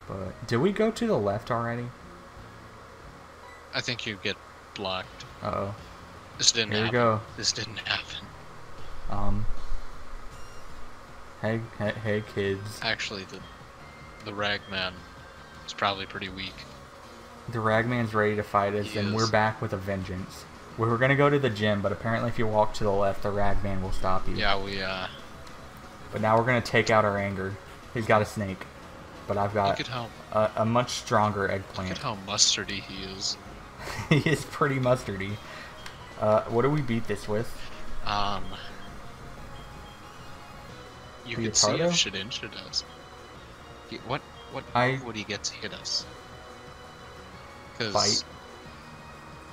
But did we go to the left already? I think you get blocked. Uh-oh. This didn't Here we happen. go. This didn't happen. Hey, kids. Actually, the Ragman is probably pretty weak. The Ragman's ready to fight us, and we're back with a vengeance. We were gonna go to the gym, but apparently if you walk to the left, the Ragman will stop you. Yeah, But now we're gonna take out our anger. He's got a snake, but I've got a much stronger eggplant. Look at how mustardy he is. He is pretty mustardy. What do we beat this with? You could see if Shedinja does. What would he get to hit us? Bite.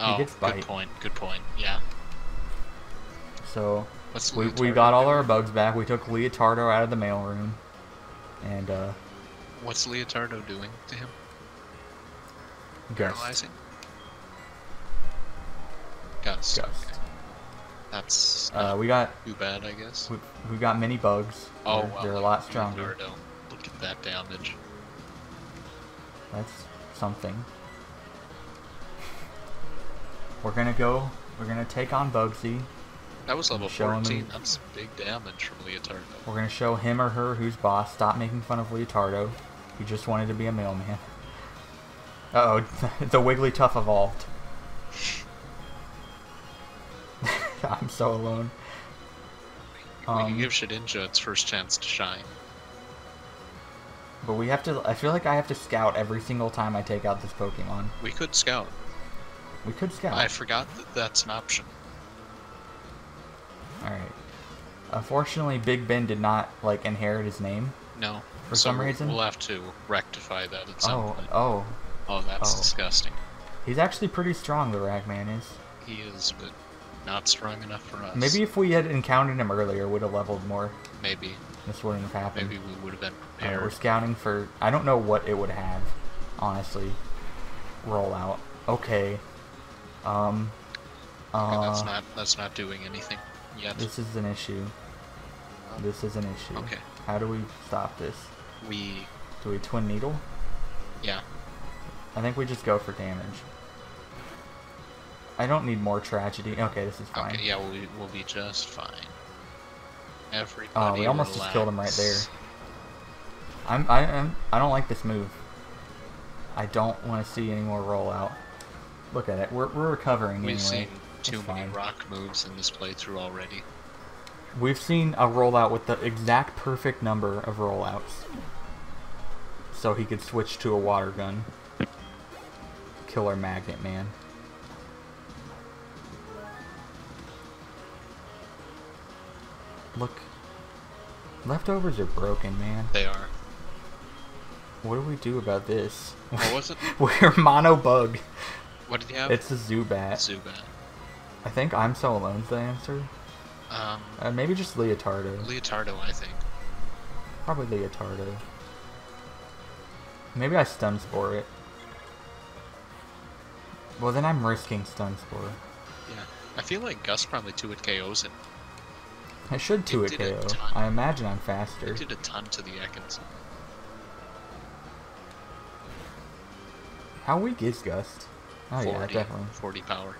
Oh, good point, yeah. So, we got all our bugs back. We took Leotardo out of the mailroom. And, what's Leotardo doing to him? Paralyzing? Gust. Okay. That's we got too bad, I guess. We got mini bugs. Oh, wow. They're a lot stronger. Leonardo. Look at that damage. That's something. We're gonna take on Bugsy. That was level 14. That's big damage from Leotardo. We're gonna show him or her who's boss. Stop making fun of Leotardo. He just wanted to be a mailman. Uh-oh, the Wigglytuff evolved. I'm so alone. We can give Shedinja its first chance to shine. But we have to... I feel like I have to scout every single time I take out this Pokemon. We could scout. We could scout. I forgot that that's an option. Alright. Unfortunately, Big Ben did not, like, inherit his name. No. For some reason. We'll have to rectify that at some point. Oh, that's disgusting. He's actually pretty strong, the Ragman is. He is, but not strong enough for us. Maybe if we had encountered him earlier, would have leveled more. Maybe. This wouldn't have happened. Maybe we would have been prepared. We're scouting for... I don't know what it would have, honestly. Rollout. Okay. That's not doing anything yet. This is an issue. This is an issue. Okay. How do we stop this? Do we Twin Needle? Yeah. I think we just go for damage. I don't need more tragedy. Okay, this is fine. Okay, yeah, we'll be just fine. Everybody we almost relax. just killed him right there. I don't like this move. I don't want to see any more rollout. Look at it. We're recovering anyway. We've seen too many rock moves in this playthrough already. We've seen a rollout with the exact perfect number of rollouts. So he could switch to a water gun. Killer Magnet Man. Look. Leftovers are broken, man. They are. What do we do about this? What was it? We're Mono Bug. What did you have? It's a Zubat. Zubat. I think I'm So Alone's the answer. Maybe just Leotardo. Leotardo, I think. Probably Leotardo. Maybe I Stun Spore it. Well, then I'm risking Stun Spore. Yeah. I feel like Gus probably 2-hit KOs it. I should 2-hit KO. I imagine I'm faster. It did a ton to the Ekans. How weak is Gust? Oh 40, yeah, definitely. 40 power.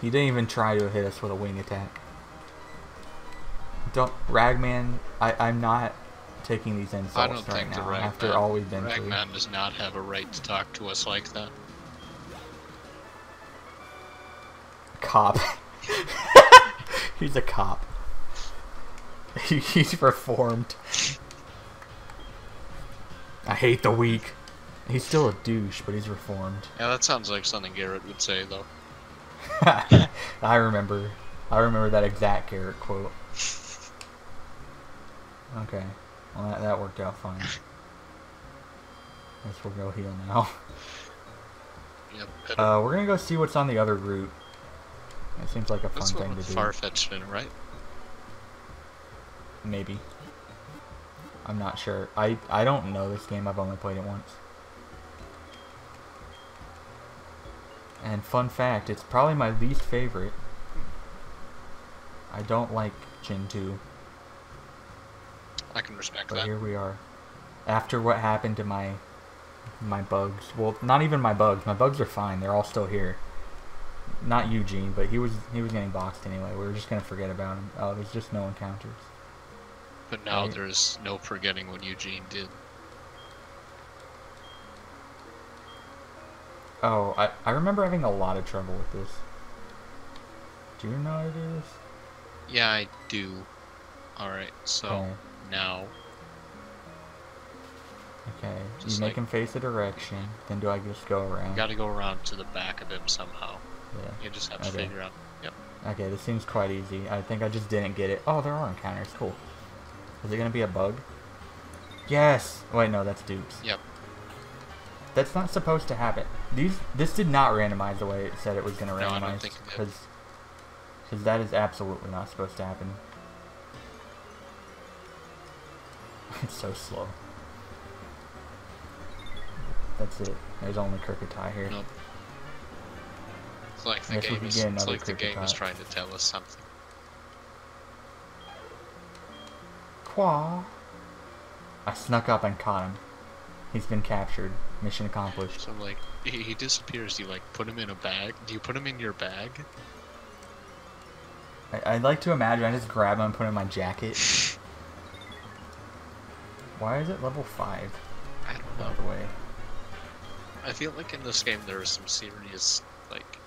He didn't even try to hit us with a wing attack. Ragman, I'm not taking these insults right now after all we've been through. Ragman does not have a right to talk to us like that. Cop. He's a cop. He's reformed. I hate the weak. He's still a douche, but he's reformed. Yeah, that sounds like something Garrett would say, though. I remember that exact Garrett quote. Okay, well that worked out fine. Guess we'll go heal now. Yep. We're gonna go see what's on the other route. It seems like a fun thing to do. Farfetch'd in, right? Maybe. I'm not sure. I don't know this game. I've only played it once. And fun fact, it's probably my least favorite. I don't like Gen 2. I can respect but that. Here we are. After what happened to my my bugs. Well, not even my bugs. My bugs are fine. They're all still here. Not Eugene, but he was getting boxed anyway. We were just gonna forget about him. Oh, there's just no encounters. But now there's no forgetting what Eugene did. Oh, I remember having a lot of trouble with this. Do you know how to do this? Yeah, I do. Alright, so okay. Now. Okay, you make him face a direction, then do I just go around? You gotta go around to the back of him somehow. Yeah. You just have to figure out. Yep. Okay, this seems quite easy. I think I just didn't get it. Oh, there are encounters. Cool. Is it gonna be a bug? Yes! Wait, no, that's dupes. Yep. That's not supposed to happen. This did not randomize the way it said it was gonna randomize. No, I don't think it did. Because that is absolutely not supposed to happen. It's so slow. That's it. There's only Kricketot here. Nope. It's like the game is trying to tell us something. Qua. I snuck up and caught him. He's been captured. Mission accomplished. So like, he disappears. Do you like put him in a bag? Do you put him in your bag? I'd like to imagine I just grab him and put him in my jacket. Why is it level 5? I don't know. By the way. I feel like in this game there are some serious, like,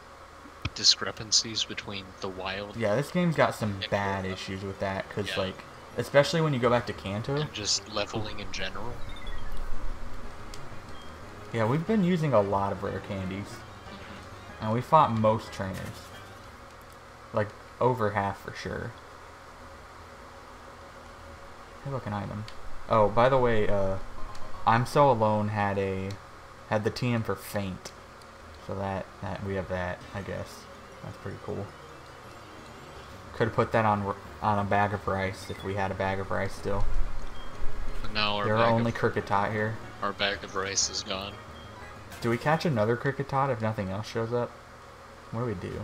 discrepancies between the wild... Yeah, this game's got some bad issues with that, because, like, especially when you go back to Kanto. And just leveling in general. Yeah, we've been using a lot of rare candies. And we fought most trainers. Like, over half for sure. Hey, look, an item. Oh, by the way, I'm So Alone had the TM for Faint. So that we have that, I guess. That's pretty cool. Could have put that on a bag of rice if we had a bag of rice still. But now there are only Kricketot here. Our bag of rice is gone. Do we catch another Kricketot if nothing else shows up? What do we do?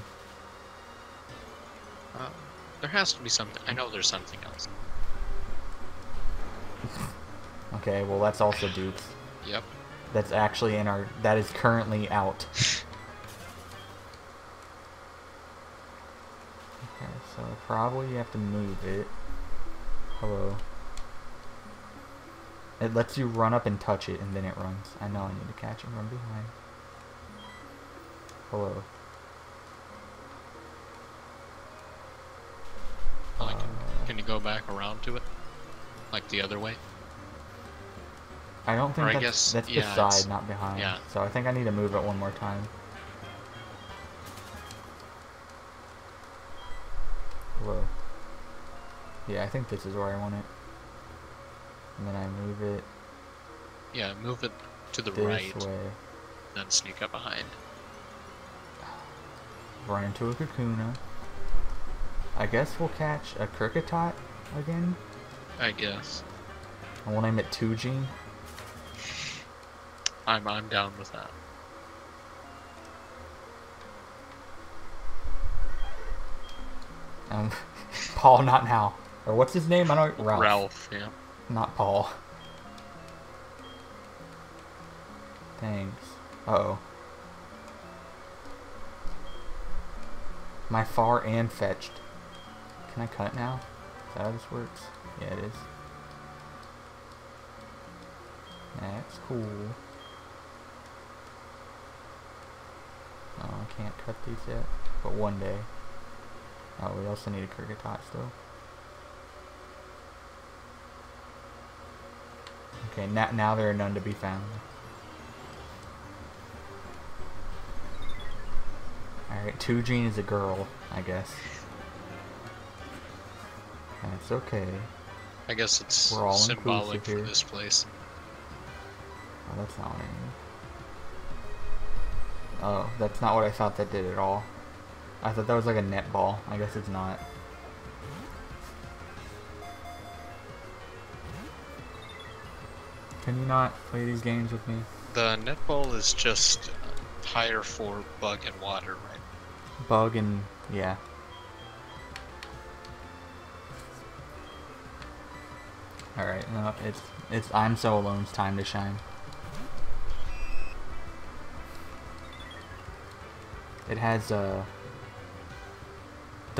There has to be something. I know there's something else. Okay, well that's also dupes. Yep. That's actually in our... That is currently out. Okay, so probably you have to move it. Hello. It lets you run up and touch it, and then it runs. I know I need to catch it from behind. Hello. Can you go back around to it? Like the other way? I don't think that's beside, not behind. Yeah. So I think I need to move it one more time. Hello. Yeah, I think this is where I want it. And then I move it. Yeah, move it to the this right. way. Then sneak up behind. Run into a Kakuna. I guess we'll catch a Kricketot again. I guess. And we'll name it Tujin. I'm down with that. Paul, not now. Or what's his name? I don't know. Ralph. Ralph, yeah. Not Paul. Thanks. Uh-oh. My far and fetched. Can I cut now? Is that how this works? Yeah, it is. That's cool. Oh, I can't cut these yet. But one day. Oh, we also need a Kricketot still. Okay, now there are none to be found. Alright, Tujin is a girl, I guess. That's okay. I guess it's We're all symbolic for here. this place. Oh, that's not what I mean. Oh, that's not what I thought that did at all. I thought that was like a netball. I guess it's not. Can you not play these games with me? The netball is just higher for bug and water, right? Bug and... yeah. Alright, no, it's I'm So Alone's time to shine. It has the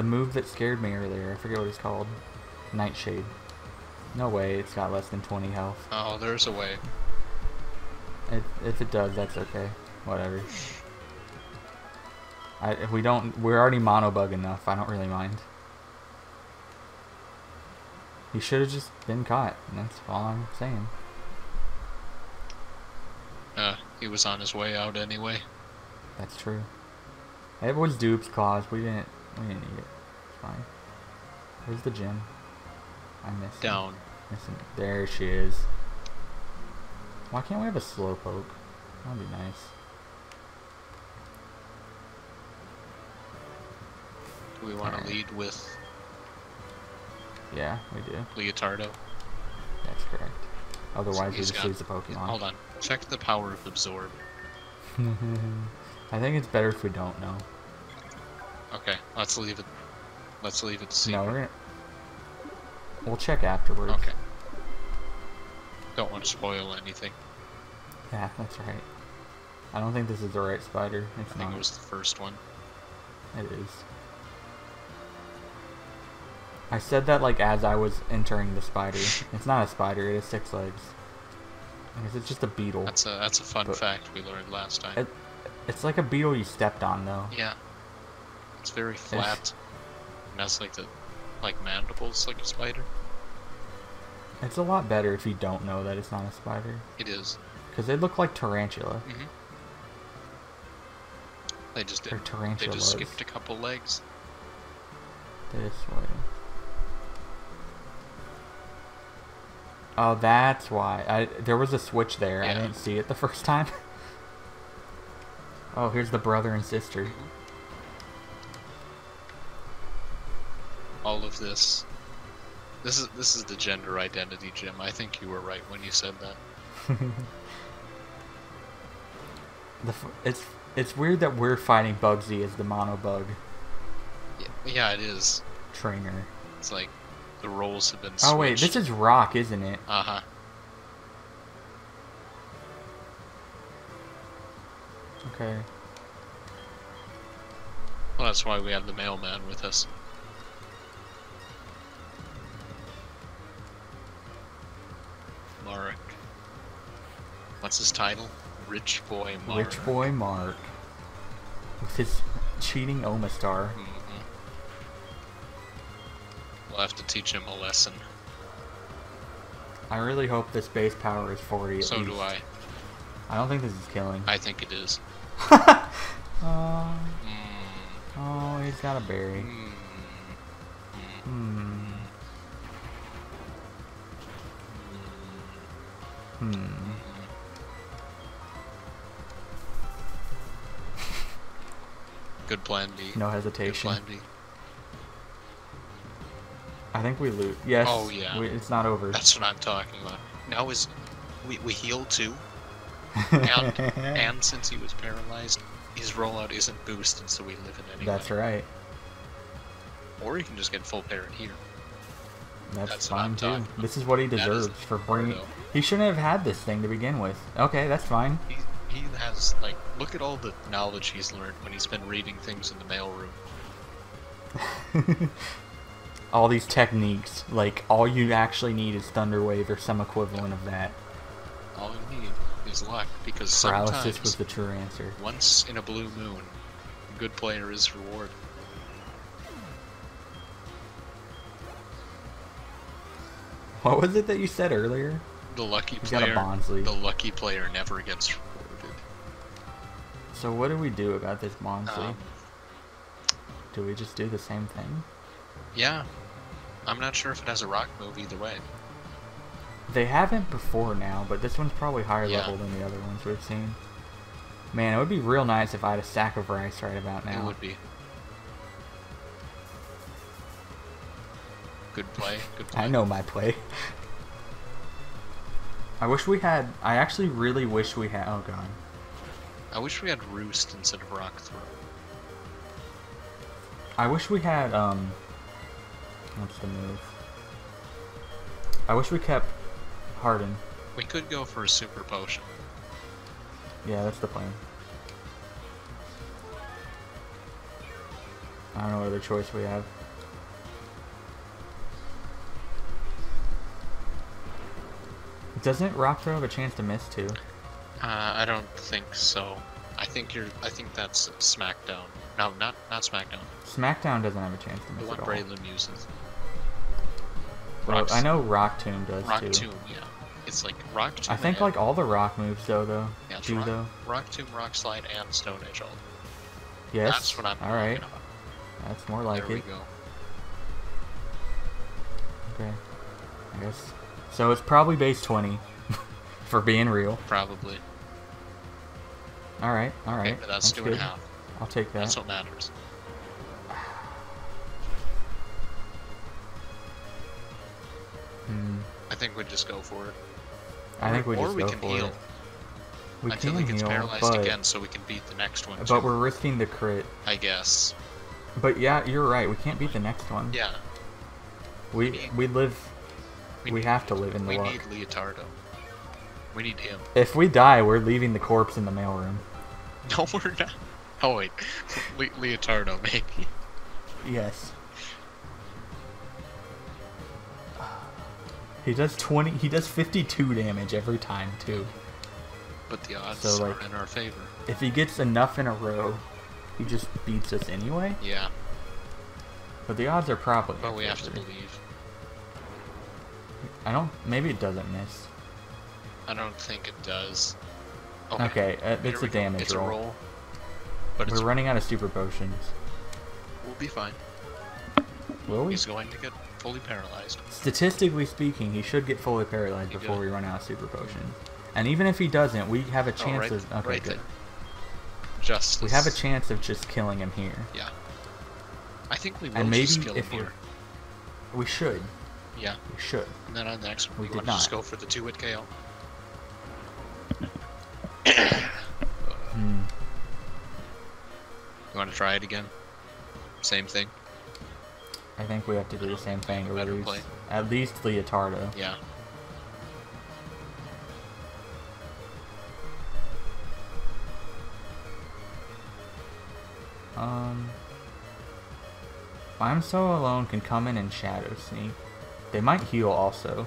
move that scared me earlier. I forget what it's called. Nightshade. No way, it's got less than 20 health. Oh, there's a way. If it does, that's okay. Whatever. We're already monobug enough. I don't really mind. He should have just been caught. And that's all I'm saying. He was on his way out anyway. That's true. It was Dupe's claws. We didn't need it. It's fine. Where's the gym? I missed it. Down. Missing. There she is. Why can't we have a Slowpoke? That'd be nice. Do we want to lead with... Yeah, we do. Leotardo? That's correct. Otherwise, we He's just lose the Pokemon. Hold on. Check the power of Absorb. I think it's better if we don't know. Okay, let's leave it. Let's leave it secret. No, we'll check afterwards. Okay. Don't want to spoil anything. Yeah, that's right. I don't think this is the right spider. I think it was the first one. It is. I said that like as I was entering the spider. It's not a spider, it has 6 legs. I guess it's just a beetle. That's a fun fact we learned last time. It's like a beetle you stepped on though. Yeah. It's very flat. And has like the mandibles like a spider. It's a lot better if you don't know that it's not a spider. It is. Because they look like tarantula. Mm-hmm. They just did. They just skipped a couple legs. This way. Oh, that's why. There was a switch there. Yeah. I didn't see it the first time. Oh, here's the brother and sister. Mm-hmm. All of this. This is the gender identity, Jim. I think you were right when you said that. It's weird that we're fighting Bugsy as the mono bug. Yeah, it is. Trainer. It's like the roles have been switched. Oh wait, this is Rock, isn't it? Uh-huh. Okay. Well, that's why we have the mailman with us. Mark. What's his title? Rich Boy Mark. Rich Boy Mark. With his cheating Omastar. Mm-hmm. We'll have to teach him a lesson. I really hope this base power is 40 at So least. do I. I don't think this is killing. I think it is. Oh, he's got a berry. Good plan B. No hesitation. Good plan B. I think we lose. Yes. Oh yeah. It's not over. That's what I'm talking about. Now we heal too, and since he was paralyzed, his rollout isn't boosted, so we live in anyway. That's right. Or he can just get full parrot here. That's fine too. This is what he deserves for bringing. He shouldn't have had this thing to begin with. Okay, that's fine. He has look at all the knowledge he's learned when he's been reading things in the mailroom. All these techniques, all you actually need is Thunder Wave or some equivalent of that. All you need is luck, because paralysis sometimes was the true answer. Once in a blue moon, a good player is rewarded. What was it that you said earlier? The lucky player never gets rewarded. So what do we do about this Bonsly? Do we just do the same thing? Yeah. I'm not sure if it has a rock move either way. They haven't before now, but this one's probably higher level than the other ones we've seen. Man, it would be real nice if I had a sack of rice right about now. It would be. Good play. Good play. I know my play. I actually really wish we had... Oh god. I wish we had Roost instead of Rock Throw. I wish we had, what's the move? I wish we kept Harden. We could go for a Super Potion. Yeah, that's the plan. I don't know what other choice we have. Doesn't Rock Throw have a chance to miss too? I don't think so. I think that's SmackDown. No, not SmackDown. SmackDown doesn't have a chance to The miss one at all. Braylon uses. Well, I know Rock Tomb does Rock too. Tomb, yeah. It's like Rock Tomb. I think like all the Rock moves though yeah, it's do rock, though. Rock Tomb, Rock Slide, and Stone Edge all. Yes. That's what I'm all right. talking about. That's more like There it. we go. Okay. I guess. So it's probably base 20, for being real. Probably. All right. All right. Okay, that's 2.5. I'll take that. That's what matters. I think we just go for it. I think we or just we go can for heal it. We until can he gets heal, paralyzed but, again, so we can beat the next one. but too, we're risking the crit. I guess. But yeah, you're right. We can't beat the next one. Yeah. We live. We need- have to live in the We luck. need Leotardo. We need him. If we die, we're leaving the corpse in the mailroom. No, we're not. Oh wait, Leotardo maybe. Yes. He does 20. He does 52 damage every time too. But the odds So, like, are in our favor. If he gets enough in a row, he just beats us anyway. Yeah, But the odds are probably. but in we have to favor. believe. I don't. Maybe it doesn't miss. I don't think it does. Okay, Here it's we a go. damage It's roll. a roll. But it's, We're running out of super potions. we'll be fine. Will we? He's going to get fully paralyzed. Statistically speaking, he should get fully paralyzed He before did. we run out of super potions. And even if he doesn't, we have a chance right, of. Okay, right good. there. Justice. We have a chance of just killing him here. Yeah. I think we will And maybe just kill if him here. we should. Yeah. We should. And then on the next one, We we did want to just not. go for the 2-hit KO. Hmm. You want to try it again? Same thing? I think we have to do the same thing to Better lose play. at least Leotardo. Yeah. I'm So Alone can come in and Shadow Sneak. They might heal also.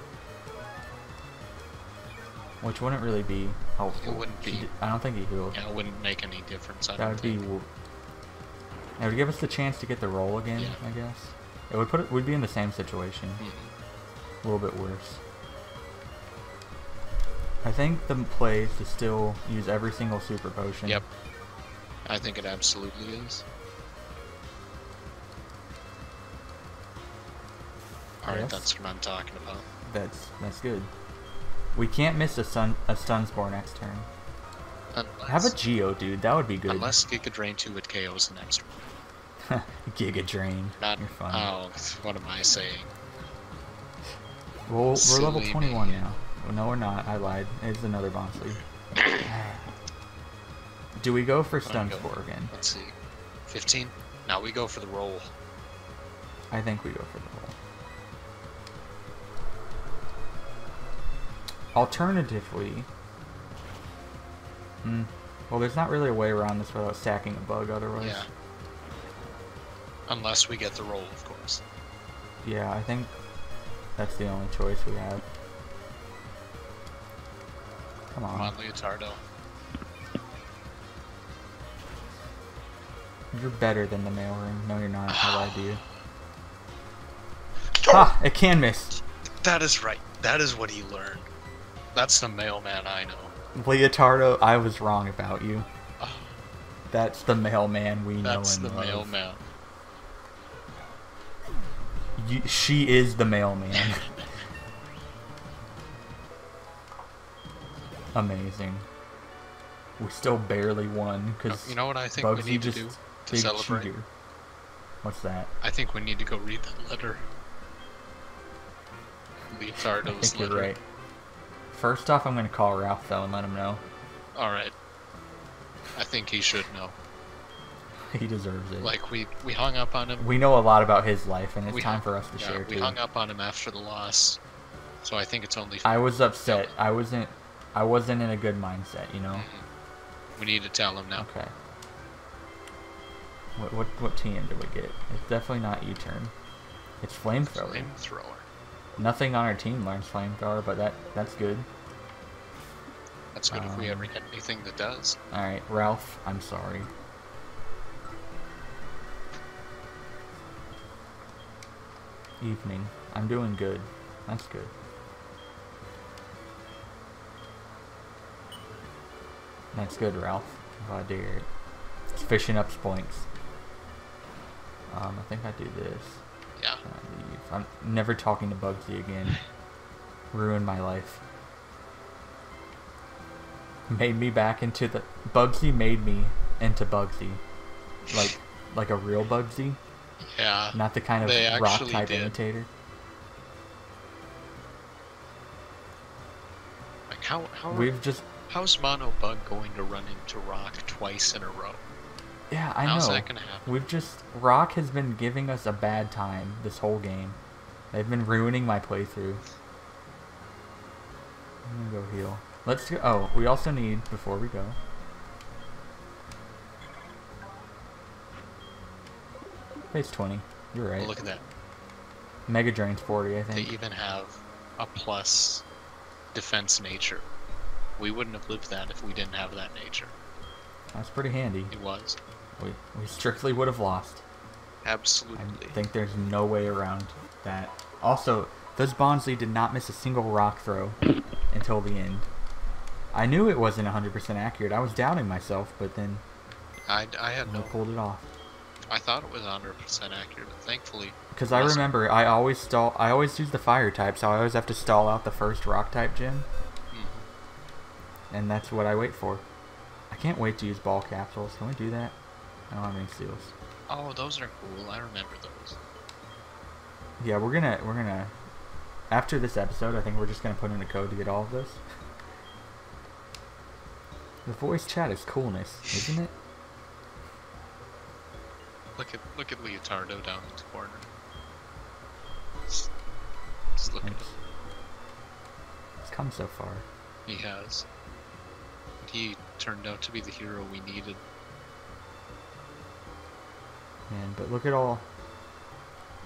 Which wouldn't really be helpful. It wouldn't be. I don't think he healed. Yeah, it wouldn't make any difference. I That don't would be. think. It would give us the chance to get the roll again, Yeah. I guess. It would put it. We'd be in the same situation. Mhm. A little bit worse. I think the play is to still use every single super potion. Yep. I think it absolutely is. Alright, Yes. that's what I'm talking about. That's good. We can't miss a stun spore next turn. Unless, Have a Geodude, that would be good. unless Giga Drain 2 with KO's the next one. Giga Drain. Not. You're fun. Oh, what am I saying? Well, we're level Silly 21 me. now. Well, no, we're not. I lied. It's another Bonsley. Do we go for stun go. spore again? Let's see. 15? Now we go for the roll. I think we go for the roll. Alternatively, well, there's not really a way around this without stacking a bug otherwise. Yeah. Unless we get the roll, of course. Yeah, I think that's the only choice we have. Come Come on. on, Leotardo. You're better than the mailroom. No, you're not. I lied to you. Ha! It can miss. That is right. That is what he learned. That's the mailman I know. Leotardo, I was wrong about you. Oh, That's the mailman we know that's and the love. mailman. She is the mailman. Amazing. We still barely won because You know what I think Bugsy we need to just do to big celebrate? cheater. What's that? I think we need to go read that letter. I Leotardo's think you're letter. right. First off, I'm gonna call Ralph though and let him know. Alright. I think he should know. He deserves it. Like, we hung up on him. We know a lot about his life, and it's We time hung- for us to yeah, share we too. hung up on him after the loss. So I think it's only I was upset. Yeah. I wasn't in a good mindset, you know. We need to tell him now. Okay. What TM did we get? It's definitely not U-turn. It's flamethrower. Flamethrower. Nothing on our team learns flamethrower, but that's good. That's good if we ever get anything that does. Alright, Ralph, I'm sorry. Evening. I'm doing good. That's good. That's good, Ralph. I dare it. It's fishing up points. I think I do this. Yeah. I leave. I'm never talking to Bugsy again. Ruined my life. Made me back into the... Bugsy made me into Bugsy. Like a real Bugsy. Yeah. Not the kind of rock-type imitator. Like how's Mono Bug going to run into Rock twice in a row? Yeah, I know. How's that gonna happen? Rock has been giving us a bad time this whole game. They've been ruining my playthrough. I'm gonna go heal. Let's go. Oh, we also need, before we go, phase 20. You're right. Well, look at that. Mega Drain's 40, I think. They even have a plus defense nature. We wouldn't have lived that if we didn't have that nature. That's pretty handy. It was. We strictly would have lost. Absolutely. I think there's no way around that. Also, those Bonsly did not miss a single rock throw until the end. I knew it wasn't 100% accurate. I was doubting myself, but then I had no. pulled it off. I thought it was 100% accurate, but thankfully. Because I remember I always use the fire type, so I always have to stall out the first rock type gem. And that's what I wait for. I can't wait to use ball capsules. Can we do that? I don't have any seals. Oh, those are cool. I remember those. Yeah, we're gonna after this episode, I think we're just gonna put in a code to get all of this. The voice chat is coolness, isn't it? Look at Leotardo down in the corner. Just look at him. He's come so far. He has. He turned out to be the hero we needed. Man, but look at all.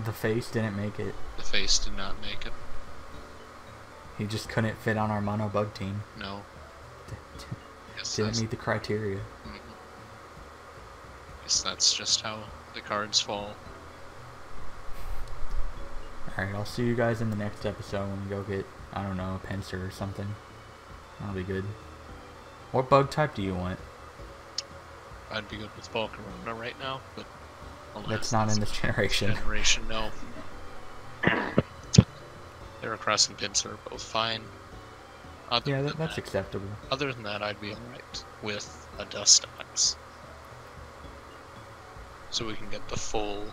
The face didn't make it. The face did not make it. He just couldn't fit on our mono bug team. No. Yes, didn't meet the criteria. Guess that's just how the cards fall. Alright, I'll see you guys in the next episode when we go get, I don't know, a pincer or something. That'll be good. What bug type do you want? I'd be good with Volcarona right now, but that's not in this generation. No. Heracross and Pinsir are both fine. That's acceptable. Other than that, I'd be alright with a Dustox. So we can get the full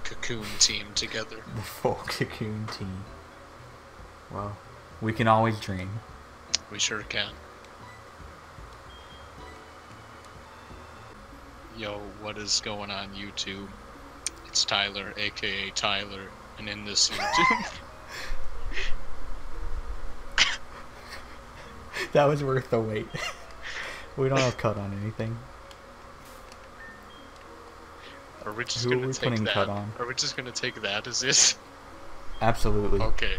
Cocoon team together. The full Cocoon team. Well, we can always dream. We sure can. Yo, what is going on YouTube? It's Tyler, aka Tyler, and in this YouTube... That was worth the wait. We don't have cut on anything. Are we just gonna take that? Cut on? Are we just gonna take that as it? Absolutely. Okay.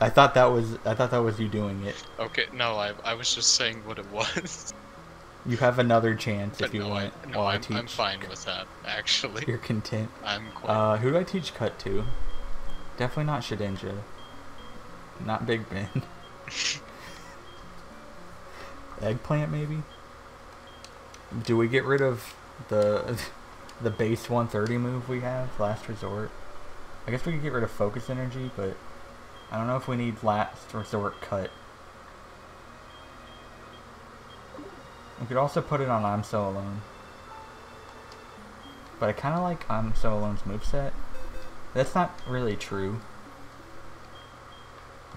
I thought that was you doing it. Okay, no, I was just saying what it was. You have another chance if you want. I teach. I'm fine with that, actually. You're content. I'm quite... who do I teach cut to? Definitely not Shedinja. Not Big Ben. Eggplant, maybe? Do we get rid of the base 130 move we have, Last Resort? I guess we could get rid of Focus Energy, but I don't know if we need Last Resort cut. We could also put it on I'm So Alone. But I kind of like I'm So Alone's moveset. That's not really true.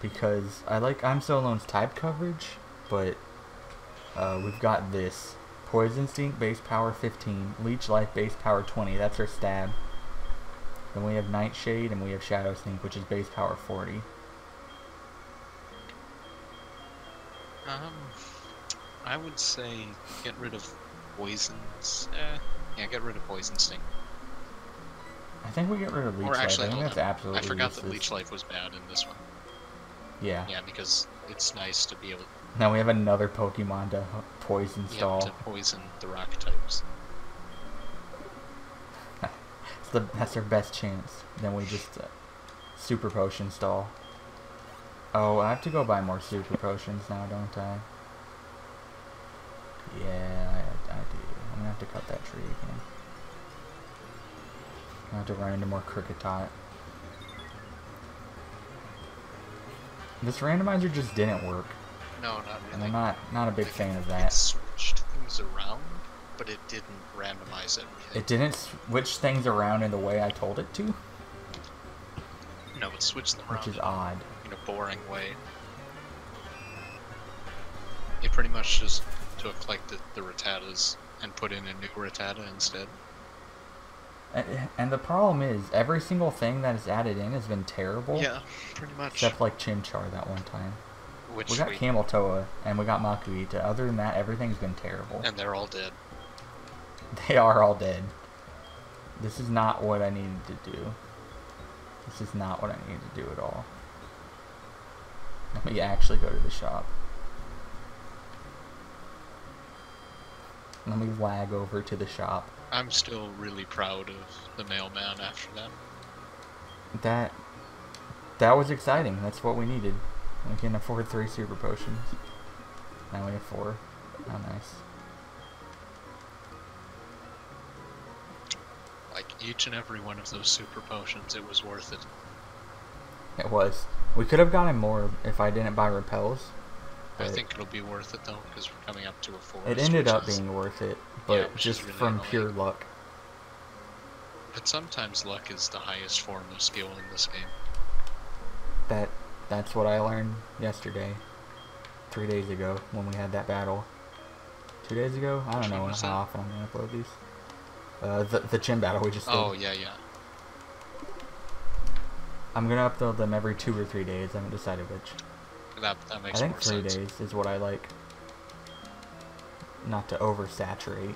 Because I like I'm So Alone's type coverage, but we've got this. Poison Instinct, base power 15. Leech Life, base power 20. That's our stab. Then we have Nightshade, and we have Shadow Sneak, which is base power 40. I would say get rid of poisons. Yeah, get rid of Poison Sting. I think we get rid of Leech Or Life. actually, I think hold that's on. absolutely I forgot that useless. Leech Life was bad in this one. Yeah. Yeah, because it's nice to be able Now we have another Pokemon to poison to stall. poison the rock types. That's our best chance. Then we just Super Potion stall. Oh, I have to go buy more Super Potions now, don't I? Yeah, I do. I'm gonna have to cut that tree again. I'm gonna have to run into more Kricketot. This randomizer just didn't work, No, not and really. I'm not a big Like, fan of It that. switched things around, but it didn't randomize everything. It didn't switch things around in the way I told it to, No, it switched them around which is odd. in a boring way. It pretty much just took like the Rattatas and put in a new Rattata instead. And the problem is, every single thing that is added in has been terrible. Yeah, pretty much. Except like Chimchar that one time. Which We got Cameltoa and we got Makuhita. Other than that, everything's been terrible. and they're all dead. They are all dead. This is not what I needed to do. This is not what I needed to do at all. Let me actually go to the shop. Let me lag over to the shop. I'm still really proud of the mailman after that. That was exciting. That's what we needed. We can afford 3 Super Potions. Now we have 4. How nice. Like each and every one of those super potions, it was worth it. It was. We could have gotten more if I didn't buy repels. I think it'll be worth it though, because we're coming up to a forest. It ended which up is- being worth it, Yeah, but which is just really from annoying. pure luck. But sometimes luck is the highest form of skill in this game. That's what I learned yesterday. 3 days ago when we had that battle. 2 days ago? I Which don't know one was how that? often I'm gonna upload these. The gym battle we just did. Oh, yeah, yeah. I'm gonna upload them every 2 or 3 days. I haven't decided which. That I makes think more 3 sense. days is what I like. Not to oversaturate.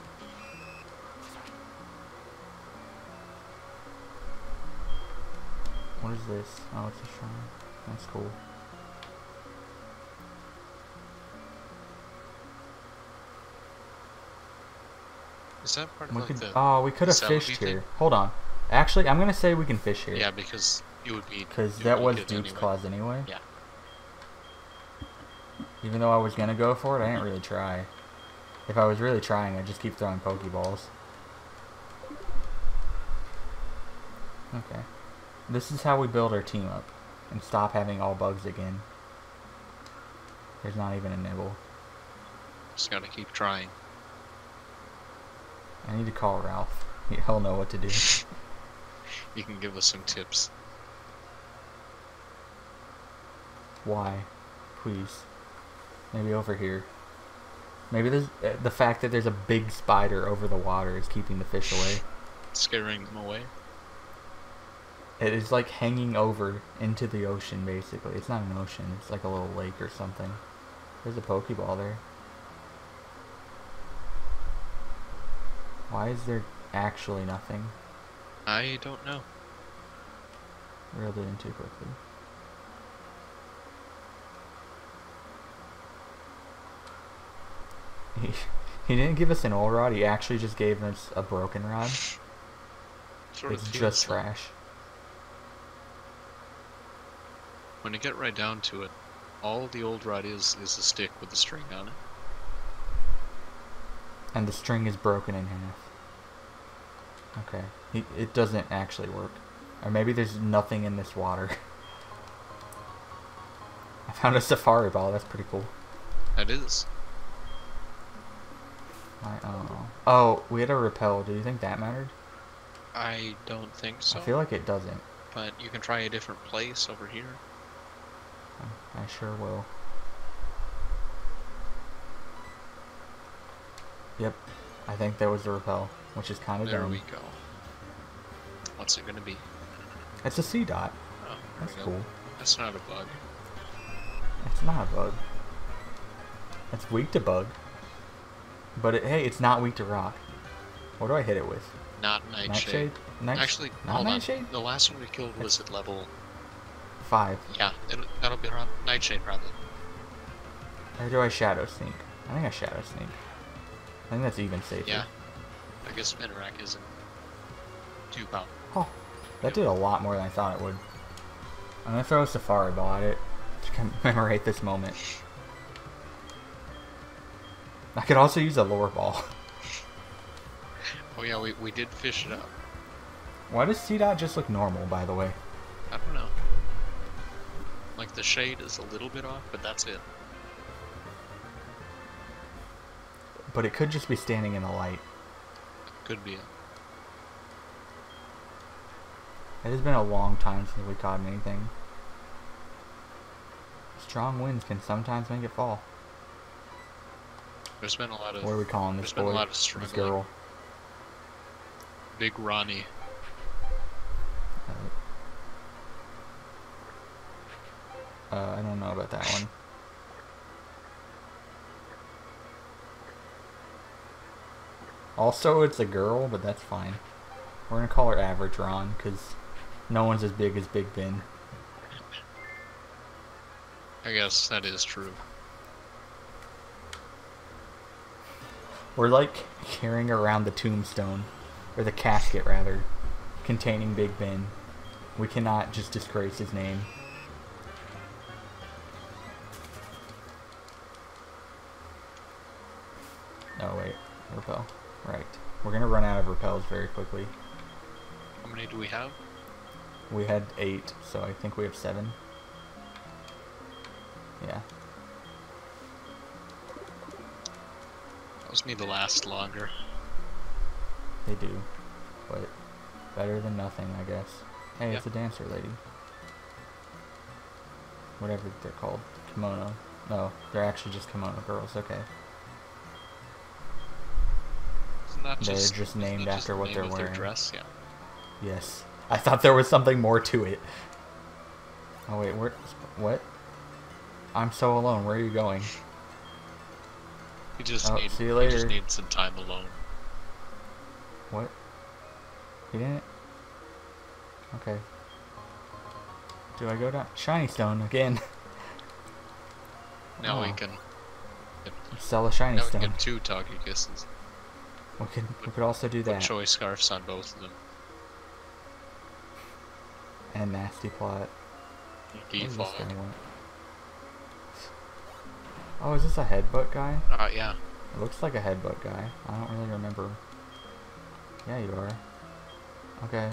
What is this? Oh, it's a shrine. That's cool. Is that part of We like could. the... Oh, we could have Celebi fished thing? here. Hold on. Actually, I'm gonna say we can fish here. Yeah, because it would be... Because it that would was be good Duke's anyway. Claws anyway. Yeah. Even though I was gonna go for it, I didn't really try. If I was really trying, I'd just keep throwing Pokeballs. Okay. This is how we build our team up. And stop having all bugs again. There's not even a nibble. Just gotta keep trying. I need to call Ralph. He'll know what to do. You can give us some tips. Why? Please. Maybe over here. Maybe there's the fact that there's a big spider over the water is keeping the fish away. Scaring them away. It is like hanging over into the ocean, basically. It's not an ocean. It's like a little lake or something. There's a Pokeball there. Why is there actually nothing? I don't know. Reeled it in too quickly. He didn't give us an old rod. He actually just gave us a broken rod. Sort of It's feels just like- trash. When you get right down to it, all the old rod is a stick with a string on it. And the string is broken in half. Okay. It doesn't actually work. Or maybe there's nothing in this water. I found a safari ball. That's pretty cool. That is. I don't know. Oh, we had a repel. Do you think that mattered? I don't think so. I feel like it doesn't. But you can try a different place over here. I sure will. Yep. I think that was the repel, which is kind of There dumb. we go. What's it gonna be? It's a C dot. Oh, there That's we go. cool. That's not a bug. It's not a bug. It's weak to bug. But hey, it's not weak to rock. What do I hit it with? Not Nightshade. Nightshade? Actually, not hold on. Nightshade? The last one we killed was at level... 5. Yeah, that'll be around Nightshade probably. Or do I Shadow Sneak? I think I Shadow Sneak. I think that's even safer. Yeah. I guess Spinarak isn't too powerful. Oh, that did a lot more than I thought it would. I'm gonna throw a Safari Ball at it to commemorate this moment. I could also use a Lure Ball. Oh yeah, we did fish it up. Why does C-Dot just look normal, by the way? I don't know. Like the shade is a little bit off, but that's it. But it could just be standing in the light. Could be it. It has been a long time since we caught anything. Strong winds can sometimes make it fall. There's been a lot of... What are we calling this boy? There's been a lot of This struggling. girl. Big Ronnie. I don't know about that one. Also, it's a girl, but that's fine. We're gonna call her Average Ron, because no one's as big as Big Ben. I guess that is true. We're like carrying around the tombstone, or the casket rather, containing Big Ben. We cannot just disgrace his name. Oh wait, repel. Right. We're gonna run out of repels very quickly. How many do we have? We had 8, so I think we have 7. Yeah. Those need to last longer. They do. But better than nothing, I guess. Hey, it's a dancer lady. Whatever they're called. Kimono. No, they're actually just kimono girls, okay. They're just named after what they're wearing. Their dress, yeah. Yes. I thought there was something more to it. Oh wait, what? I'm so alone. Where are you going? You just see you later. You just need some time alone. What? You didn't? Okay. Do I go down? Shiny Stone again. Now we can sell a Shiny now Stone. We can get 2 Togekises. We could also do that. Put choice scarfs on both of them. And Nasty Plot. Default. Oh, is this a headbutt guy? Yeah. It looks like a headbutt guy. I don't really remember. Yeah, you are. Okay.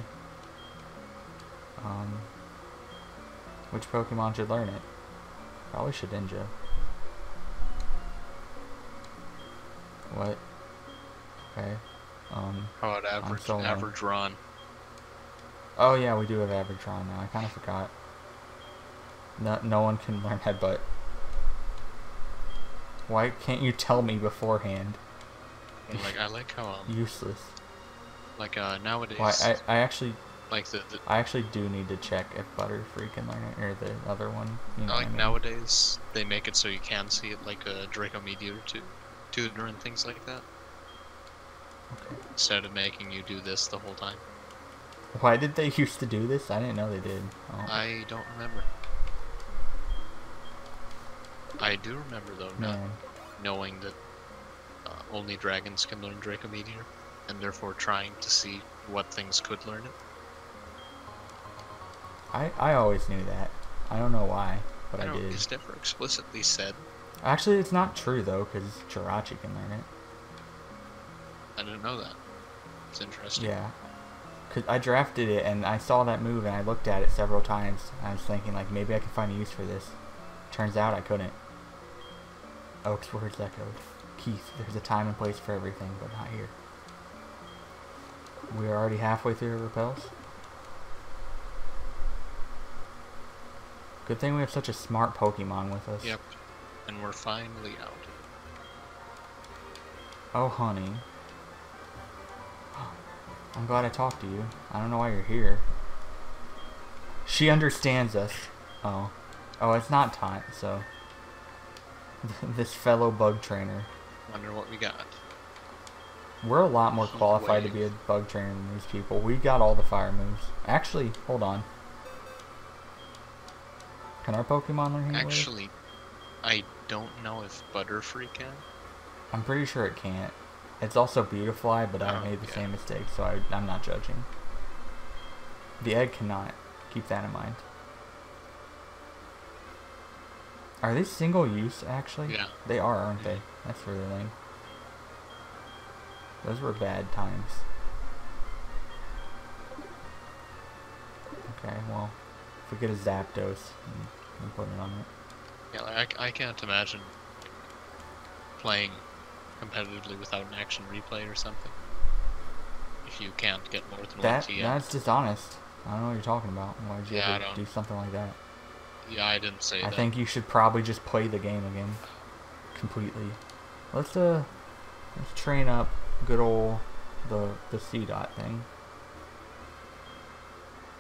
Which Pokemon should learn it? Probably Shedinja. What? Okay. How about average Ron? Oh yeah, we do have average Ron now. I kind of forgot. No one can learn headbutt. Why can't you tell me beforehand? I like how useless. Like nowadays. Well, I actually like I actually do need to check if Butterfree can learn it, or the other one. You know like nowadays they make it so you can see it, like a Draco Meteor tutor and things like that. Okay. Instead of making you do this the whole time. Why did they used to do this? I didn't know they did. Oh. I don't remember. I do remember though, knowing that only dragons can learn Draco Meteor, and therefore trying to see what things could learn it. I always knew that. I don't know why, but I did. It's never explicitly said. Actually, it's not true though, because Jirachi can learn it. I didn't know that. It's interesting. Yeah. Cause I drafted it and I saw that move and I looked at it several times. I was thinking like maybe I could find a use for this. Turns out I couldn't. Oak's words echoed. Keith, there's a time and place for everything, but not here. We are already halfway through our repels. Good thing we have such a smart Pokemon with us. Yep. And we're finally out. Oh, honey. I'm glad I talked to you. I don't know why you're here. She understands us. Oh. Oh, it's not Taunt, so... this fellow bug trainer. Wonder what we got. We're a lot more Heat qualified to Wave. be a bug trainer than these people. We got all the fire moves. Actually, hold on. Can our Pokemon learn Heat Wave? Actually, I don't know if Butterfree can. I'm pretty sure it can't. It's also Beautifly, but I Oh, made the yeah. same mistake, so I'm not judging. The egg cannot. Keep that in mind. Are they single use, actually? Yeah. They are, aren't they? That's really lame. Those were bad times. Okay, well, if we get a Zapdos, we'll put it on it. Yeah, like, I can't imagine playing competitively without an action replay or something. If you can't get more than one TM. That's dishonest. I don't know what you're talking about. Why would you Yeah, I ever don't- do something like that? Yeah, I didn't say that. I think you should probably just play the game again. Completely. Let's train up good ol' the C-Dot thing.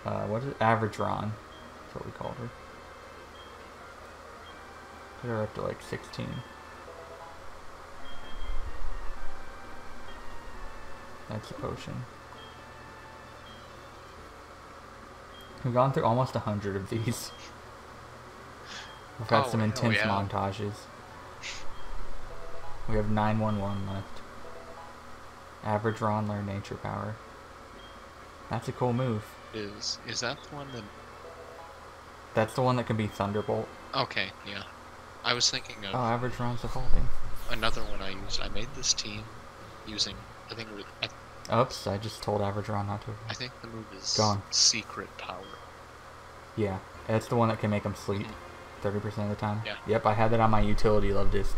What is it? Average Ron. That's what we called her. Put her up to like 16. That's a potion. We've gone through almost 100 of these. We've had Oh, some hell intense yeah. montages. We have 911 left. Average Ron learn Nature Power. That's a cool move. Is that the one that... That's the one that can be Thunderbolt. Okay, yeah. I was thinking of Oh, Average Ron's defaulting. another one I used. I made this team using... I think Oops, I just told Average Ron not to. I think the move is Gone. Secret Power. Yeah, it's the one that can make him sleep 30% of the time. Yeah. Yep, I had that on my utility love disc.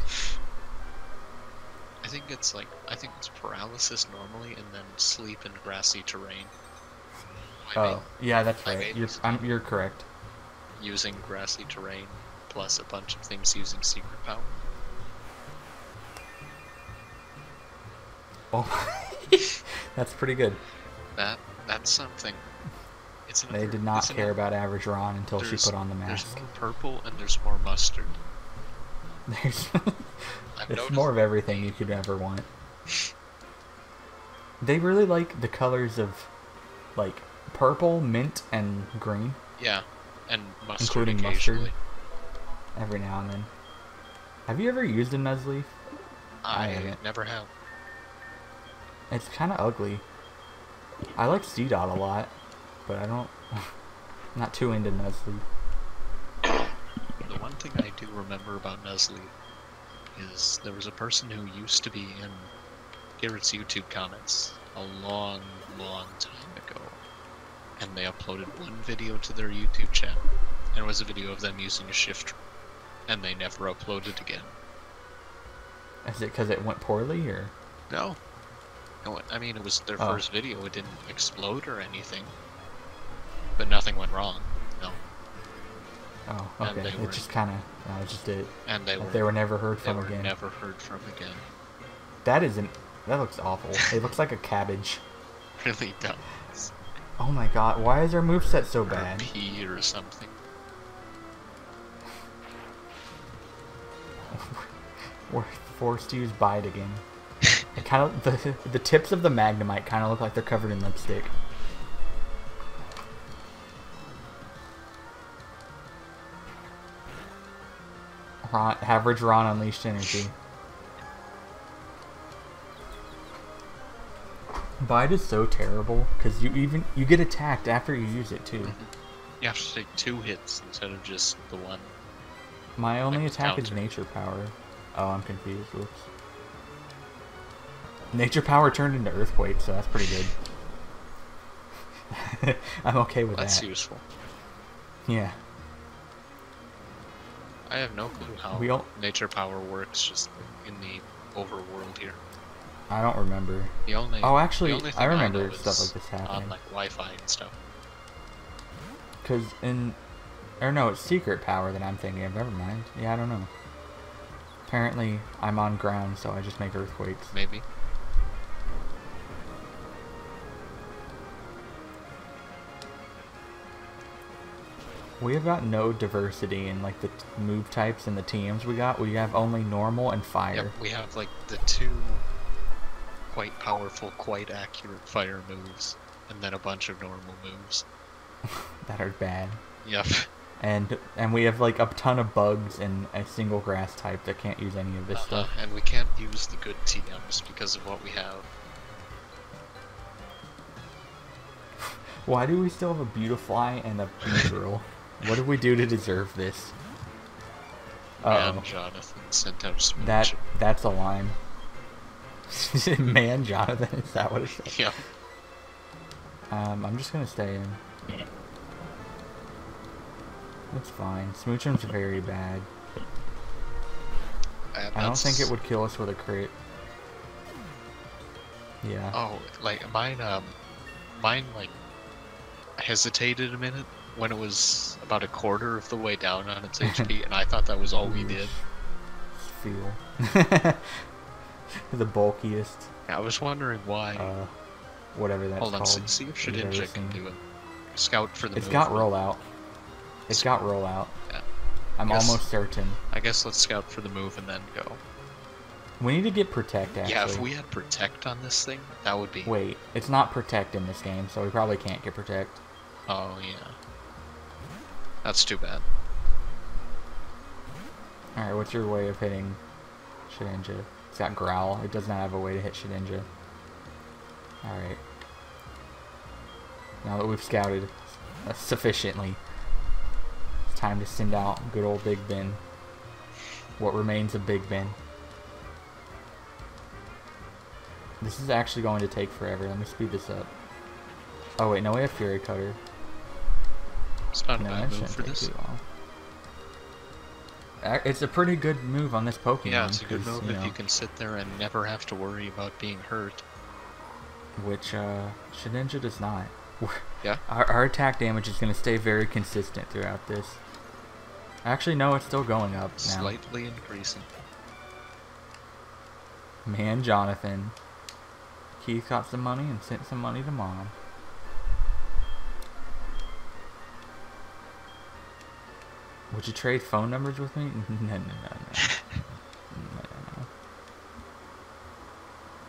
I think it's paralysis normally, and then sleep in grassy terrain. Oh, yeah, that's I right. made You're correct. using grassy terrain plus a bunch of things using secret power. Oh, that's pretty good. That's something. It's They another, did not it's care another- about Average Ron until she there's- put on the There's mask. more purple and there's more mustard. There's I've it's noticed more of everything you could ever want. They really like the colors of like purple, mint, and green Yeah, and mustard Including mustard. occasionally. every now and then. Have you ever used a Nuzleaf? I I haven't. never have. It's kind of ugly. I like C-Dot a lot, but I don't. I'm not too into Nuzleaf. The one thing I do remember about Nuzleaf is there was a person who used to be in Garrett's YouTube comments a long, long time ago, and they uploaded one video to their YouTube channel, and it was a video of them using a shift, and they never uploaded again. Is it because it went poorly, or? No. No, I mean, it was their Oh. first video, it didn't explode or anything, but nothing went wrong. No. Oh, And okay. they It were- just kind of. That was just it. And They were never heard they from were again. never heard from again. That isn't. That looks awful. It looks like a cabbage. Really does. Oh my god, why is our moveset so Or a bad? pea or something. We're forced to use Bite again. It kind of the tips of the Magnemite kind of look like they're covered in lipstick. Average Ron unleashed energy. Bite is so terrible because you get attacked after you use it too. You have to take 2 hits instead of just the one. My only Like attack is counter. Nature Power. Oh, I'm confused. Whoops. Nature Power turned into Earthquake, so that's pretty good. I'm okay with That's that. useful. Yeah. I have no clue how We all- nature power works just in the overworld here. I don't remember. The only Oh, actually, the only thing I remember know stuff is like this happening. on like Wi-Fi and stuff. Because or no, it's Secret Power that I'm thinking of. Never mind. Yeah, I don't know. Apparently, I'm on ground, so I just make Earthquakes. Maybe. We have got no diversity in like the move types and the TMs we got. We have only normal and fire. Yep, we have like the 2 quite powerful, quite accurate fire moves, and then a bunch of normal moves. that are bad. Yep. And we have like a ton of bugs and a single grass type that can't use any of this stuff. And we can't use the good TMs because of what we have. Why do we still have a Beautifly and a Bee Girl? What did we do to deserve this? Man, Jonathan sent out Smooch. That's a line. Man, Jonathan, is that what it says? Yeah. I'm just gonna stay in. That's fine. Smoochum's very bad. I don't think it would kill us with a crit. Yeah. Oh, like mine like hesitated a minute when it was about a quarter of the way down on its HP, and I thought that was all we did. Feel. The bulkiest. I was wondering why. Whatever that's called. Hold on, called. see if Shedinja can do it. Scout for the It's move. got rollout. It's got rollout. Yeah. I'm almost certain. I guess let's scout for the move and then go. We need to get Protect, actually. Yeah, if we had Protect on this thing, that would be... Wait, it's not Protect in this game, so we probably can't get Protect. Oh, yeah. That's too bad. Alright, what's your way of hitting Shedinja? It's got Growl. It does not have a way to hit Shedinja. Alright. Now that we've scouted sufficiently, it's time to send out good old Big Ben. What remains of Big Ben. This is actually going to take forever. Let me speed this up. Oh wait, no, we have Fury Cutter. It's not a No, bad that move shouldn't for take this. too long. It's a pretty good move on this Pokemon. Yeah, it's a good 'cause, move if you can sit there and never have to worry about being hurt. Which, Shedinja does not. Yeah? Our attack damage is going to stay very consistent throughout this. Actually, no, it's still going up now. Slightly increasing. Man, Jonathan. Keith got some money and sent some money to Mom. Would you trade phone numbers with me? No. No.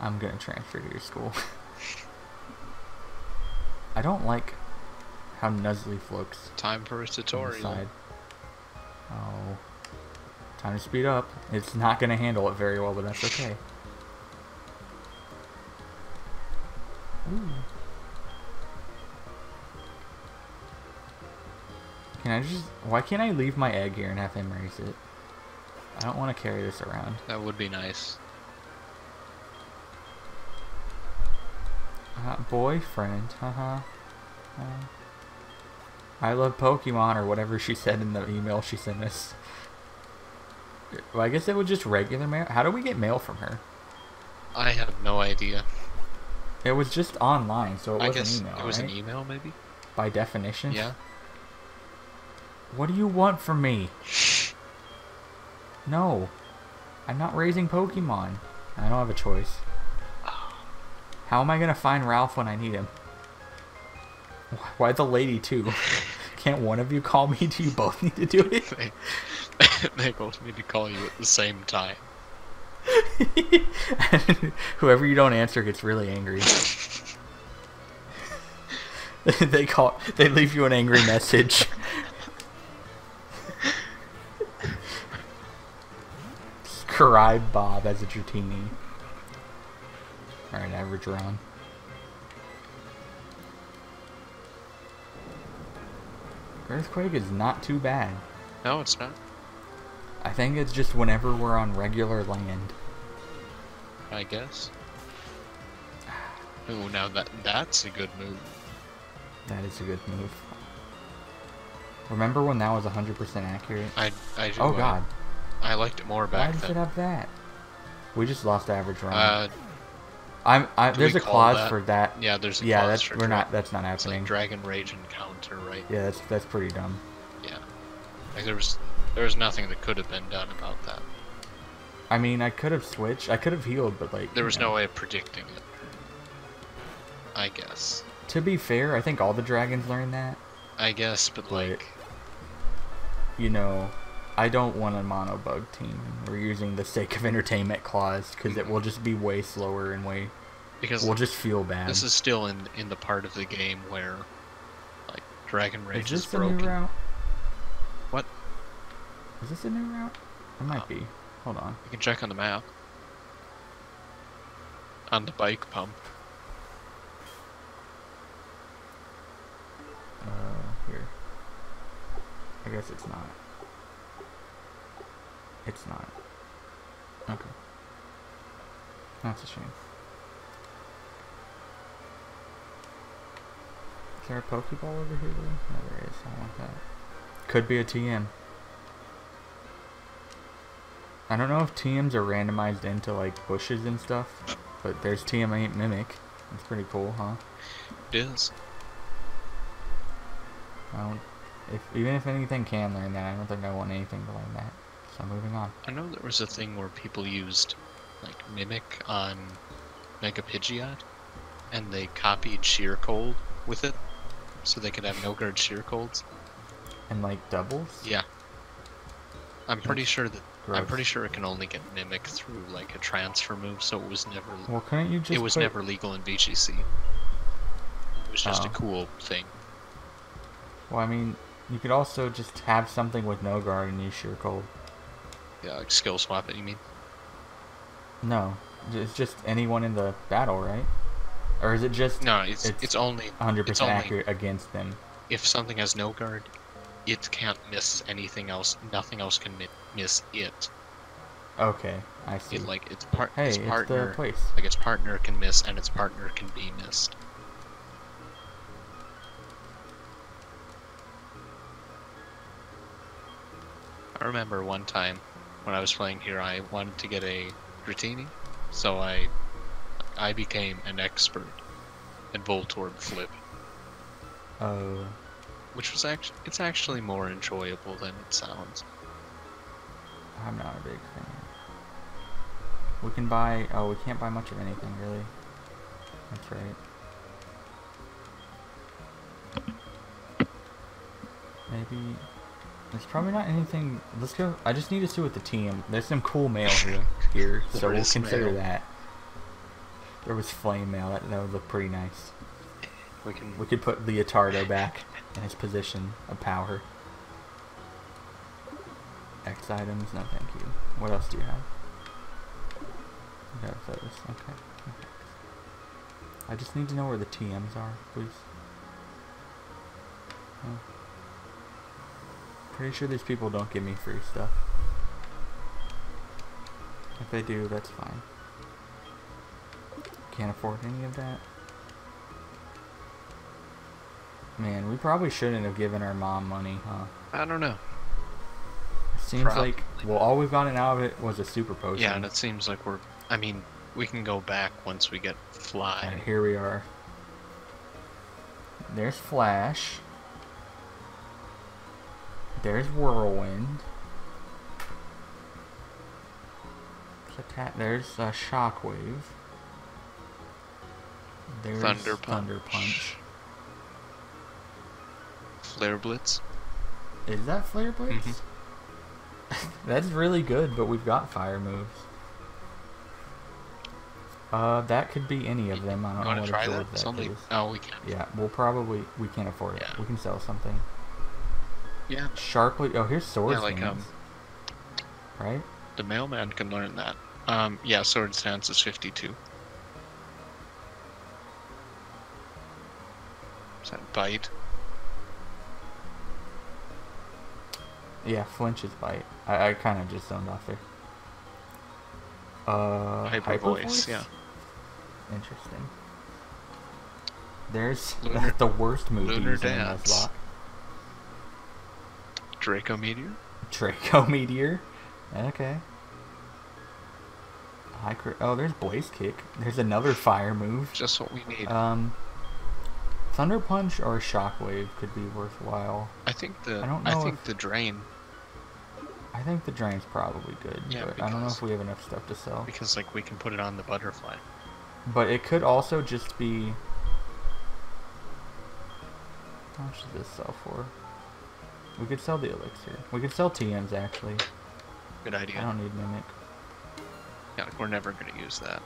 I'm gonna transfer to your school. I don't like how Nuzleaf looks. Time for a On the tutorial. side. Oh. Time to speed up. It's not gonna handle it very well, but that's okay. Ooh. Can I just... Why can't I leave my egg here and have him raise it? I don't want to carry this around. That would be nice. Boyfriend, I love Pokemon, or whatever she said in the email she sent us. Well, I guess it was just regular mail. How do we get mail from her? I have no idea. It was just online, so it I was guess an email, it was right? an email, maybe? By definition? Yeah. What do you want from me? No. I'm not raising Pokemon. I don't have a choice. How am I gonna find Ralph when I need him? Why the lady too? Can't one of you call me? Do you both need to do it? They both need to call you at the same time. Whoever you don't answer gets really angry. They leave you an angry message. Scribe Bob as a Dratini. Alright, average round. Earthquake is not too bad. No, it's not. I think it's just whenever we're on regular land. I guess. Ooh, now that's a good move. That is a good move. Remember when that was 100% accurate? I do. Oh god. I liked it more Why back does then. it have that? We just lost average round. Do there's we a call clause that? for that. Yeah, there's a Yeah, clause that's for that's not It's happening. like Dragon Rage Encounter, right? Yeah, that's pretty dumb. Yeah. Like there was nothing that could have been done about that. I mean, I could have switched. I could have healed, but like There was no way of predicting it. I guess. To be fair, I think all the dragons learned that. I guess, but like, You know, I don't want a mono bug team. We're using the sake of entertainment clause because it will just be way slower and way Because we'll just feel bad. this is still in the part of the game where, like, Dragon Rage is is this a broken. new route? What? Is this a new route? It might be. Hold on. You can check on the map. On the bike pump. Here. I guess it's not. It's not. Okay. That's a shame. Is there a Pokeball over here though? No, there is. I want that. Could be a TM. I don't know if TMs are randomized into like bushes and stuff, but there's TM8 Mimic. That's pretty cool, huh? It is. Even if anything can learn that, I don't think I want anything to learn that. So moving on. I know there was a thing where people used like Mimic on Mega Pidgeot, and they copied Sheer Cold with it, so they could have no guard Sheer Colds. And like doubles? Yeah. I'm pretty sure that Gross. I'm pretty sure it can only get Mimic through like a transfer move, so it was never Well, couldn't you just it was put... never legal in VGC. It was just a Oh. cool thing. Well, I mean, you could also just have something with no guard and use Sheer Cold. Yeah, like skill swap it, you mean? No, it's just anyone in the battle, right? Or is it just No, it's only 100% it's only accurate against them? if something has no guard, it can't miss anything else. Nothing else can miss it. Okay, I see. It like its Hey, its it's partner, the place. like its partner can miss, and its partner can be missed. I remember one time when I was playing here, I wanted to get a Dratini, so I became an expert in Voltorb Flip, Oh, which was it's actually more enjoyable than it sounds. I'm not a big fan. We can buy... Oh, we can't buy much of anything, really. That's right. Maybe... There's probably not anything... Let's go... I just need to see what the team... There's some cool mail here, so There we'll is consider mail. that. There was flame mail. That would look pretty nice. We can We could put Leotardo back in his position of power. X items? No, thank you. What else do you have? You have those. Okay. I just need to know where the TMs are, please. Oh. Pretty sure these people don't give me free stuff. If they do, that's fine. Can't afford any of that. Man, we probably shouldn't have given our mom money, huh? I don't know. Seems Probably. like, well, all we've gotten out of it was a super potion. Yeah, and it seems like I mean, we can go back once we get Fly. And here we are. There's Flash. There's Whirlwind. There's Shockwave. There's Thunder Thunder Punch. Flare Blitz. Is that Flare Blitz? Mhm. That's really good, but we've got fire moves. That could be any of them. I You don't know want what to try that? absorb It's that only. is. Oh, we can't. Yeah, we can't afford it. Yeah. We can sell something. Yeah. Sharply. Oh, here's Swords Yeah, like Dance. Right? the mailman can learn that. Yeah, Sword Stance is 52. Is that Bite? Yeah, Flinch is Bite. I kind of just zoned off there. Hyper Voice, yeah. Interesting. There's Lunar- the worst move to Lunar use in a Dance. Nuzlocke. Draco Meteor? Draco Meteor. Okay. Oh, there's Blaze Kick. There's another fire move. Just what we need. Thunder Punch or Shockwave could be worthwhile. I think I don't know the Drain, I think the Drain's probably good, Yeah, but I don't know because- if we have enough stuff to sell. because like we can put it on the Butterfly. But it could also just be... How much does this sell for? We could sell the Elixir. We could sell TMs, actually. Good idea. I don't need Mimic. Yeah, like we're never gonna use that.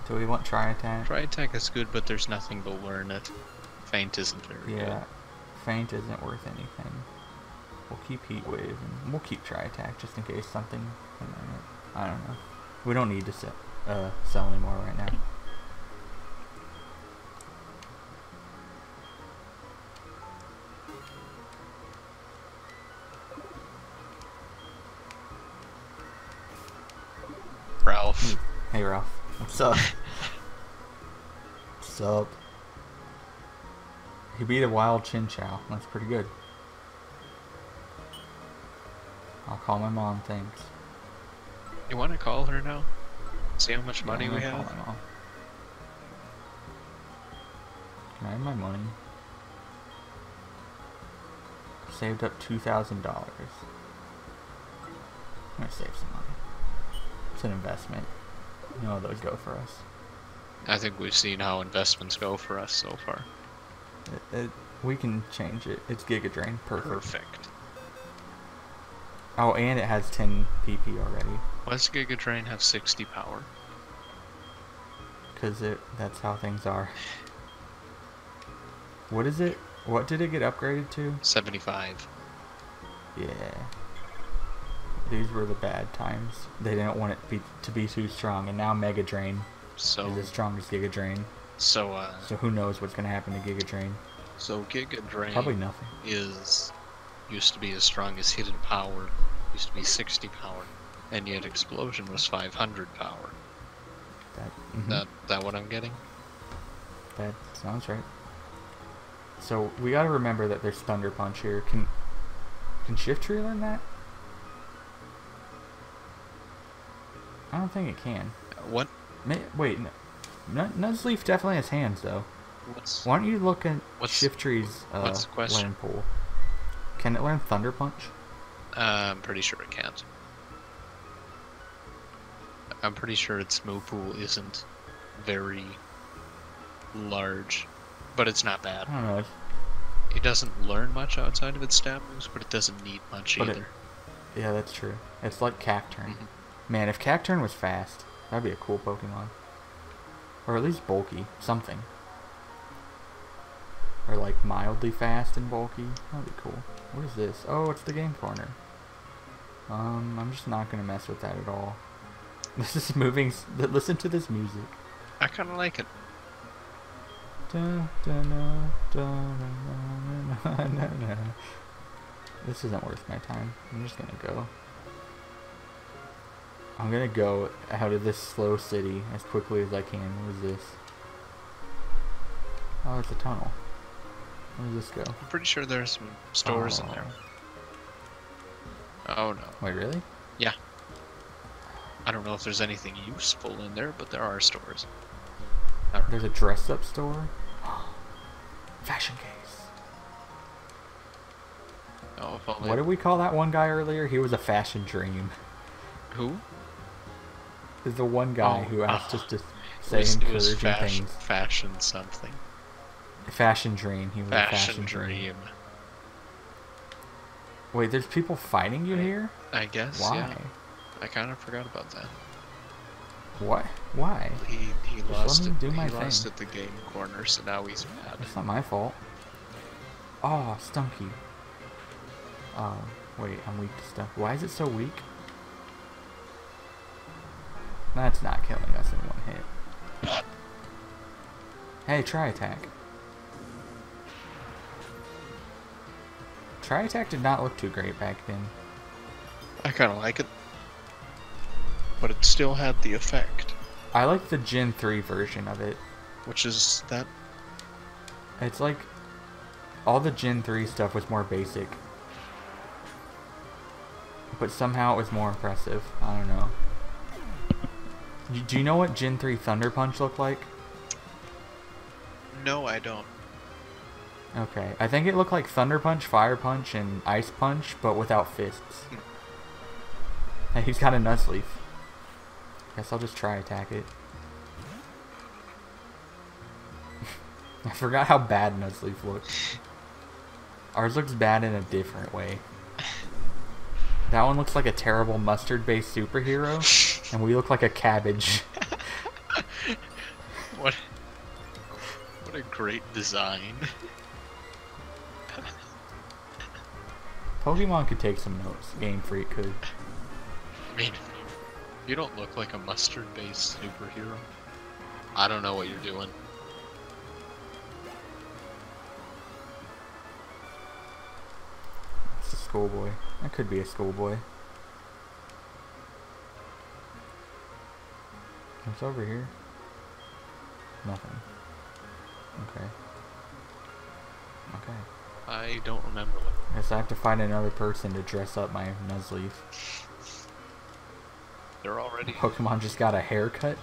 Do we want Tri Attack? Tri Attack is good, but there's nothing to learn it. Feint isn't very good. Yeah, Feint isn't worth anything. We'll keep Heat Wave, and we'll keep Tri Attack just in case something can learn it. I don't know. We don't need to sell anymore right now. Ralph. Hey Ralph, what's up? What's up? He beat a wild Chinchou. That's pretty good. I'll call my mom, thanks. You want to call her now? See how much money Yeah, we I'll call have? my mom. Can I have my money? Saved up $2,000. I'm gonna save some money. It's an investment. You know how those go for us. I think we've seen how investments go for us so far. We can change it. It's Giga Drain. Perfect. Perfect. Oh, and it has 10 PP already. Why does Giga Drain have 60 power? Because that's how things are. What is it? What did it get upgraded to? 75. Yeah. These were the bad times. They didn't want it to be too strong, and now Mega Drain So, is as strong as Giga Drain. So who knows what's gonna happen to Giga Drain? so Giga Drain Probably nothing. used to be as strong as Hidden Power, used to be 60 power, and yet Explosion was 500 power. That what I'm getting? That sounds right. So we gotta remember that there's Thunder Punch here. Can Shiftry learn that? I don't think it can. What? Wait, no. Nuzleaf definitely has hands though. Why don't you look at Shiftry's what's the question? learn pool? Can it learn Thunder Punch? I'm pretty sure it can't. I'm pretty sure its move pool isn't very large, but it's not bad. I don't know. It doesn't learn much outside of its stab moves, but it doesn't need much either. Yeah, that's true. It's like Cacturn. Mhm. Man, if Cacturn was fast, that'd be a cool Pokemon. Or at least bulky. Something. Or like mildly fast and bulky. That'd be cool. What is this? Oh, it's the game corner. I'm just not gonna mess with that at all. This is moving. Listen to this music. I kind of like it. This isn't worth my time. I'm just gonna go. I'm gonna go out of this slow city as quickly as I can. What is this? Oh, it's a tunnel. Where does this go? I'm pretty sure there's some stores in there. Oh no. Wait, really? Yeah. I don't know if there's anything useful in there, but there are stores. There's a dress-up store? Fashion case. Oh, if only. What did we call that one guy earlier? He was a fashion dream. Who? Is the one guy who asked us to say It was encouraging fashion, things. fashion something. Fashion dream. He was a fashion dream. Wait, there's people fighting you here? I guess. Why? Yeah. I kind of forgot about that. What? Why? He Just lost let me it. do my He lost thing. at the game corner, so now he's mad. It's not my fault. Oh, Stunky. Oh, wait, I'm weak to stuff. Why is it so weak? That's not killing us in one hit. Hey, Tri Attack. Tri Attack did not look too great back then. I kind of like it, but it still had the effect, I like the Gen 3 version of it. which is that. It's like all the Gen 3 stuff was more basic, but somehow it was more impressive. I don't know. Do you know what Gen 3 Thunder Punch looked like? No, I don't. Okay, I think it looked like Thunder Punch, Fire Punch, and Ice Punch, but without fists. Hey, he's got a Nuzleaf. Guess I'll just try attack it. I forgot how bad Nuzleaf looks. Ours looks bad in a different way. That one looks like a terrible mustard-based superhero, and we look like a cabbage. What? What a great design. Pokemon could take some notes. Game Freak could. I mean, you don't look like a mustard-based superhero. I don't know what you're doing. It's a schoolboy. That could be a schoolboy. What's over here? Nothing. Okay. Okay. I don't remember what. Guess I have to find another person to dress up my Nuzleaf. They're already. Pokemon just got a haircut?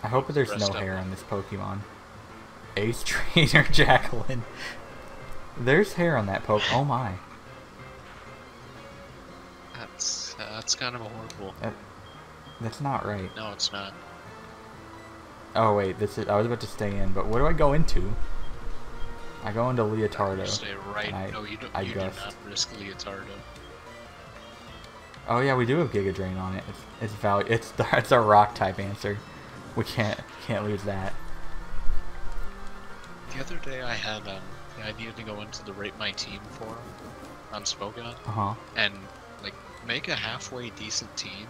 I hope there's no hair on this Pokemon. Ace Trainer Jacqueline. There's hair on that poke. Oh my. That's kind of horrible. That's not right. No, it's not. Oh wait, this is. I was about to stay in, but what do I go into? I go into Leotardo. You stay right. No, you don't. You do not risk Leotardo. Oh yeah, we do have Giga Drain on it. It's our rock type answer. We can't lose that. The other day I had the idea to go into the Rate My Team forum on Spogon. And like make a halfway decent team,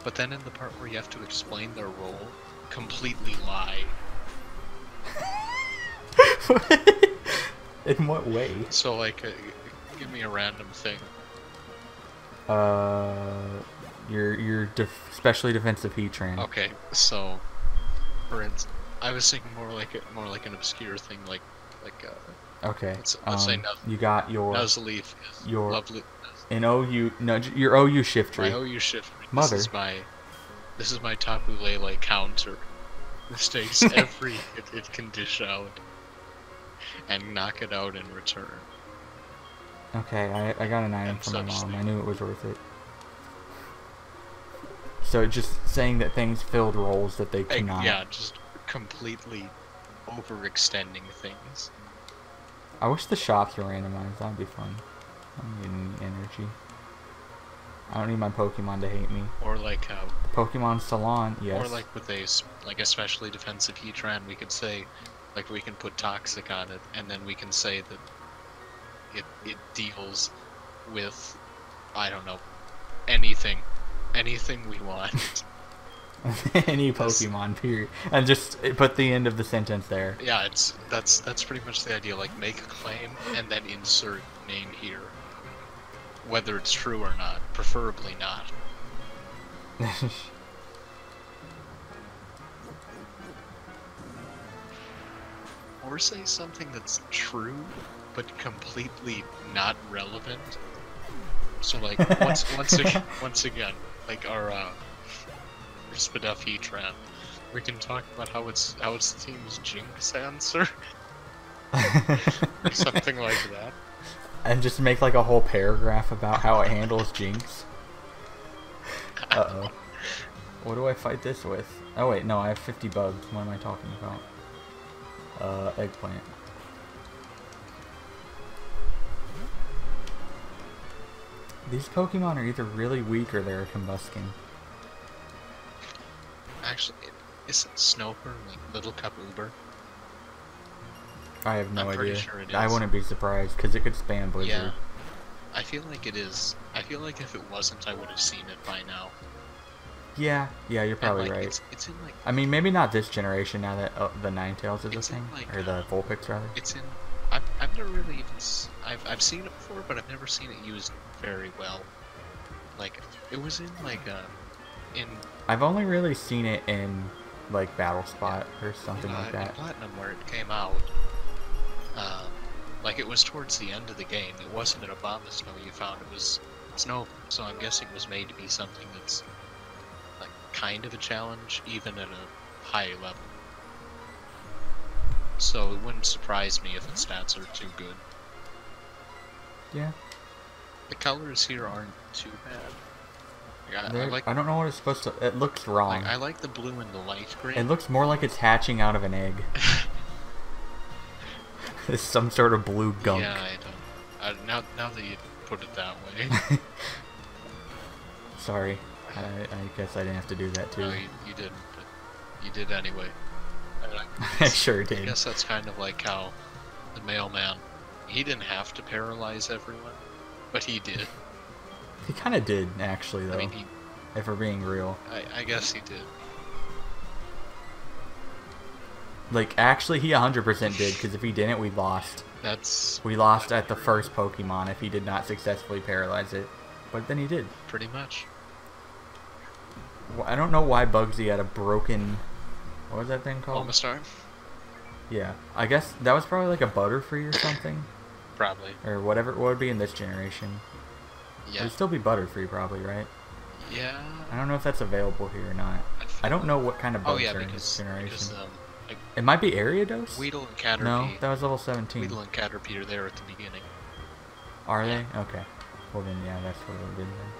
but then in the part where you have to explain their role, completely lie. In what way? So like, give me a random thing. Your specially defensive Heatran. Okay, so for instance, I was thinking more like an obscure thing, like okay. Let's say you got your Nuzleaf is your lovely. In OU, no, your OU Shiftry. My OU Shiftry. Mother. This is my Tapu Lele counter. Mistakes every it can dish out and knock it out in return. Okay, I got an item from my mom. I knew it was worth it. So just saying that things filled roles that they cannot. Yeah, just completely overextending things. I wish the shops were randomized. That'd be fun. I don't need any energy. I don't need my Pokemon to hate me. Or like Pokemon Salon, yes. Or like with a especially defensive Heatran, we could say, like we can put Toxic on it, and then we can say that it deals with, I don't know, anything we want. Any Pokemon, period. And just put the end of the sentence there. Yeah, that's pretty much the idea. Like make a claim and then insert name here, whether it's true or not. Preferably not. Or say something that's true, but completely not relevant. So like once again, like our Spadef Heatran, we can talk about how it's the team's Jinx answer, or something like that. And just make like a whole paragraph about how it handles Jinx. Uh-oh. What do I fight this with? Oh wait, no, I have 50 bugs. What am I talking about? Eggplant. These Pokemon are either really weak or they're a Combuskin. Actually, isn't Snoper like Little Cup Uber? I have no idea. I'm pretty sure it is. I wouldn't be surprised because it could spam Blizzard. Yeah, I feel like it is. I feel like if it wasn't, I would have seen it by now. Yeah, you're probably right. It's in like. I mean, maybe not this generation now that the Ninetales is a thing, like, or the Vulpix rather. It's in. I've never really even. I've seen it before, but I've never seen it used very well. Like it was in like in. I've only really seen it in like Battle Spot or something like that. In Platinum, where it came out. Like it was towards the end of the game. It wasn't an Abomasnow you found. It was Snow. So I'm guessing it was made to be something that's like kind of a challenge, even at a high level. So it wouldn't surprise me if its stats are too good. Yeah. The colors here aren't too bad. Like, I don't know what it's supposed to. It looks wrong. I like the blue and the light green. It looks more like it's hatching out of an egg. It's some sort of blue gunk. Yeah, I don't. Now that you put it that way. Sorry. I guess I didn't have to do that too. No, you didn't. you did anyway. And I sure I did. guess that's kind of like how the mailman, he didn't have to paralyze everyone, but he did. He kind of did, actually, though. I mean, if we're being real. I guess he did. Like, actually, he 100% did, because if he didn't, we lost. We lost at the first Pokemon if he did not successfully paralyze it. But then he did. Pretty much. Well, I don't know why Bugsy had a broken... What was that thing called? Omastar? Yeah. I guess that was probably like a Butterfree or something. Probably. Or whatever it would be in this generation. Yeah. It would still be Butterfree probably, right? Yeah. I don't know if that's available here or not. I don't know what kind of bugs are in this generation. Like, it might be Ariados? Weedle and Caterpie. No, that was level 17. Weedle and Caterpie are there at the beginning. Are they? Okay. Well then, yeah, that's what it did then.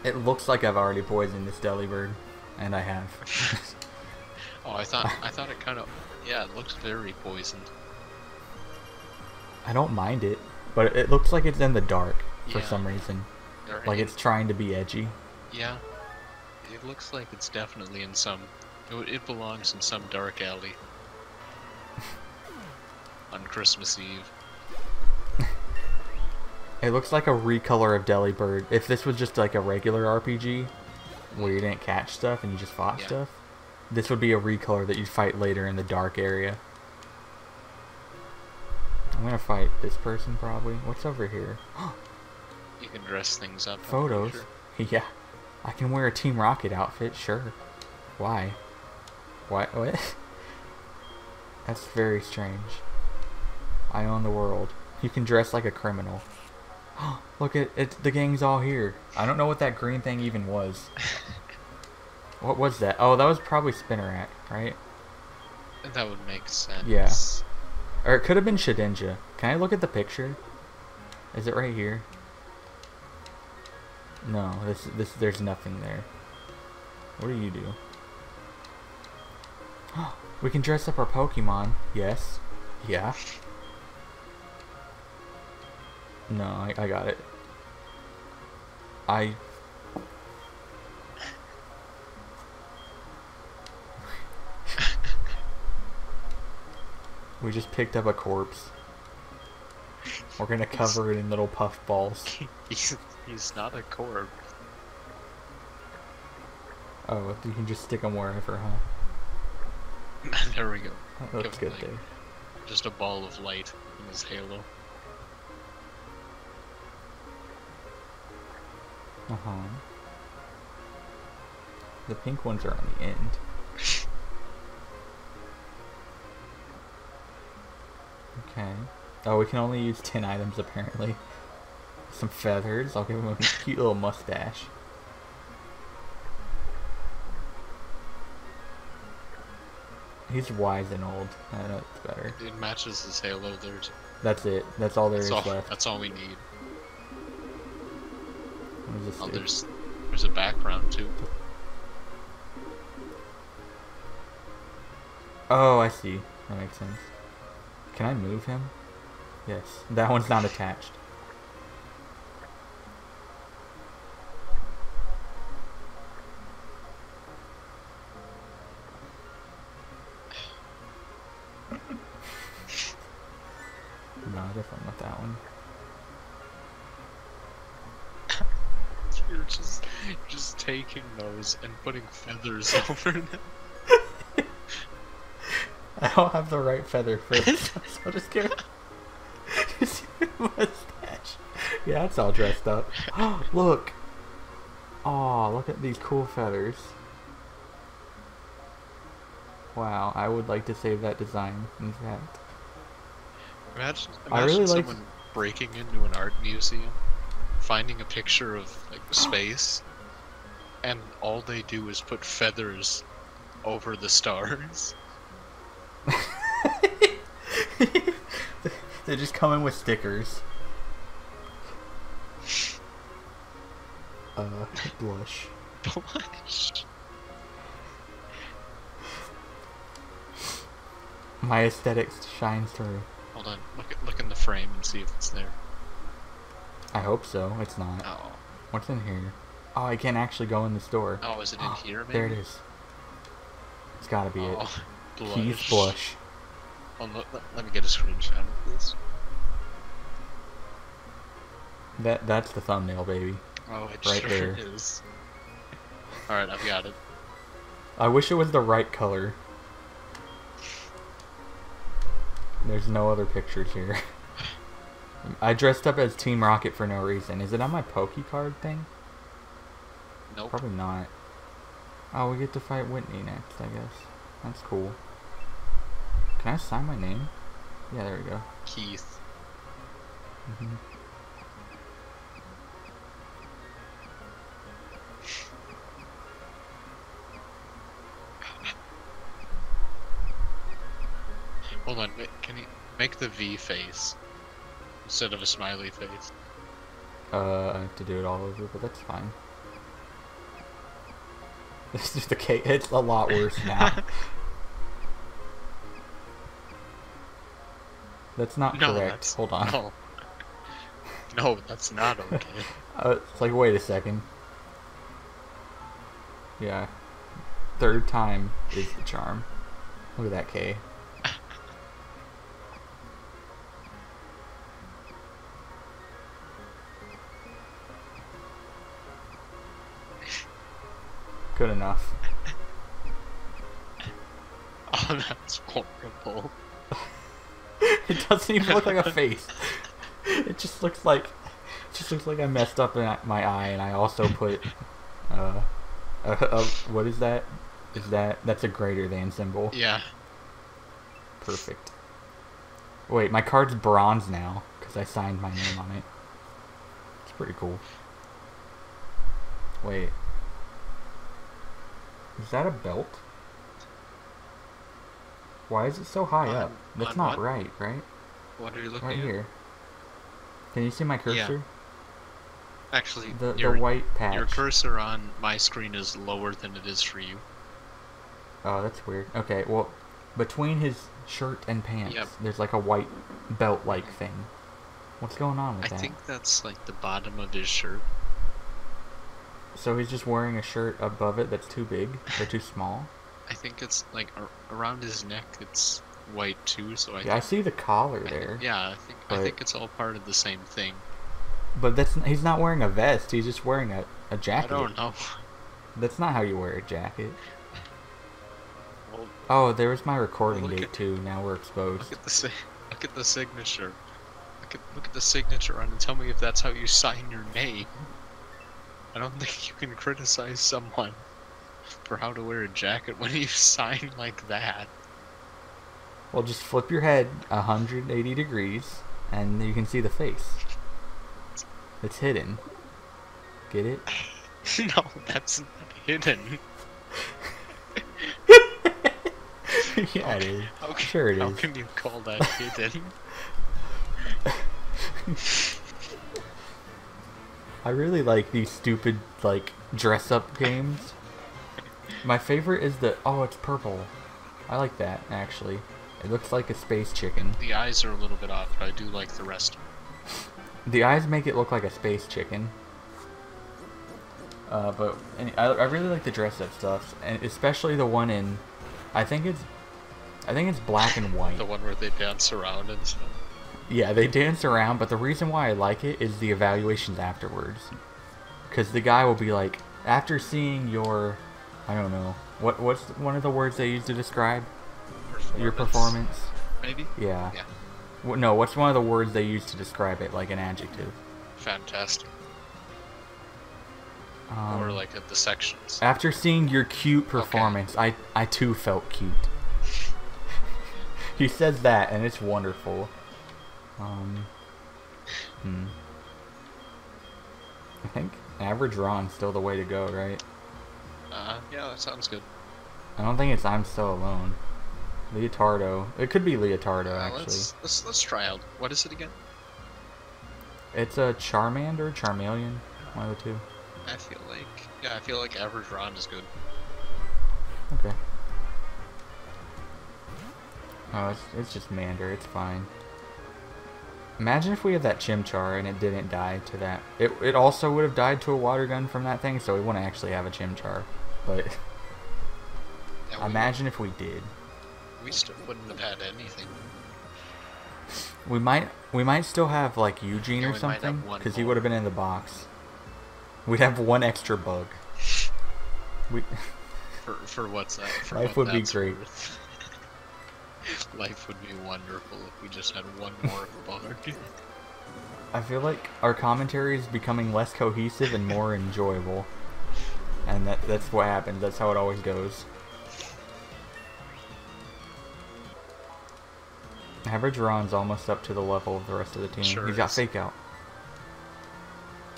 It looks like I've already poisoned this Delibird, and I have. Oh, I thought it kind of, yeah, it looks very poisoned. I don't mind it, but it looks like it's in the dark for Yeah. some reason. Or Like it's trying to be edgy. Yeah, it looks like it's definitely in some. It belongs in some dark alley on Christmas Eve. It looks like a recolor of Delibird. If this was just like a regular RPG, where you didn't catch stuff and you just fought stuff, this would be a recolor that you'd fight later in the dark area. I'm gonna fight this person probably. What's over here? You can dress things up. Photos. Yeah. I can wear a Team Rocket outfit, sure. Why? Why? What? That's very strange. I own the world. You can dress like a criminal. Look at it. The gang's all here. I don't know what that green thing even was. What was that? Oh, that was probably Spinnerack, right? That would make sense. Yeah. Or it could have been Shedinja. Can I look at the picture? Is it right here? No, there's nothing there. What do you do? We can dress up our Pokemon. Yes. Yeah. No, I got it. We just picked up a corpse. We're gonna cover it in little puff balls. He's not a corpse. Oh, you can just stick them wherever, huh? There we go. That looks good there. Just a ball of light in his halo. Uh-huh. The pink ones are on the end. Okay. Oh, we can only use 10 items apparently. Some feathers. I'll give him a cute little mustache. He's wise and old. That's better. It matches his halo there too. That's it. That's all there is left. That's all we need. What does this do? There's a background too. Oh, I see. That makes sense. Can I move him? Yes. That one's not attached. No, definitely not that one. You're just taking those and putting feathers over them. I don't have the right feather for this, so just give it. Just give it a mustache. Yeah, it's all dressed up. Look! Aw, look at these cool feathers. Wow, I would like to save that design, in fact. Imagine I really someone breaking into an art museum, finding a picture of like space, and all they do is put feathers over the stars. They just come in with stickers. Blush. Blush. My aesthetics shines through. Hold on, look in the frame and see if it's there. I hope so. It's not. Oh, What's in here? Oh, I can't actually go in the store. Oh, is it in here, maybe? There it is. It's gotta be it. Blush. Keith Blush. Oh, let me get a screenshot of this. That's the thumbnail, baby. Oh, it Right sure there. is. Alright, I've got it. I wish it was the right color. There's no other pictures here. I dressed up as Team Rocket for no reason. Is it on my Poke card thing? Nope. Probably not. Oh, we get to fight Whitney next, I guess. That's cool. Can I sign my name? Yeah, there we go. Keith. Mm-hmm. Hold on, can you make the V face instead of a smiley face? I have to do it all over, but that's fine. This is the cake. It's a lot worse now. That's not correct. Hold on. No. No, that's not okay. It's like, wait a second. Yeah. Third time is the charm. Look at that K. Good enough. Oh, that's horrible. It doesn't even look like a face. It just looks like I messed up in my eye, and I also put what is that? That's a greater than symbol? Yeah. Perfect. Wait, my card's bronze now because I signed my name on it. It's pretty cool. Wait. Is that a belt? Why is it so high up? That's not what? right? What are you looking Right at? here. Can you see my cursor? Actually, The white patch. your cursor on my screen is lower than it is for you. Oh, that's weird. Okay, well, between his shirt and pants, Yep. there's like a white belt-like thing. What's going on with that? I think that's like the bottom of his shirt. So he's just wearing a shirt above it that's too big or too small? I think it's like around his neck it's white too, so I see the collar there. I think it's all part of the same thing. But he's not wearing a vest, he's just wearing a jacket. I don't know. That's not how you wear a jacket. Well, oh, there's my recording date too. Now we're exposed. Look at the signature. Look at the signature on it. Tell me if that's how you sign your name. I don't think you can criticize someone for how to wear a jacket when you sign like that. Well, just flip your head 180 degrees, and you can see the face. It's hidden. Get it? No, that's not hidden. Yeah, it is. Sure it is. How can you call that hidden? I really like these stupid, like, dress-up games. My favorite is it's purple. I like that, actually. It looks like a space chicken. The eyes are a little bit off, but I do like the rest. The eyes make it look like a space chicken. But I really like the dress-up stuff, and especially the one in, I think it's black and white. The one where they dance around and stuff. Yeah, they dance around, but the reason why I like it is the evaluations afterwards. Because the guy will be like, after seeing your, I don't know, what's one of the words they use to describe your performance? Maybe? Yeah. Yeah. No, what's one of the words they use to describe it, like an adjective? Fantastic. Or like at the sections. After seeing your cute performance, I too felt cute. He says that, and it's wonderful. I think average Ron's still the way to go, right? Yeah, that sounds good. I don't think it's I'm So Alone. Leotardo. It could be Leotardo, actually. Let's try out. What is it again? It's a Charmander, Charmeleon, one of the two. I feel like average Ron is good. Okay. Oh, it's just Mander. It's fine. Imagine if we had that Chimchar and it didn't die to that. It also would have died to a water gun from that thing, so we wouldn't actually have a Chimchar. But Yeah, imagine if we did. we still wouldn't have had anything. We might still have like Eugene Yeah, or we might have something, one because he more. would have been in the box. We'd have one extra bug. We For what's that? For Life what would be that's great. worth. Life would be wonderful if we just had one more bug. I feel like our commentary is becoming less cohesive and more enjoyable. And that's what happens. That's how it always goes. Average Ron's almost up to the level of the rest of the team. Sure He's got is. Fake Out.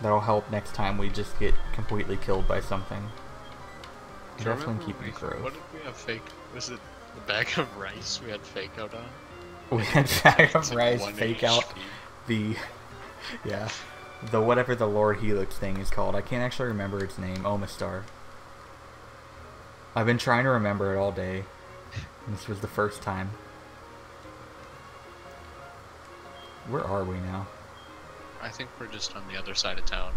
That'll help next time we just get completely killed by something. Do you Definitely remember keep Grove. What did we have fake? Was it the bag of rice we had fake out on? We had Bag It's of like Rice, 1 Fake Out, HP. the... Yeah. The whatever the Lord Helix thing is called. I can't actually remember its name. Omastar. I've been trying to remember it all day. And this was the first time. Where are we now? I think we're just on the other side of town.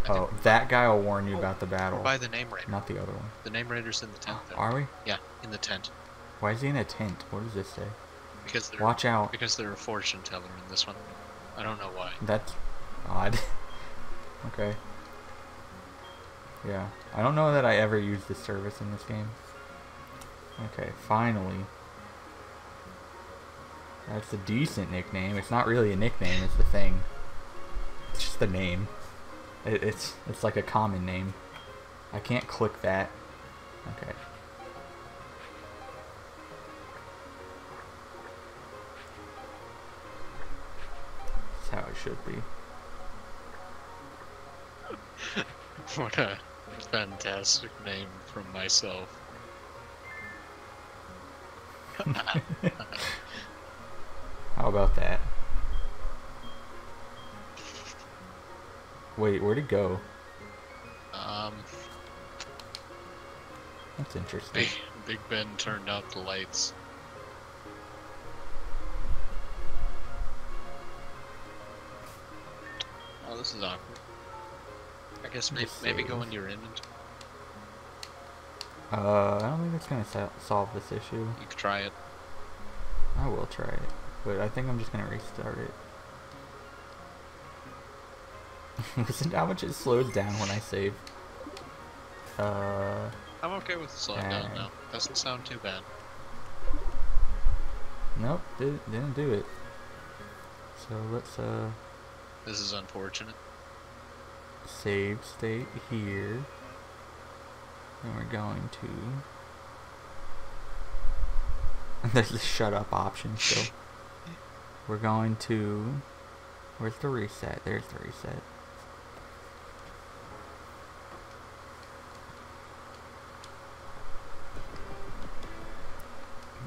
I Oh, think that guy will warn you Oh, about the battle. we're by the name raider. Not the other one. The name raider's in the tent there. Are we? Yeah, in the tent. Why is he in a tent? What does this say? Because they're Watch out. Because they're a fortune teller in this one. I don't know why. That's odd. Okay. Yeah. I don't know that I ever used this service in this game. Okay, finally. That's a decent nickname. It's not really a nickname, it's the thing. It's just the name. It's like a common name. I can't click that. Okay. That's how it should be. What a fantastic name from myself. How about that? Wait, where'd it go? That's interesting. Big Ben turned out the lights. Oh, this is awkward. I guess Just maybe go save. in your inventory. I don't think it's gonna solve this issue. You could try it. I will try it, but I think I'm just gonna restart it. Listen to how much it slows down when I save. I'm okay with slowing down Dang. now. Doesn't sound too bad. Nope, didn't do it. So let's This is unfortunate. save state here. And we're going to... There's the shut up option still. We're going to... Where's the reset? There's the reset.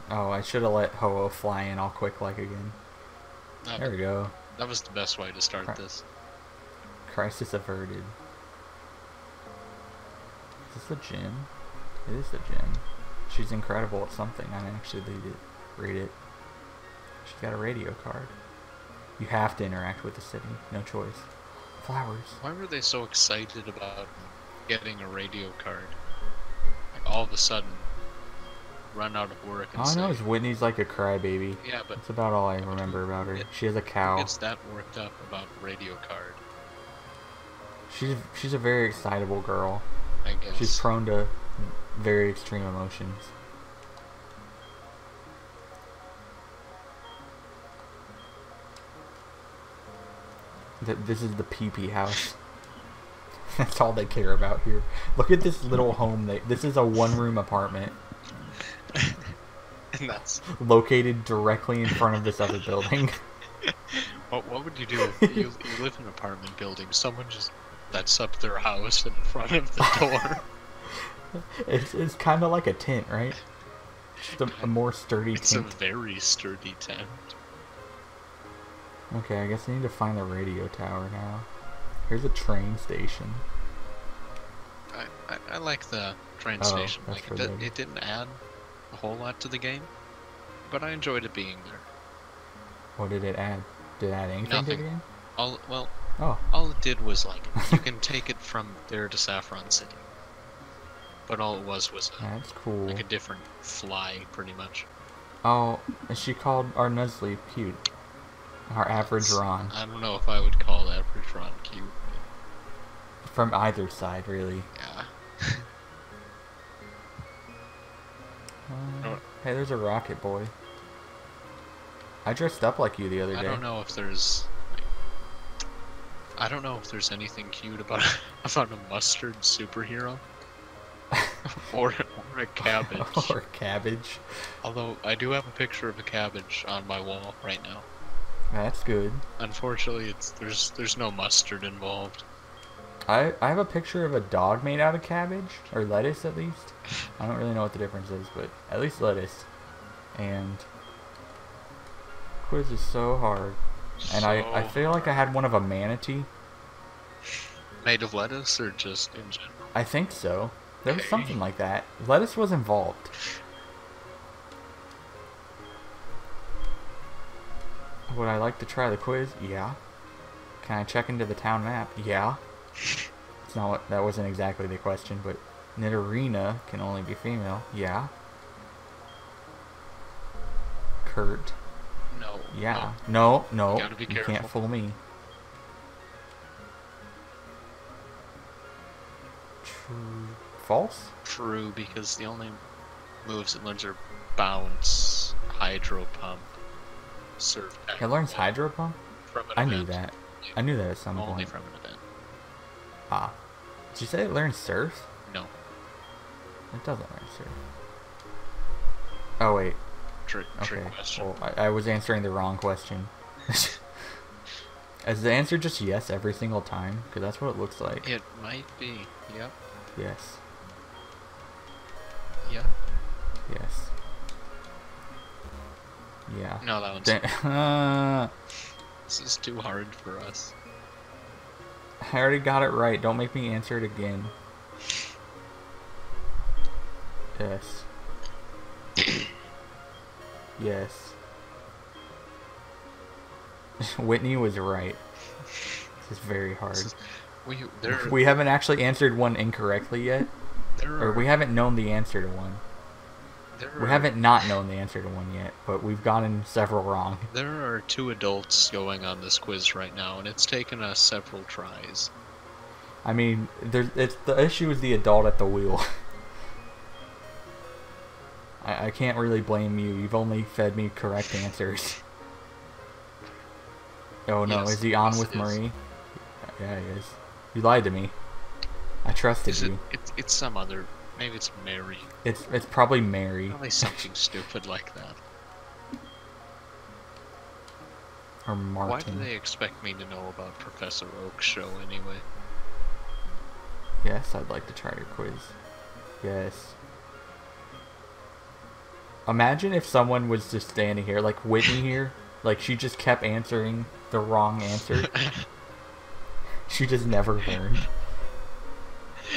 Oh, I should have let Ho-Oh fly in all quick like again. That, There we go. that was the best way to start Right. this. Crisis averted. Is this the gym? It is the gym. She's incredible at something. I actually read it. She's got a radio card. You have to interact with the city. No choice. Flowers. Why were they so excited about getting a radio card? Like all of a sudden, run out of work and All I know say, is Whitney's like a crybaby. yeah, but That's about all I remember about her. it- She has a cow. it's that worked up about radio card. She's a very excitable girl. I guess. She's prone to very extreme emotions. This is the pee-pee house. That's all they care about here. Look at this little home. This is a one-room apartment And that's located directly in front of this other building. what would you do if you live in an apartment building? Someone just sets up their house in front of the door. It's kind of like a tent, right? Just a more sturdy It's a tent. very sturdy tent. Okay, I guess I need to find the radio tower now. Here's a train station. I like the train Oh, station. that's Like for them. it didn't add a whole lot to the game, but I enjoyed it being there. What did it add? Did it add anything to the Nothing. game? Well, Oh, All it did was like you can take it from there to Saffron City, but all it was that's cool. like a different fly, pretty much. Oh, and she called our Nuzly cute. Our average Ron. I don't know if I would call average Ron cute. From either side, really. Yeah. Hey, there's a Rocket Boy. I dressed up like you the other day. I don't know if there's. I don't know if there's anything cute about about a mustard superhero, or a cabbage. Or cabbage. Although I do have a picture of a cabbage on my wall right now. That's good. Unfortunately, there's no mustard involved. I have a picture of a dog made out of cabbage, or lettuce at least. I don't really know what the difference is, but at least lettuce. And quiz is so hard. And I feel like I had one of a manatee. Made of lettuce or just in general? I think so. There was something like that. Lettuce was involved. Would I like to try the quiz? Yeah. Can I check into the town map? Yeah. It's not what, that wasn't exactly the question, but Nidorina can only be female. Yeah. Kurt. No. Yeah. No, no. You gotta be careful. Can't fool me. True. False? True, because the only moves it learns are bounce, hydro pump, surf. It learns Hydro Pump? From an I event. knew that. I knew that at some Only point. from an event. Ah. Did you say it learns Surf? No. It doesn't learn Surf. Oh, wait. Trick Okay. question. Well, I was answering the wrong question. Is the answer just yes every single time? Because that's what it looks like. It might be. Yep. Yes. Yeah. Yes. Yeah. No, that one's. I This is too hard for us. already got it right. Don't make me answer it again. Yes. Yes. Whitney was right. This is very hard. We haven't actually answered one incorrectly yet. Or we haven't known the answer to one. We haven't not known the answer to one yet, but we've gotten several wrong. There are 2 adults going on this quiz right now, and it's taken us several tries. I mean, it's the issue is the adult at the wheel. I can't really blame you. You've only fed me correct answers. Oh no, Yes, is he on yes, with it is. Marie? Yeah, he is. You lied to me. I trusted you. It's some other. Maybe it's Mary. It's probably Mary. Probably something stupid like that. Or Martin. Why do they expect me to know about Professor Oak's show anyway? Yes, I'd like to try your quiz. Yes. Imagine if someone was just standing here, like Whitney here, like she just kept answering the wrong answer. She just never learned.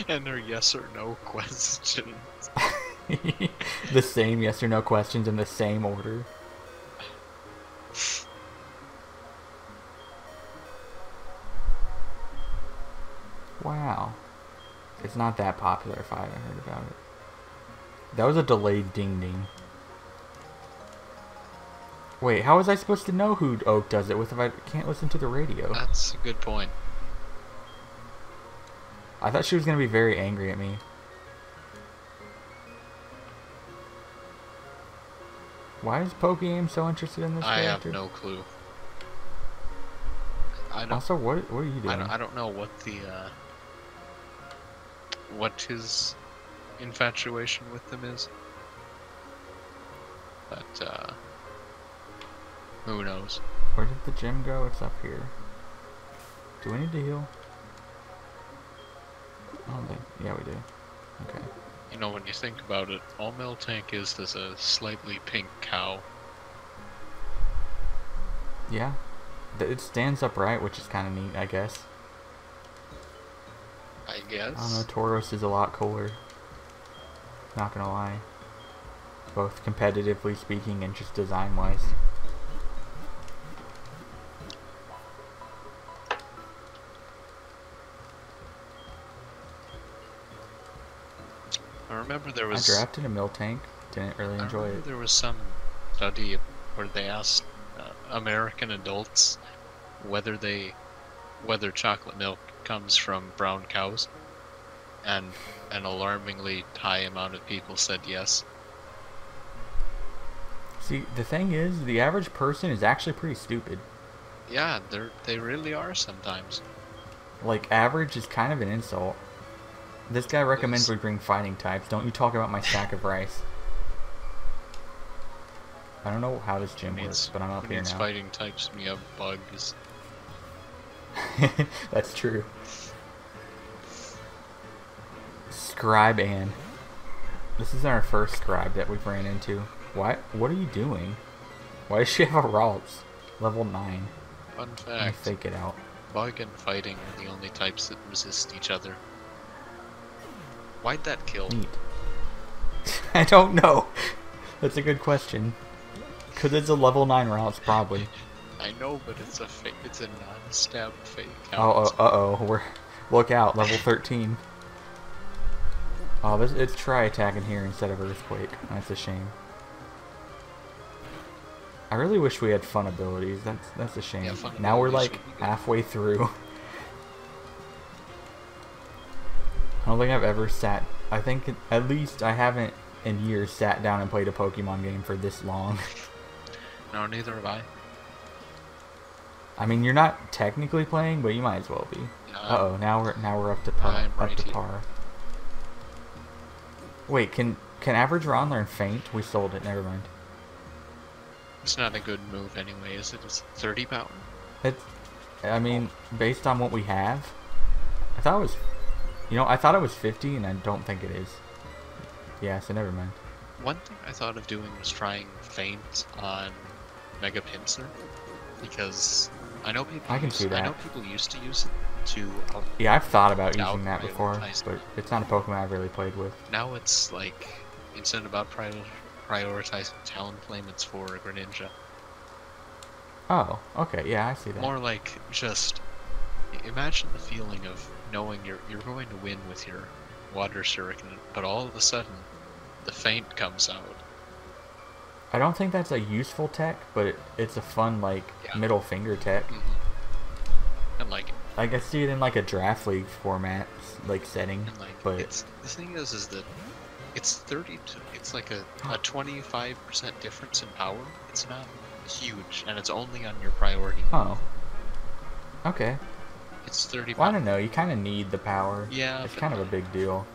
And they're yes or no questions. The same yes or no questions in the same order. Wow. It's not that popular if I haven't heard about it. That was a delayed ding ding. Wait, how was I supposed to know who Oak does it with if I can't listen to the radio? That's a good point. I thought she was going to be very angry at me. Why is Pokegame so interested in this I character? have no clue. I don't. Also, what are you doing? I don't know what the what his infatuation with them is. But who knows? Where did the gym go? It's up here. Do we need to heal? I don't think. Yeah, we do. Okay. You know, when you think about it, all Miltank is a slightly pink cow. Yeah. It stands upright, which is kind of neat, I guess. I guess. I don't know, Tauros is a lot cooler. Not gonna lie. Both competitively speaking and just design-wise. I remember there I was. drafted a Miltank. Didn't really I enjoy remember it. there was some study where they asked American adults whether whether chocolate milk comes from brown cows, and an alarmingly high amount of people said yes. See, the thing is, the average person is actually pretty stupid. Yeah, they really are sometimes. Like, average is kind of an insult. This guy recommends Yes. we bring fighting types. Don't you talk about my sack of rice. I don't know how this gym works, but I'm up here now. Fighting types me up bugs. That's true. Scribe Ann. This is our first scribe that we've ran into. What are you doing? Why does she have a Ralts? Level 9. Fun Let me fact, fake it out. bug and fighting are the only types that resist each other. Why'd that kill? Neat. I don't know. That's a good question. Because it's a level 9 Ralts, probably. I know, but it's a fake. It's a non-stab fake. Uh-oh. Look out, level 13. Oh, it's Tri-Attack in here instead of Earthquake. That's a shame. I really wish we had fun abilities. That's a shame. Yeah, fun Now we're abilities like would be good. halfway through. I don't think I've ever sat... I think at least I haven't in years sat down and played a Pokemon game for this long. No, neither have I. I mean, you're not technically playing, but you might as well be. Uh-oh, now we're up to par. I'm Up right to here. par. Wait, can Average Ron learn Feint? We sold it, never mind. It's not a good move anyway, is it? It's 30 power. I mean, based on what we have, I thought it was... I thought it was 50, and I don't think it is. Yeah, so never mind. One thing I thought of doing was trying Feint on Mega Pinsir, because I know people. I can see that. I know people used to use it to. Yeah, I've thought about Now using that before, prioritize- but it's not a Pokemon I've really played with. Now it's like instead of about prioritizing Talonflame, it's for Greninja. Oh, okay, yeah, I see that. More like just imagine the feeling of knowing you're going to win with your Water Shuriken, but all of a sudden the Feint comes out. I don't think that's a useful tech, but it's a fun, like, Yeah. middle finger tech. And like I can see it in, like, a draft league format, like, setting, And like, but... it's the thing is that it's 30 to it's like a 25% difference in power. It's not huge, and it's only on your priority. Oh. Okay. It's 30. Well, I don't know, you kind of need the power. Yeah, It's but- kind of a big deal.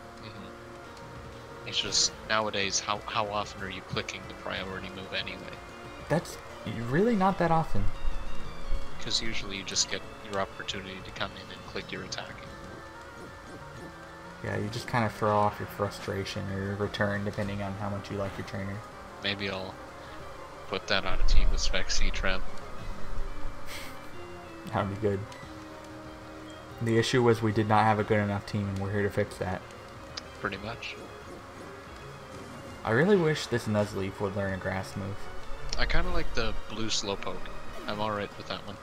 It's just nowadays, how often are you clicking the priority move anyway? That's really not that often. Because usually you just get your opportunity to come in and click your attack. Yeah, you just kind of throw off your frustration or your return, depending on how much you like your trainer. Maybe I'll put that on a team with Spec Trem. That would be good. The issue was we did not have a good enough team, and we're here to fix that. Pretty much. I really wish this Nuzleaf would learn a grass move. I kind of like the blue Slowpoke. I'm alright with that one.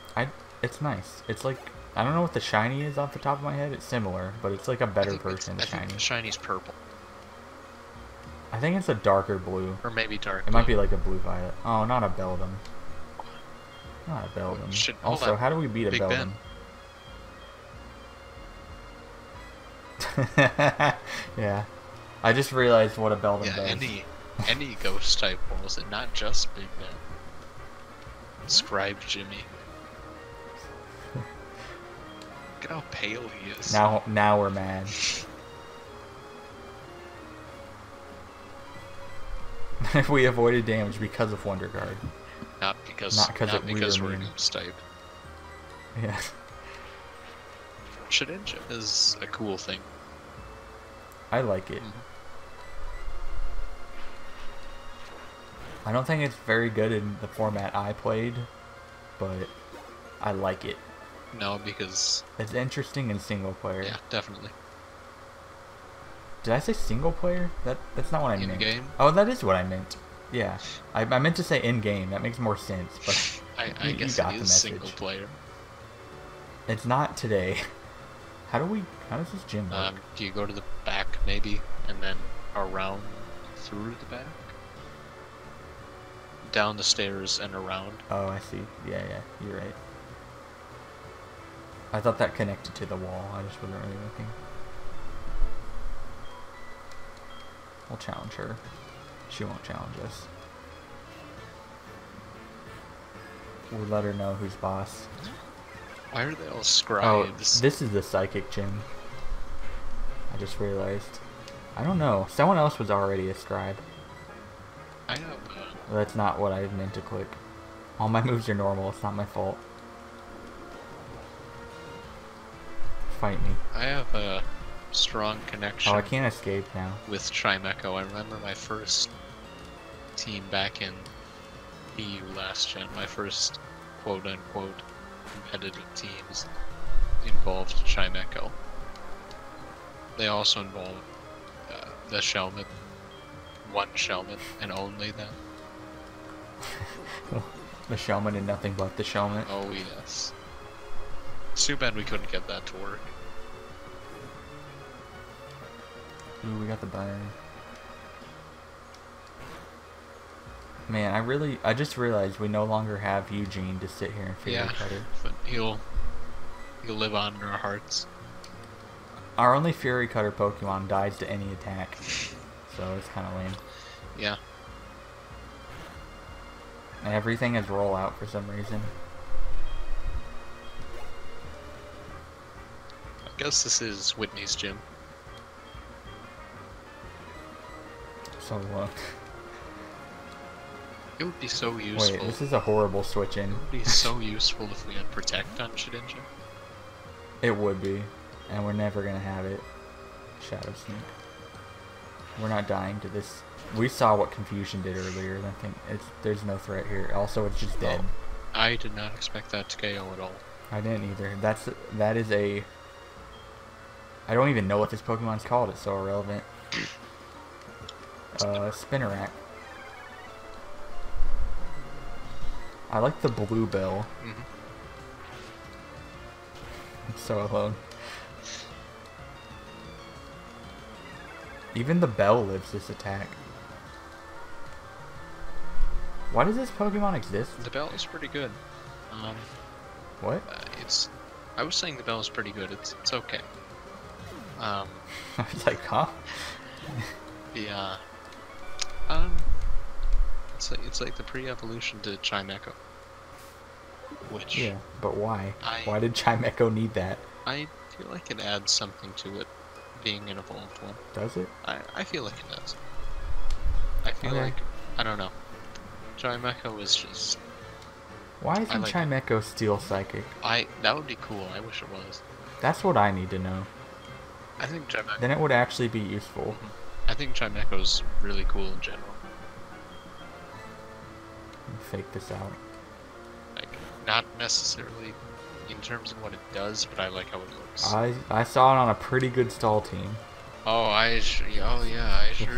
It's nice. It's like, I don't know what the shiny is off the top of my head. It's similar, but it's like a better version of the I think shiny. the shiny's purple. I think it's a darker blue. Or maybe dark It might blue. be like a blue violet. Oh, not a Beldum. Not a Beldum. Shit, hold Also, on. how do we beat a Big Beldum? Yeah. I just realized what a Beldum Yeah, does. any ghost type walls, and not just Big Ben. Scribe Jimmy. Look at how pale he is. Now we're mad. We avoided damage because of Wonder Guard. Not because we were we're a mean. ghost type. Yeah. Shedinja is a cool thing. I like it. Mhm. I don't think it's very good in the format I played, but I like it. No, because It's interesting in single player. yeah, definitely. Did I say single player? That's not what I meant. In-game? Oh, that is what I meant. Yeah. I meant to say in game. That makes more sense, but I you guess got it the is single message. player. It's not today. How does this gym work? Do you go to the back maybe, and then around through the back, down the stairs and around. Oh, I see. Yeah, you're right. I thought that connected to the wall. I just wasn't really looking. We'll challenge her. She won't challenge us. We'll let her know who's boss. Why are they all Oh, scribes? this is the psychic gym. I just realized. I don't know. Someone else was already a scribe. I have That's not what I meant to click. All my moves are normal. It's not my fault. Fight me. I have a strong connection Oh, I can't escape now. with Trimeco. I remember my first team back in EU last gen. My first quote-unquote competitive teams involved Trimeco. They also involved the Shelmet, one Shelmet, and only them. The Shellman and nothing but the Shellman. Oh yes. It's too bad we couldn't get that to work. Ooh, we got the burn. Man, I just realized we no longer have Eugene to sit here and Fury Yeah, Cutter. but he'll live on in our hearts. Our only Fury Cutter Pokemon dies to any attack, so it's kind of lame. Yeah. And everything is roll out for some reason. I guess this is Whitney's gym. So It would be so useful. wait, this is a horrible switch in. It would be so useful if we had Protect on Shedinja. It would be, and we're never gonna have it. Shadow Sneak. We're not dying to this. We saw what Confusion did earlier, and I think there's no threat here. Also, it's just dead. Oh, I did not expect that to KO at all. I didn't either. That is a. I don't even know what this Pokemon's called. It's so irrelevant. Spinnerack. I like the blue bell. Mm-hmm. I'm so alone. Even the bell lives this attack. Why does this Pokemon exist? The bell is pretty good. What? I was saying the bell is pretty good. It's okay. I was like, huh? Yeah. It's like the pre-evolution to Chimecho. Which Yeah, but why? I- Why did Chimecho need that? I feel like it adds something to it, being an evolved one. Does it? I feel like it does. I feel Okay. like, I don't know. Chimecho is just, Why isn't like it. Chimecho Steel Psychic? that would be cool. I wish it was. That's what I need to know. I think Chimecho. Then it would actually be useful. I think Chimecho's really cool in general. Fake this out. Like, not necessarily in terms of what it does, but I like how it looks. I saw it on a pretty good stall team. Oh, I sure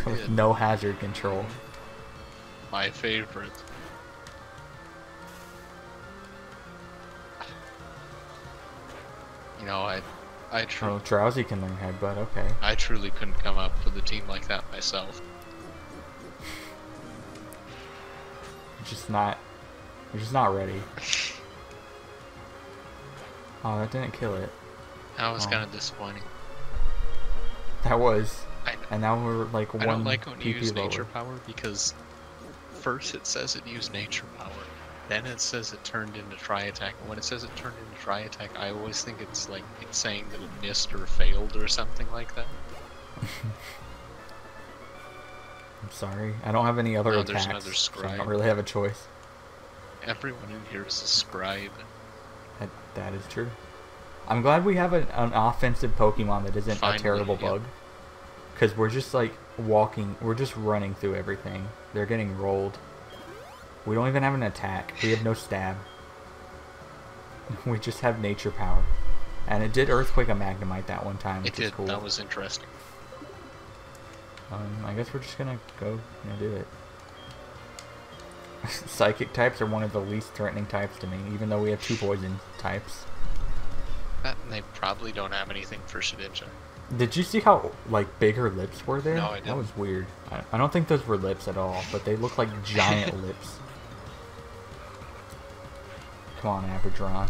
With did. no hazard control. My favorite. You know, I Oh, Drowsy can learn Headbutt, okay. I truly couldn't come up with a team like that myself. You're just not ready. Oh, that didn't kill it. That was Oh. kind of disappointing. That was. I And now we're like I one don't like when you PP use lower. nature power because first it says it used nature power, then it says it turned into Tri Attack, and when it says it turned into Tri Attack, I always think it's like it's saying that it missed or failed or something like that. I'm sorry. I don't have any other Oh, attacks. there's another so I don't scribe. really have a choice. Everyone in here is a scribe. That is true. I'm glad we have an offensive Pokemon that isn't Finally, a terrible yeah. bug. Because we're just like we're just running through everything. They're getting rolled. We don't even have an attack. We have no stab. We just have nature power. And it did Earthquake a Magnemite that one time, which It is did. cool. That was interesting. I guess we're just gonna go and do it. Psychic types are one of the least threatening types to me, even though we have two poison types. That and they probably don't have anything for Shedinja. Did you see how like big her lips were there? No, I That didn't. was weird. I don't think those were lips at all, but they look like giant lips. Come on, Abergeron.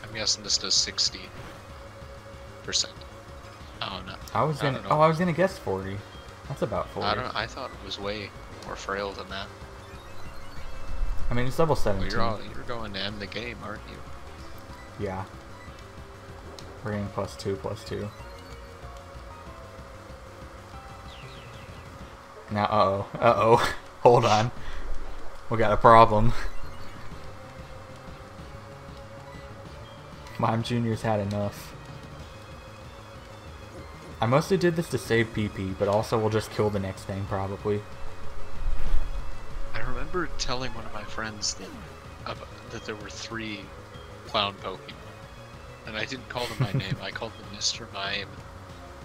I'm guessing this does 60%. Oh no. I was don't gonna. know. Oh, I was gonna guess 40. That's about 40. I thought it was way more frail than that. I mean, it's level Well, 17. you're going to end the game, aren't you? Yeah. We're getting +2/+2. Now, uh-oh. Hold on. We got a problem. Mime Jr.'s had enough. I mostly did this to save PP, but also we'll just kill the next thing, probably. I remember telling one of my friends that there were 3 clown Pokemon. And I didn't call them by name, I called them Mr. Mime,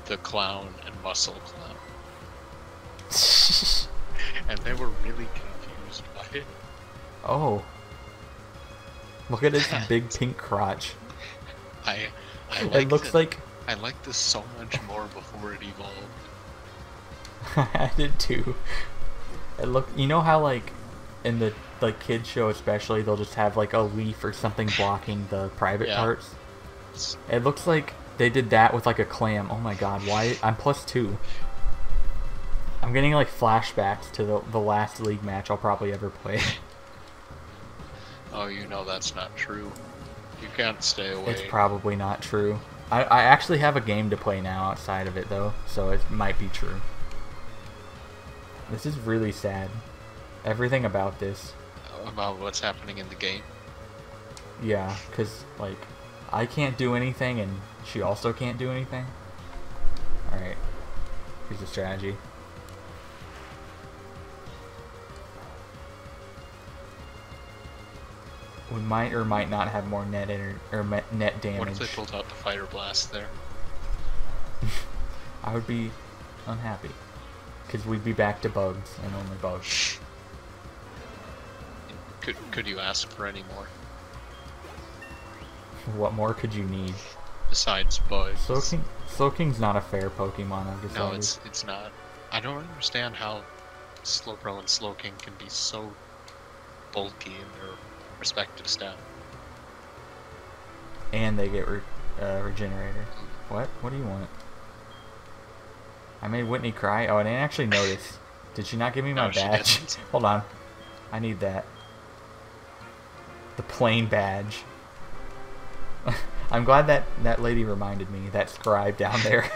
the Clown, and Muscle Clown. And they were really confused by it. Oh. Look at its big pink crotch. I It looks like... I liked this so much more before it evolved. I did too. It look, you know how like in the like kids show especially they'll just have like a leaf or something blocking the private Yeah. parts. It looks like they did that with like a clam. Oh my god, why? I'm +2. I'm getting like flashbacks to the last league match I'll probably ever play. Oh, you know that's not true. You can't stay away. It's probably not true. I actually have a game to play now outside of it though, so it might be true. This is really sad. Everything about this. About what's happening in the game. Yeah, because, like, I can't do anything and she also can't do anything. Alright. Here's the strategy. We might or might not have more net net damage. What if they pulled out the Fighter Blast there? I would be unhappy. Because we'd be back to bugs and only bugs. Could you ask for any more? What more could you need? Besides bugs. Slowking's not a fair Pokemon, I've decided. No, it's not. I don't understand how Slowbro and Slowking can be so bulky in their respective stat. And they get Regenerator. What? What do you want? I made Whitney cry? Oh, I didn't actually notice. Did she not give me my No, she badge? didn't. Hold on. I need that. The plain badge. I'm glad that lady reminded me. That scribe down there.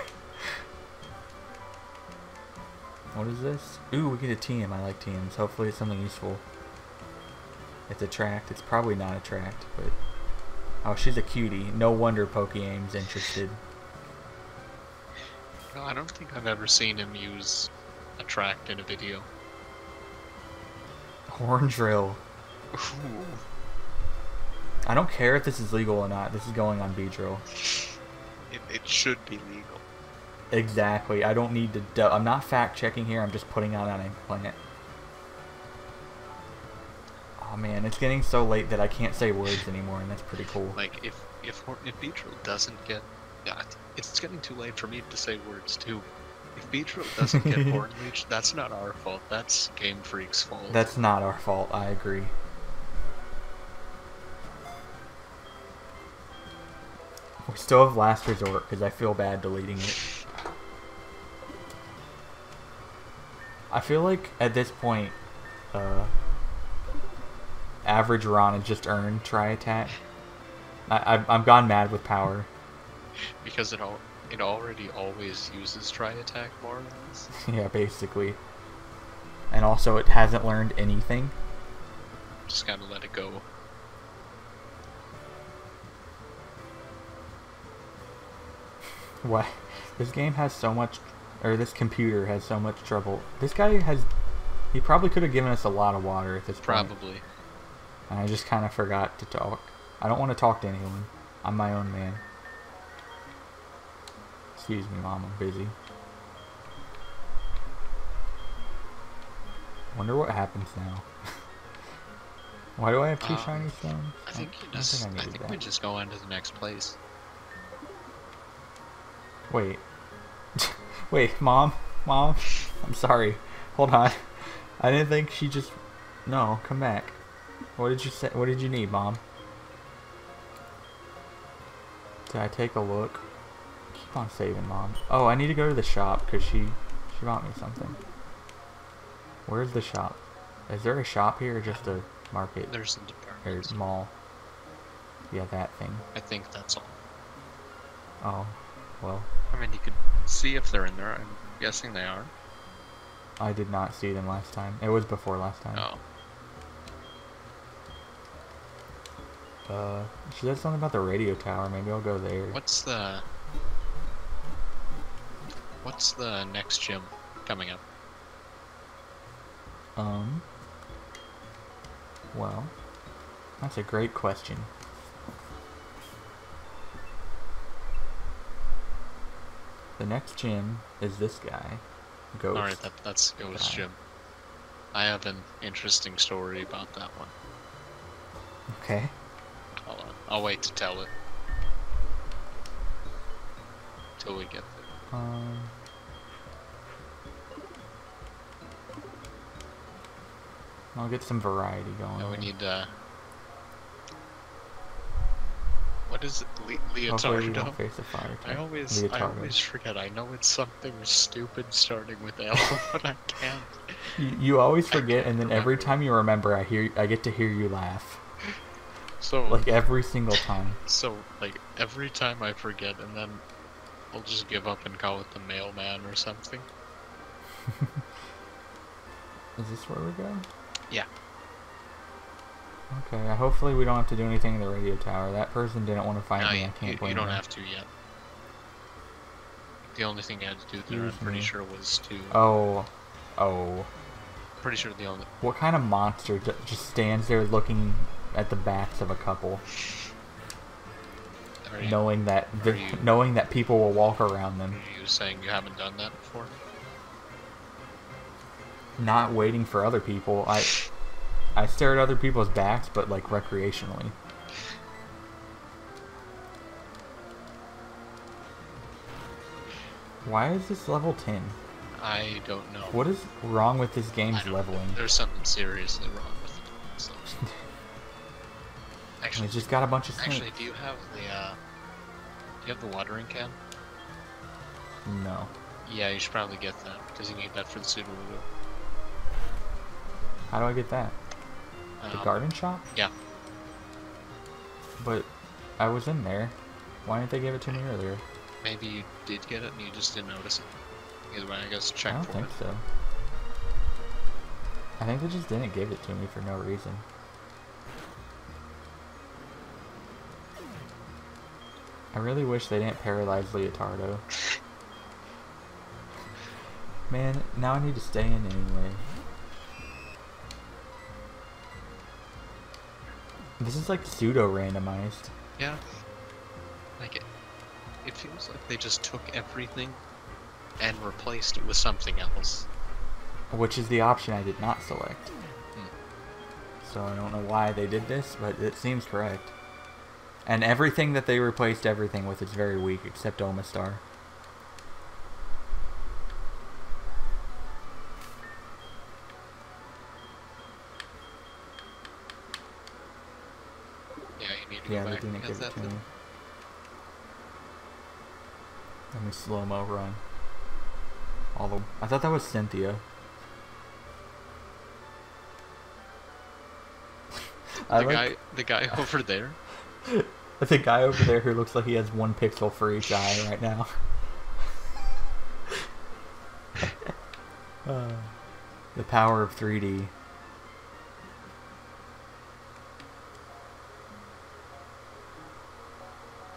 What is this? Ooh, we get a TM. I like TMs. Hopefully it's something useful. It's Attract. It's probably not Attract, but... Oh, she's a cutie. No wonder Pokeaim's interested. No, I don't think I've ever seen him use Attract in a video. Horn Drill. Ooh. I don't care if this is legal or not. This is going on Beedrill. It should be legal. Exactly. I don't need to... I'm not fact-checking here. I'm just putting out an implant. Oh man, it's getting so late that I can't say words anymore, and that's pretty cool. Like, if Beedrill doesn't get... Yeah, it's getting too late for me to say words, too. If Beedrill doesn't get Horn Leech, that's not our fault. That's Game Freak's fault. That's not our fault. I agree. We still have Last Resort, because I feel bad deleting it. I feel like, at this point, Average Ron has just earned Tri-Attack. I'm gone mad with power. Because it already always uses Tri-Attack more or less. Yeah, basically. And also, it hasn't learned anything. Just gotta let it go. Why? This game has so much, or this computer has so much trouble. This guy has, he probably could have given us a lot of water at this point. Probably. And I just kind of forgot to talk. I don't want to talk to anyone. I'm my own man. Excuse me, Mom, I'm busy. Wonder what happens now. Why do I have two shiny stones? I think I we just go on to the next place. Wait. Wait, Mom? Mom? I'm sorry. Hold on. I didn't think she just... No, come back. What did you say? What did you need, Mom? Did I take a look? Keep on saving, Mom. Oh, I need to go to the shop because she bought me something. Where's the shop? Is there a shop here or just a market? There's a department. Or mall? Yeah, that thing. I think that's all. Oh, well. I mean, you could see if they're in there. I'm guessing they are. I did not see them last time. It was before last time. Oh. She said something about the radio tower. Maybe I'll go there. What's the next gym coming up? Well, that's a great question. The next gym is this guy, Ghost. Alright, that's Ghost Gym. I have an interesting story about that one. Okay. Hold on. I'll wait to tell it. Till we get there. I'll get some variety going. And we need, what is it? Hopefully we Leotardo? won't face a fire I type. always forget. I know it's something stupid starting with L, but I can't. You always forget, and then every time you remember, I get to hear you laugh. So like every single time. So like every time I forget, and then I'll just give up and call it the mailman or something. Is this where we go? Yeah. Okay, hopefully we don't have to do anything in the radio tower. That person didn't want to fight me, I can't blame you don't them. have to yet. The only thing you had to do there, I'm pretty sure, was to... Oh. Pretty sure the only... What kind of monster just stands there looking at the backs of a couple? Knowing that people will walk around them. Are you saying you haven't done that before? Not waiting for other people. I stare at other people's backs, but like recreationally. Why is this level 10? I don't know. What is wrong with this game's leveling? There's something seriously wrong with it. So. Actually, it's just got a bunch of snakes. Actually, do you have the watering can? No. Yeah, you should probably get that, because you need that for the Sudowoodo. How do I get that? The garden shop? Yeah. But I was in there. Why didn't they give it to me earlier? Maybe you did get it and you just didn't notice it. Either way, I guess check for it. I don't think so. I think they just didn't give it to me for no reason. I really wish they didn't paralyze Leotardo. Man, now I need to stay in anyway. This is like pseudo-randomized. Yeah. Like it feels like they just took everything and replaced it with something else. Which is the option I did not select. So I don't know why they did this, but it seems correct. And everything that they replaced everything with is very weak, except Omastar. Yeah, you need to go back they didn't give it to me. Let me slow-mo run. I thought that was Cynthia. The guy over there? The guy over there who looks like he has 1 pixel for each eye right now. The power of 3D.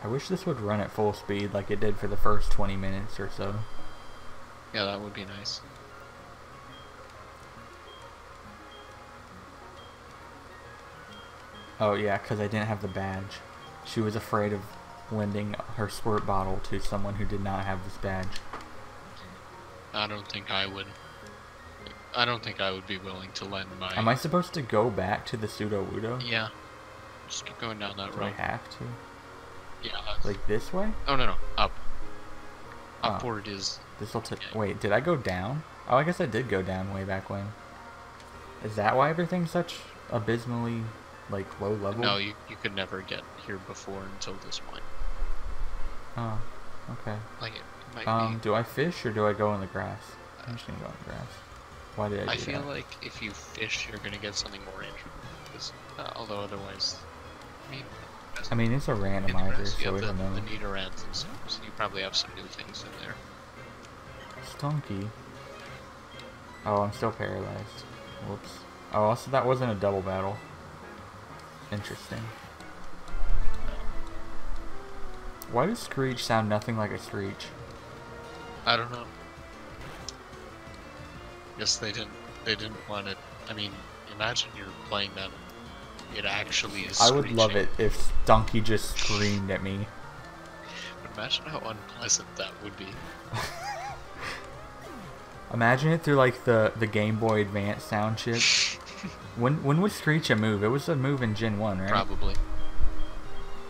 I wish this would run at full speed like it did for the first 20 minutes or so. Yeah, that would be nice. Oh yeah, because I didn't have the badge. She was afraid of lending her squirt bottle to someone who did not have this badge. I don't think I would be willing to lend my... Am I supposed to go back to the Sudowoodo? Yeah. Just keep going down that road. Do I have to? Yeah. Like this way? Oh, no, up. Upward is... This'll wait, did I go down? Oh, I guess I did go down way back when. Is that why everything's such abysmally, like, low level? No, you could never get here before until this point. Oh, okay. Like, it might be... Do I fish or do I go in the grass? I'm just gonna go in the grass. Why did I do I feel that? like if you fish, you're gonna get something more interesting. Although otherwise... I mean, it's a in the randomizer, grass, you so we have don't know. the Nidorans and stuff, so you probably have some new things in there. Stunky. Oh, I'm still paralyzed. Whoops. Oh, also that wasn't a double battle. Interesting. Why does Screech sound nothing like a Screech? I don't know. Guess they didn't want it. I mean, imagine you're playing that. It actually is I would love screeching. it if Stunky just screamed at me. But imagine how unpleasant that would be. Imagine it through like the Game Boy Advance sound chip. When would Screech a move? It was a move in Gen 1, right? Probably.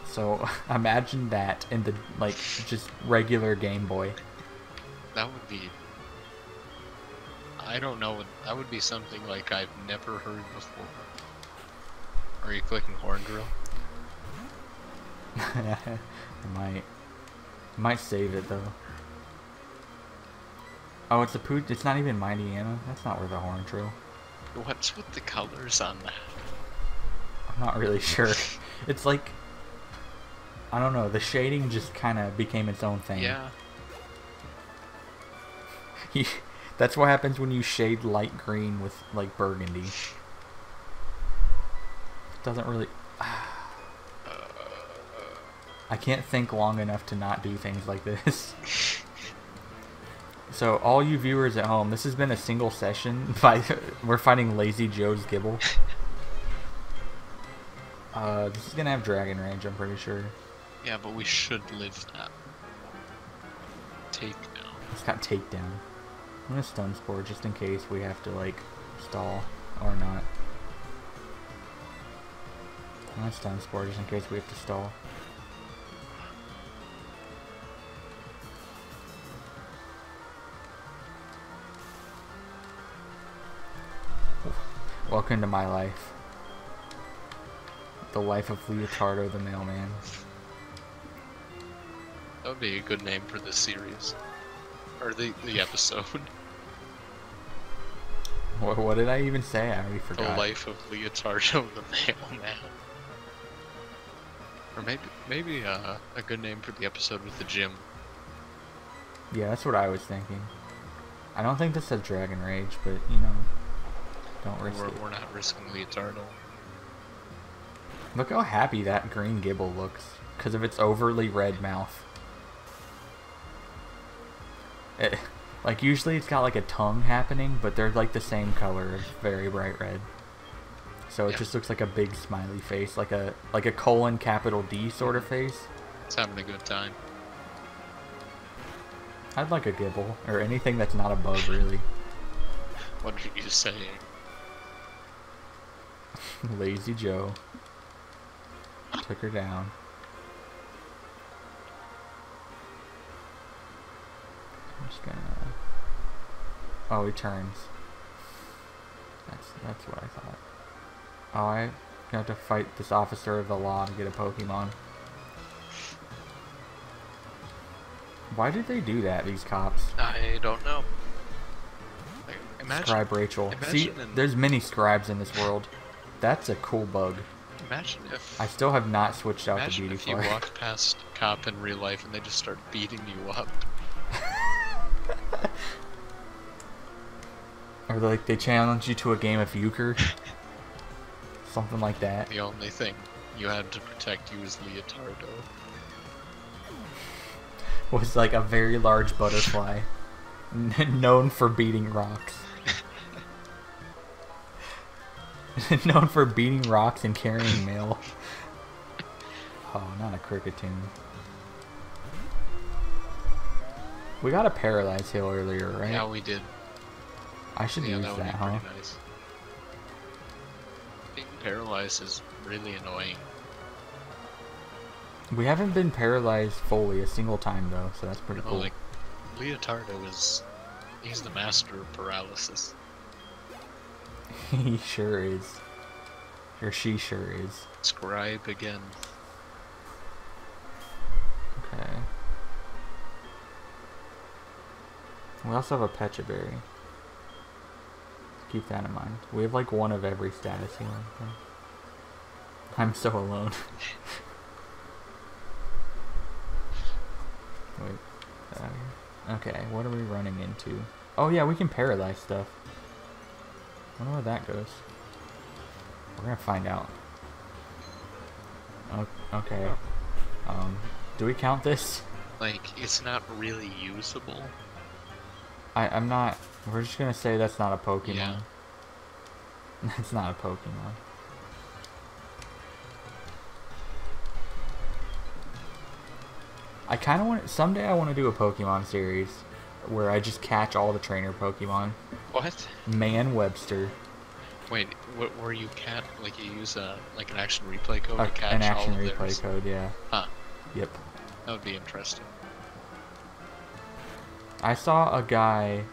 So imagine that in the like just regular Game Boy. That would be... I don't know. That would be something like I've never heard before. Are you clicking horn drill? I might save it though. Oh, it's a Poot. It's not even Mighty Anna. That's not where the horn drill. What's with the colors on that? I'm not really sure. It's like, I don't know. The shading just kind of became its own thing. Yeah. That's what happens when you shade light green with like burgundy. It doesn't really. I can't think long enough to not do things like this. So all you viewers at home, this has been a single session. We're fighting Lazy Joe's Gibble. This is gonna have Dragon Rage, I'm pretty sure. Yeah, but we should live that. Takedown. It's got Takedown. I'm gonna Stun Spore just in case we have to like stall or not. I'm gonna Stun Spore just in case we have to stall. Welcome to my life. The life of Leotardo the Mailman. That would be a good name for this series. Or the episode. What did I even say? I already The forgot. life of Leotardo the Mailman. Or maybe a good name for the episode with the gym. Yeah, that's what I was thinking. I don't think this says Dragon Rage, but you know, don't risk it. We're not risking Leotardo. Look how happy that green Gibble looks because of its overly red mouth. Like usually it's got like a tongue happening, but they're like the same color of very bright red. So it just looks like a big smiley face, like a colon capital D sort of face. It's having a good time. I'd like a Gibble or anything that's not a bug, really. What are you saying? Lazy Joe took her down. I'm just gonna. Oh, he turns. That's what I thought. Oh, I have to fight this officer of the law to get a Pokemon. Why did they do that, these cops? I don't know. Like, imagine, Scribe Rachel. See, there's many scribes in this world. That's a cool bug. Imagine if... I still have not switched out the Imagine Beauty if you Flower. walked past a cop in real life and they just start beating you up. Or like they challenge you to a game of euchre. Something like that. The only thing you had to protect you was Leotardo. Was like a very large butterfly. Known for beating rocks. Known for beating rocks and carrying mail. Oh, not a Cricketune. We got a Paralyze Hill earlier, right? Yeah, we did. I should use that would that, be huh? pretty nice. Being paralyzed is really annoying. We haven't been paralyzed fully a single time though, so that's pretty No, cool. like, Leotardo he's the master of paralysis. He sure is. Or she sure is. Scribe again. Okay. We also have a Pecha Berry. Keep that in mind. We have like one of every status healing thing. I'm so alone. Wait. Okay, what are we running into? Oh yeah, we can paralyze stuff. I wonder where that goes. We're gonna find out. Okay. Do we count this? Like, it's not really usable. I'm not. We're just gonna say that's not a Pokemon. Yeah. It's not a Pokemon. I kind of want. Someday I want to do a Pokemon series where I just catch all the trainer Pokemon. What? Man Webster. Wait, where you can't, like, you use like an action replay code to catch An action all of replay theirs? code, yeah. Huh. Yep. That would be interesting. I saw a guy.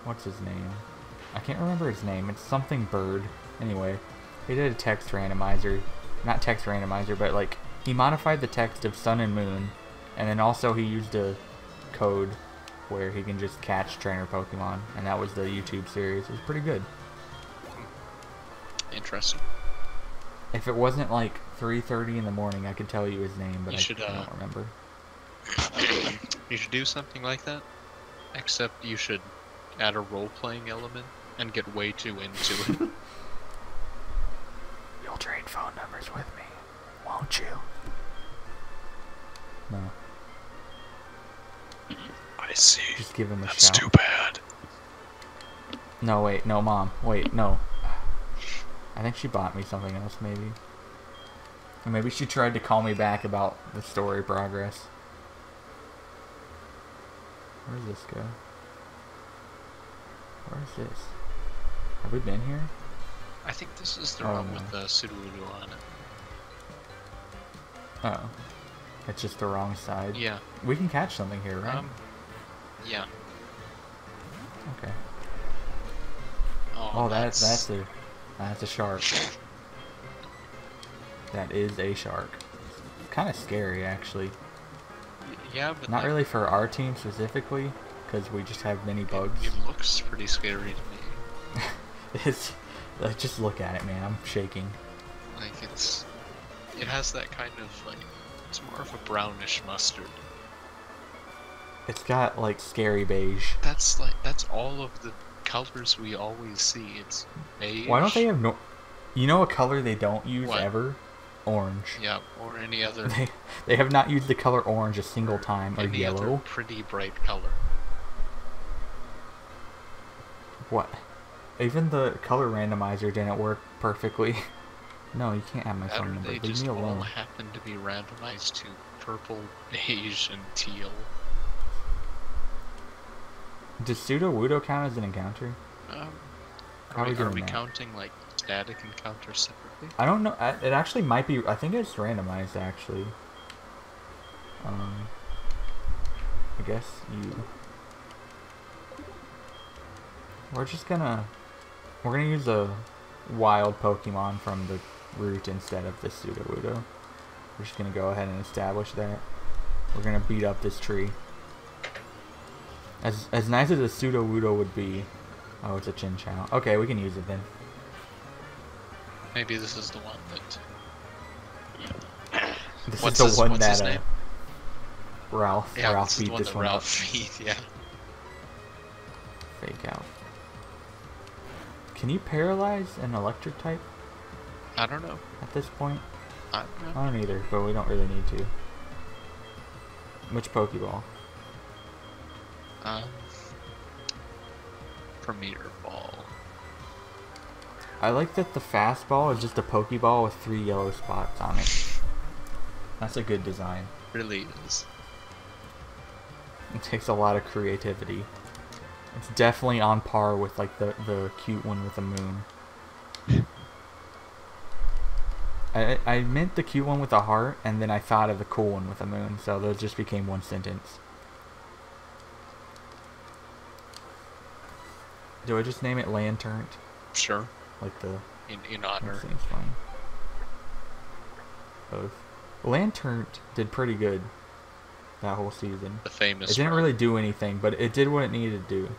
What's his name? I can't remember his name. It's something bird. Anyway, he did a text randomizer. Not text randomizer, but like he modified the text of Sun and Moon, and then also he used a code where he can just catch trainer Pokemon, and that was the YouTube series. It was pretty good. Interesting. If it wasn't like 3:30 in the morning, I could tell you his name, but I don't remember. You should do something like that, except you should add a role-playing element and get way too into it. You'll trade phone numbers with me, won't you? No. I see. Just give him a That's shout. too bad. No, wait, no, Mom. Wait, no. I think she bought me something else, maybe. Or maybe she tried to call me back about the story progress. Where does this go? Where is this? Have we been here? I think this is the Oh, one no. with the Sudowoodo on it. Oh. It's just the wrong side. Yeah. We can catch something here, right? Yeah. Okay. Oh, Oh, that's a shark. That is a shark. Kind of scary, actually. Yeah, but Not really for our team specifically, because we just have many bugs. It looks pretty scary to me. It's like, just look at it, man. I'm shaking. Like, it has that kind of, like, it's more of a brownish mustard. It's got like scary beige. That's all of the colors we always see. It's beige. Why don't they have no? You know a color they don't use What? ever? Orange. Yeah, or any other They have not used the color orange a single time, or any other yellow. pretty bright color. What? Even the color randomizer didn't work perfectly. No, you can't have my That phone or number. they Leave just me all alone. happen to be randomized to purple, beige, and teal. Does Sudowoodo count as an encounter? Are How we, we doing are we that? counting like static encounters separately? I don't know. It actually might be. I think it's randomized actually. I guess you. We're gonna use a wild Pokemon from the route instead of the Sudowoodo. We're just gonna go ahead and establish that. We're gonna beat up this tree. As nice as a Sudowoodo would be. Oh, it's a Chinchou. Okay, we can use it then. Maybe this is the one that. This What's is the one what's his that name? Ralph Yeah, Ralph this is the beat one this that one up. Ralph beat. Yeah. Fake out. Can you paralyze an electric type I don't know. at this point? I don't know. I don't either, but we don't really need to. Which Pokeball? Premier Ball. I like that the fastball is just a Pokeball with 3 yellow spots on it. That's a good design. Really is. It takes a lot of creativity. It's definitely on par with like the cute one with the moon. I meant the cute one with the heart, and then I thought of the cool one with the moon, so those just became one sentence. Do I just name it Lantern? Sure. Like the... In That honor. seems fine. Both. Lantern did pretty good that whole season. The famous. It didn't really do anything, but it did what it needed to do.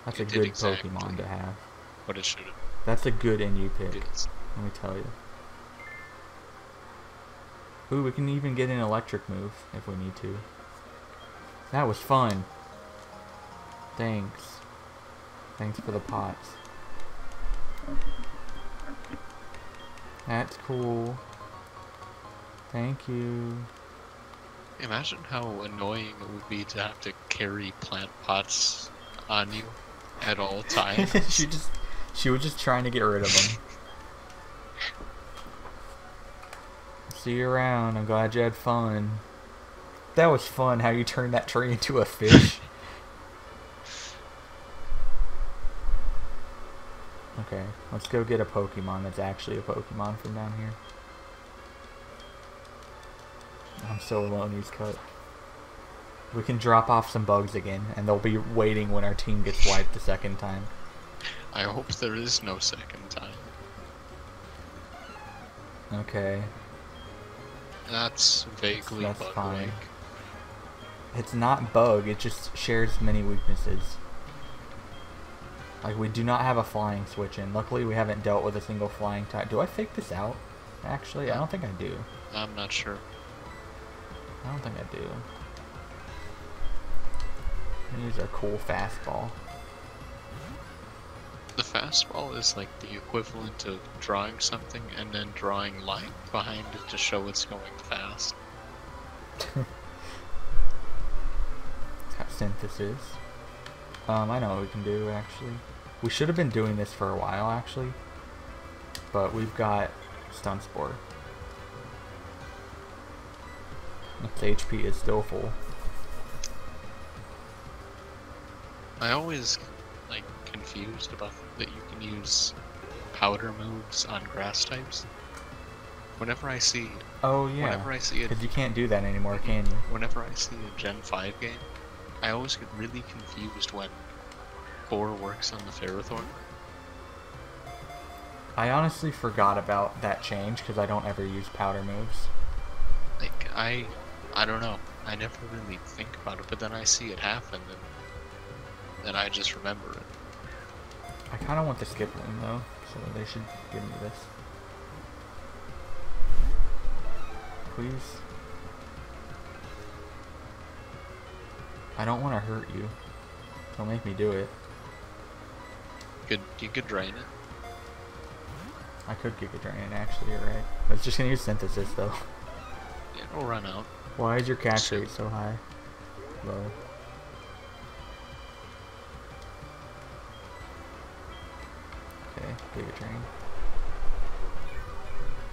That's a it did good exactly Pokemon to have. what it should have. That's a good NU pick, Did. let me tell you. Ooh, we can even get an electric move if we need to. That was fun. Thanks. Thanks for the pots. That's cool. Thank you. Imagine how annoying it would be to have to carry plant pots on you at all times. she was just trying to get rid of them. See you around. I'm glad you had fun. That was fun how you turned that tree into a fish. Okay, let's go get a Pokemon that's actually a Pokemon from down here. I'm so alone, he's cut. We can drop off some bugs again, and they'll be waiting when our team gets wiped the second time. I hope there is no second time. Okay. That's vaguely That's bug-like. fine. It's not bug, it just shares many weaknesses. Like, we do not have a flying switch in. Luckily, we haven't dealt with a single flying type. Do I fake this out? Actually, I don't think I do. I'm not sure. I don't think I do. I'm gonna use our cool fastball. The fastball is like the equivalent of drawing something and then drawing line behind it to show it's going fast. It's got synthesis. I know what we can do, actually. We should have been doing this for a while, actually. But we've got Stun Spore. Its HP is still full. I always like confused about that you can use powder moves on grass types. Whenever I see Oh yeah, whenever I see it because you can't do that anymore, can you? whenever I see a Gen 5 game, I always get really confused when Core works on the Ferrothorn. I honestly forgot about that change because I don't ever use powder moves. Like I don't know. I never really think about it, but then I see it happen and then I just remember it. I kind of want the Skiploom though, so they should give me this. Please. I don't want to hurt you. Don't make me do it. You could drain it. I could Giga Drain it, actually, you're right. I was just gonna use Synthesis though. It'll run out. Why is your catch rate so high? Low. Okay, Giga Drain.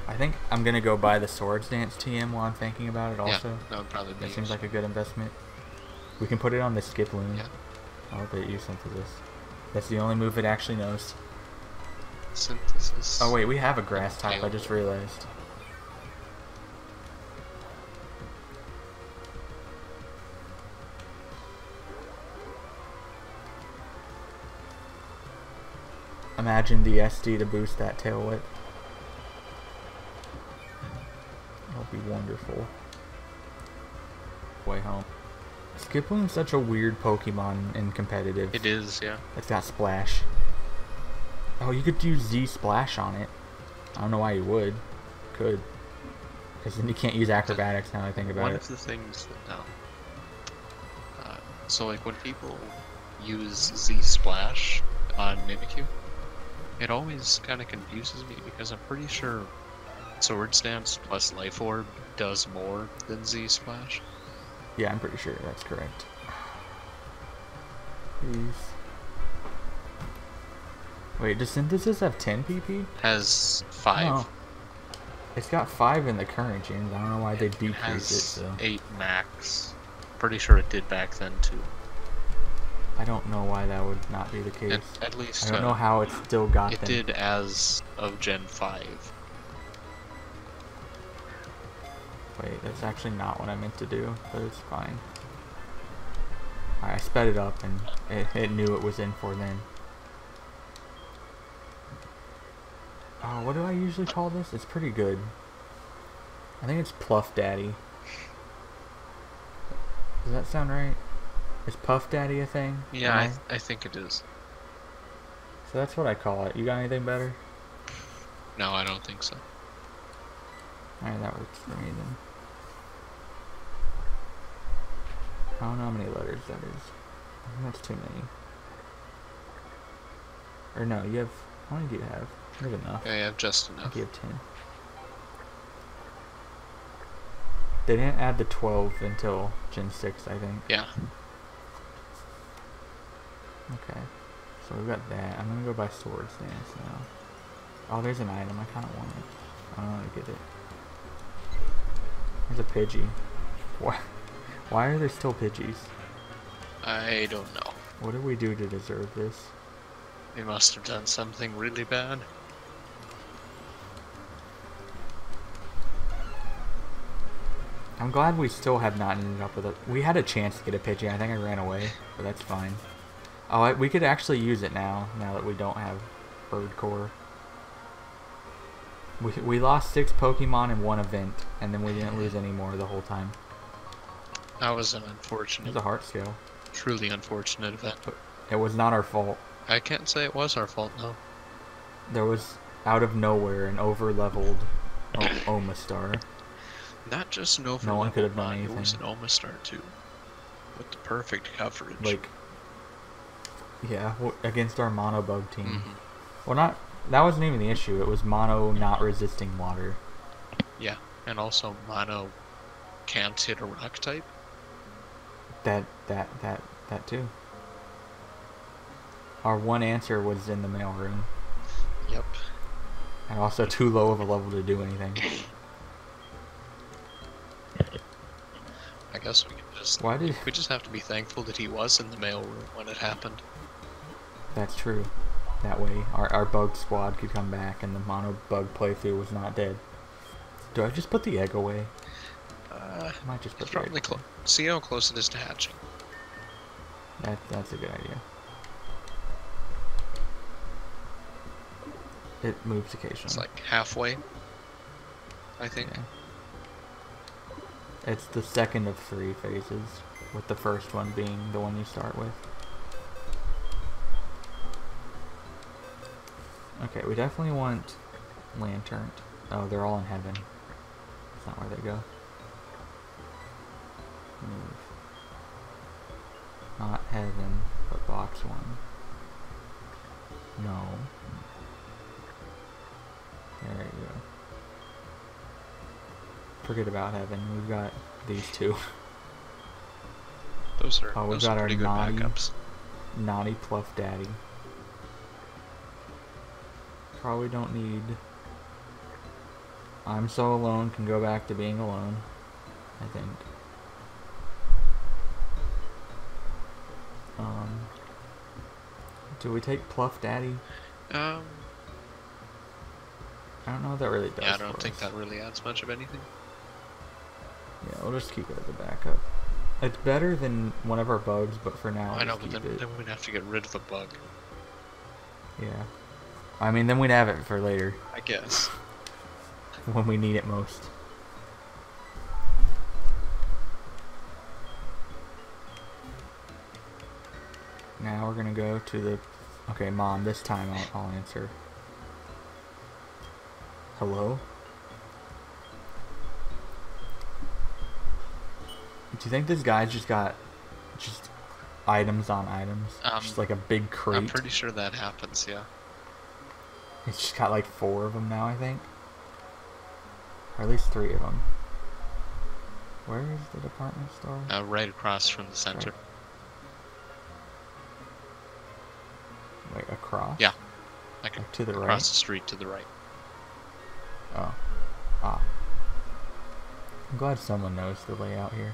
I think I'm gonna go buy the Swords Dance TM while I'm thinking about it also. Yeah, that would probably be That seems useful. like a good investment. We can put it on the Skiploom. Yeah. I'll bet you Synthesis. That's the only move it actually knows. Synthesis. Oh wait, we have a grass type, I just realized. Imagine the SD to boost that tail whip. That would be wonderful. Way home. Skiploom's such a weird Pokemon in competitive. It is, yeah. It's got Splash. Oh, you could use Z Splash on it. I don't know why you would. Could. Because then you can't use Acrobatics now I think about One it. of the things that so like when people use Z Splash on Mimikyu, it always kind of confuses me because I'm pretty sure Swords Dance plus Life Orb does more than Z Splash. Yeah, I'm pretty sure that's correct. Please. Wait, does Synthesis have 10 PP? Has 5. Oh. It's got 5 in the current gens. I don't know why they It decrease has it, so. 8 max. Pretty sure it did back then too. I don't know why that would not be the case. At least I don't know how it still got it them. did as of Gen 5. Wait, that's actually not what I meant to do, but it's fine. Alright, I sped it up and it knew it was in for then. Oh, what do I usually call this? It's pretty good. I think it's Pluff Daddy. Does that sound right? Is Puff Daddy a thing? Yeah, I think it is. So that's what I call it. You got anything better? No, I don't think so. Alright, that works for me then. I don't know how many letters that is. I think that's too many. Or no, you have... How many do you have? You have enough. Yeah, I have just I enough. think you have 10. They didn't add the 12 until Gen 6, I think. Yeah. Okay. So we've got that. I'm gonna go buy Swords Dance now. Oh, there's an item. I kind of want it. I don't know how to get it. There's a Pidgey. Why are there still Pidgeys? I don't know. What did we do to deserve this? We must have done something really bad. I'm glad we still have not ended up with it. We had a chance to get a Pidgey. I think I ran away, but that's fine. Oh, we could actually use it now that we don't have Bird Core. We lost 6 Pokemon in one event, and then we didn't lose any more the whole time. That was an It unfortunate, was a heart scale. truly unfortunate event. It was not our fault. I can't say it was our fault, no. There was, out of nowhere, an over-leveled Omastar. Not just an over. No one could have done It was anything. an Omastar too, with the perfect coverage. Like, yeah, against our Mono Bug team. Mhm. Well, that wasn't even the issue. It was Mono not resisting water. Yeah, and also Mono can't hit a rock type. That too. Our one answer was in the mailroom, Yep. and also too low of a level to do anything. I guess we can just. Why did? We just have to be thankful that he was in the mailroom when it happened. That's true. That way, our bug squad could come back, and the Mono Bug playthrough was not dead. Do I just put the egg away? I might just put It's the egg probably away. close. See how close it is to hatching. That's a good idea. It moves occasionally. It's like halfway, I think. Yeah. It's the second of 3 phases, with the first one being the one you start with. Okay, we definitely want Lantern. Oh, they're all in heaven. That's not where they go. Move. Not heaven, but box 1. No. There you go. Forget about heaven. We've got these two. Those are, Oh, we've those got are our pretty good naughty- backups. Naughty Pluff Daddy. Probably don't need... I'm So Alone can go back to being alone, I think. Do we take Pluff Daddy? I don't know what that really does. Yeah, I don't for think us. that really adds much of anything. Yeah, we'll just keep it as a backup. It's better than one of our bugs, but for now, I know, just but keep then, it. then we'd have to get rid of a bug. Yeah. I mean, then we'd have it for later, I guess. when we need it most. Now we're gonna go to the... Okay, Mom, this time I'll answer. Hello? Do you think this guy's just got items on items? Just like a big crate? I'm pretty sure that happens, yeah. It's just got like 4 of them now, I think. Or at least 3 of them. Where is the department store? Right across from the center. Wait, across? Yeah. Like to the right? across the street to the right. Oh. Ah. I'm glad someone knows the layout here.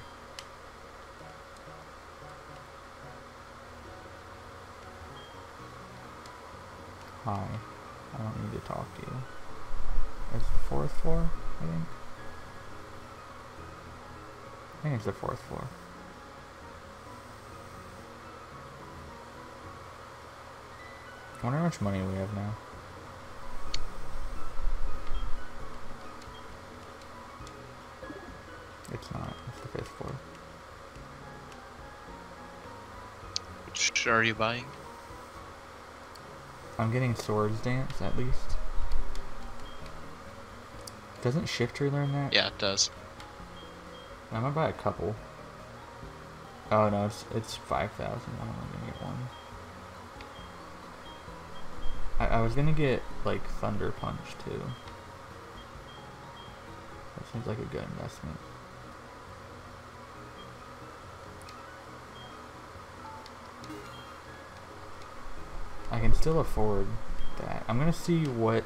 Hi. I don't need to talk to you. It's the 4th floor, I think. I think it's the 4th floor. I wonder how much money we have now. Which are you buying? I'm getting Swords Dance, at least. Doesn't Shifter learn that? Yeah, it does. I might buy a couple. Oh no, it's 5,000. I'm only gonna get one. I was gonna get like Thunder Punch too. That seems like a good investment. I can still afford that. I'm gonna see what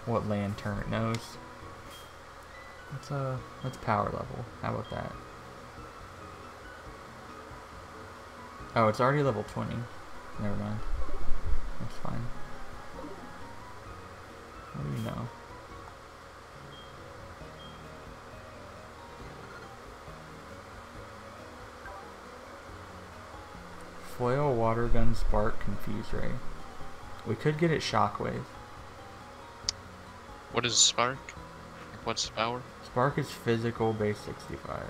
Lantern knows. Let's power level. How about that? Oh, it's already level 20. Never mind. That's fine. What do you know? Flail, Water Gun, Spark, Confuse Ray. We could get it Shockwave. What is Spark? What's the power? Spark is physical, base 65.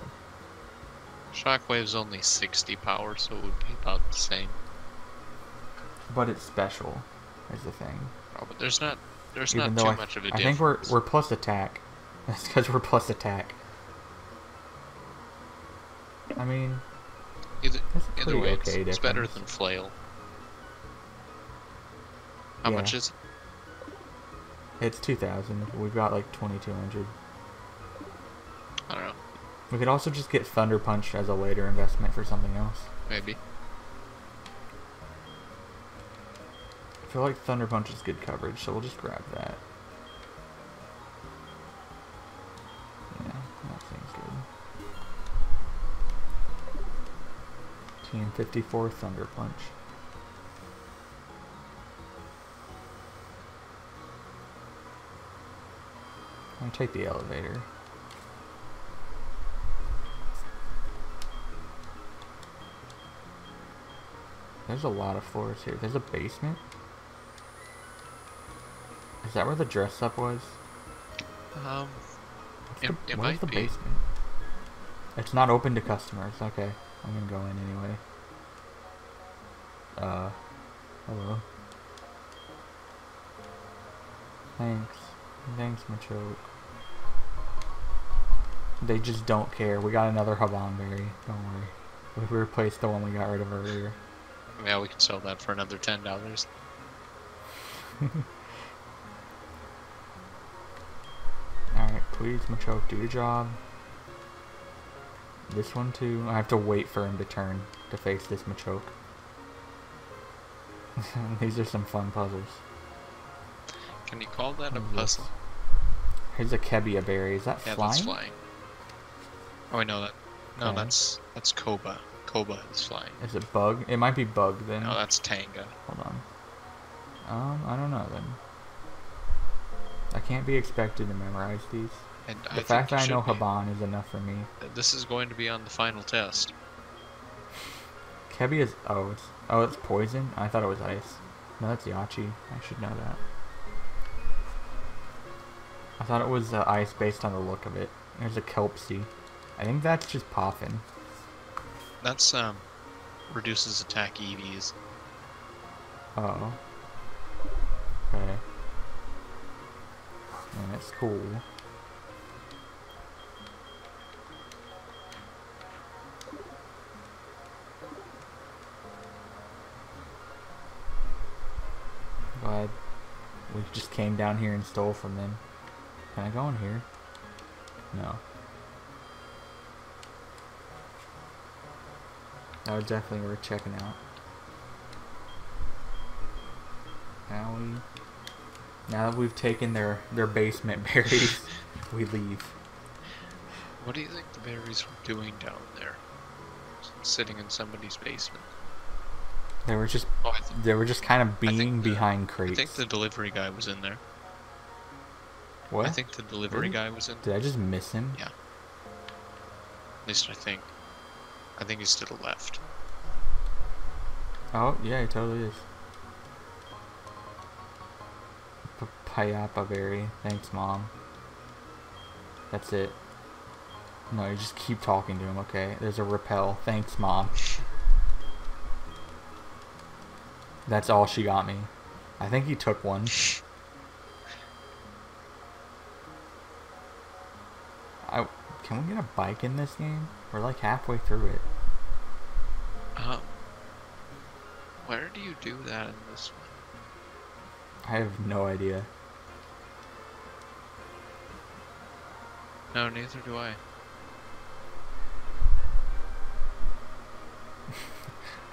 Shockwave's only 60 power, so it would be about the same. But it's special, is the thing. Oh, but there's not Even too though much of a I difference. think we're plus attack. That's because we're plus attack. I mean, Either that's a pretty way, okay it's better difference. than Flail. How Yeah. much is it? It's 2,000. We've got like 2,200. I don't know. We could also just get Thunder Punch as a later investment for something else. Maybe. I feel like Thunder Punch is good coverage, so we'll just grab that. Yeah, that seems good. Team 54 Thunder Punch. I'm gonna take the elevator. There's a lot of floors here. There's a basement? Is that where the dress up was? It Where's might the be. basement? It's not open to customers. Okay, I'm gonna go in anyway. Hello. Thanks. Thanks, Machoke. They just don't care. We got another Habanberry. Don't worry. We replaced the one we got rid of earlier. Yeah, we can sell that for another $10. Alright, please, Machoke, do your job. This one too. I have to wait for him to turn to face this Machoke. These are some fun puzzles. Can you call that a What is this? puzzle? Here's a Kebia berry. Is that Yeah, flying? that's flying. Oh, I know that. No, Okay. that's Koba. Koba is flying. Is it bug? It might be bug then. No, that's Tanga. Hold on. I don't know then. I can't be expected to memorize these. And The fact that I know should be. Haban is enough for me. This is going to be on the final test. Kebia is it's poison. I thought it was ice. No, that's Yachi. I should know that. I thought it was ice based on the look of it. There's a Kelpsy. I think that's just Poffin. That's reduces attack EVs. Oh. Okay. And it's cool. Glad we just came down here and stole from them. Can I go in here? No. That was definitely worth checking out. Now that we've taken their basement berries, we leave. What do you think the berries were doing down there? Sitting in somebody's basement. They were just Oh, kind of I think being the- behind I crates. think the delivery guy was in there. What? I think the delivery Really? guy was in. Did I just miss him? Yeah. At least I think. I think he's to the left. Oh, yeah, he totally is. Papayapa berry. Thanks, Mom. That's it. No, you just keep talking to him, okay? There's a repel. Thanks, Mom. That's all she got me. I think he took one. Can we get a bike in this game? We're like halfway through it. Where do you do that in this one? I have no idea. No, neither do I.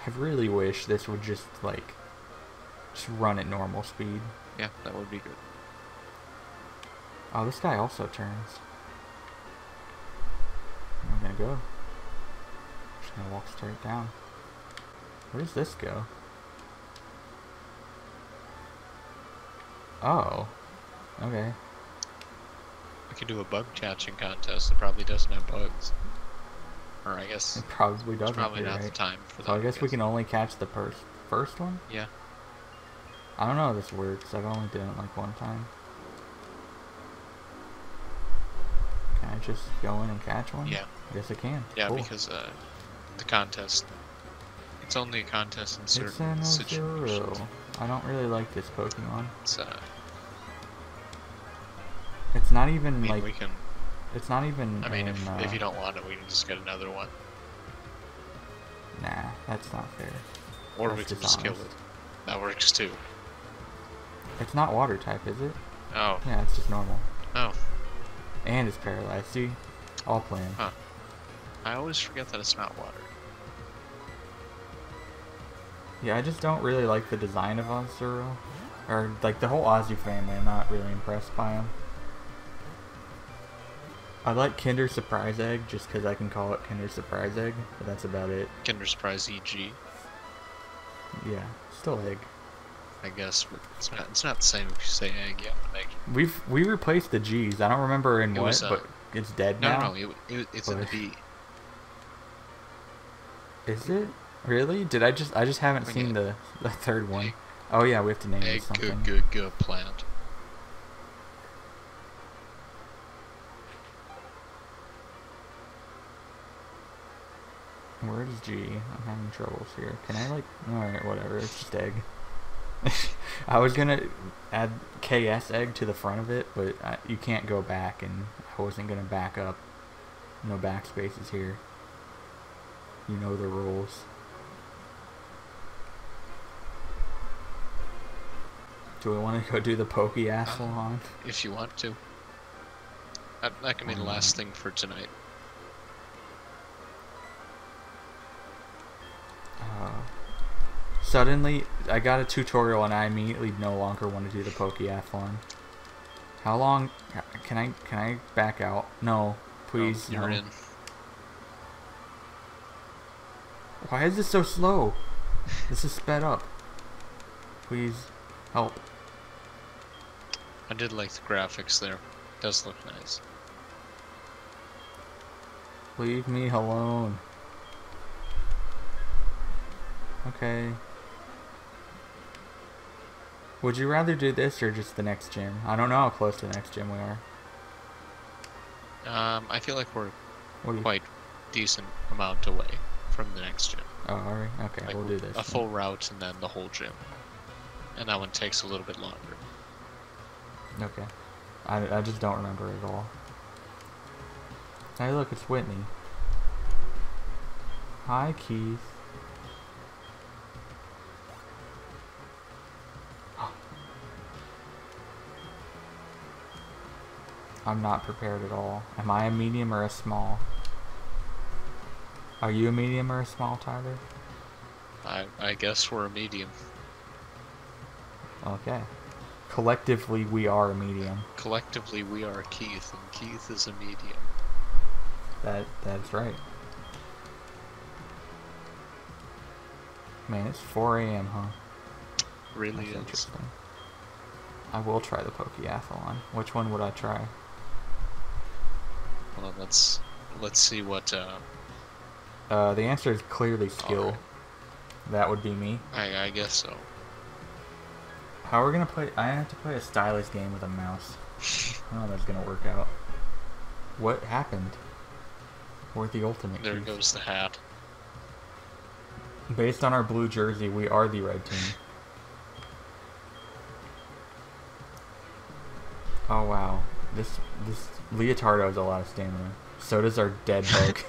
I really wish this would just like run at normal speed. Yeah, that would be good. Oh, this guy also turns. I'm gonna go. Just gonna walk straight down. Where does this go? Oh. Okay. We could do a bug catching contest that probably doesn't have bugs. Or I guess It probably it's doesn't. probably You're not the right. time for that. So I guess we can only catch the first one? Yeah. I don't know how this works. I've only done it like one time. Can I just go in and catch one? Yeah. I guess I can. Yeah, Cool. because the contest, it's only a contest in It's certain an situations. Azurill. I don't really like this Pokemon. It's, It's not I even mean, like. we can. It's not even. I mean, in, if you don't want it, we can just get another one, Nah, that's not fair. or That's we can just kill dishonest. it. That works too. It's not water type, is it? Oh, Yeah, it's just normal. oh, And it's paralyzed. See? All plan. Huh. I always forget that it's not water. Yeah, I just don't really like the design of Azurill. Or, like, the whole Azu family, I'm not really impressed by them. I like Kinder Surprise Egg just because I can call it Kinder Surprise Egg, but that's about it. Kinder Surprise EG, Yeah, still egg. I guess, but it's not the same if you say egg. Yeah, egg. We replaced the G's. I don't remember in It what, was, but it's dead No, now. no, it's in the But- B. Is it? Really? I just haven't Okay. seen the third one. Egg. Oh yeah, we have to name it Egg, something. good plant. Where is G? I'm having troubles here. Can I like? Alright, whatever. It's just egg. I was gonna add KS egg to the front of it, but you can't go back, and I wasn't gonna back up. No backspaces here. You know the rules. Do we want to go do the Pokeathlon? If you want to. That can be the last thing for tonight. Suddenly, I got a tutorial and I immediately no longer want to do the Pokeathlon. How long? Can I back out? No, please. Oh, you're no. in. Why is this so slow? This is sped up. Please, help. I did like the graphics there. Does look nice. Leave me alone. Okay. Would you rather do this or just the next gym? I don't know how close to the next gym we are. I feel like we're What do you? quite decent amount away from the next gym. Oh, alright. Okay, Like we'll do this. a then. full route and then the whole gym. And that one takes a little bit longer. Okay. I just don't remember at all. Hey, look, it's Whitney. Hi, Keith. I'm not prepared at all. Am I a medium or a small? Are you a medium or a small, Tyler? I guess we're a medium. Okay. Collectively, we are a medium. Collectively, we are Keith, and Keith is a medium. That's right. Man, it's 4 a.m., huh? Really That's is. interesting. I will try the Pokeathlon. Which one would I try? Well, let's see what. The answer is clearly skill. Alright. That would be me. I guess so. How are we gonna play? I have to play a stylus game with a mouse. I don't know if that's gonna work out. What happened? We're the ultimate. There Keith. goes the hat. Based on our blue jersey, we are the red team. Oh wow, this Leotardo has a lot of stamina. So does our dead bug.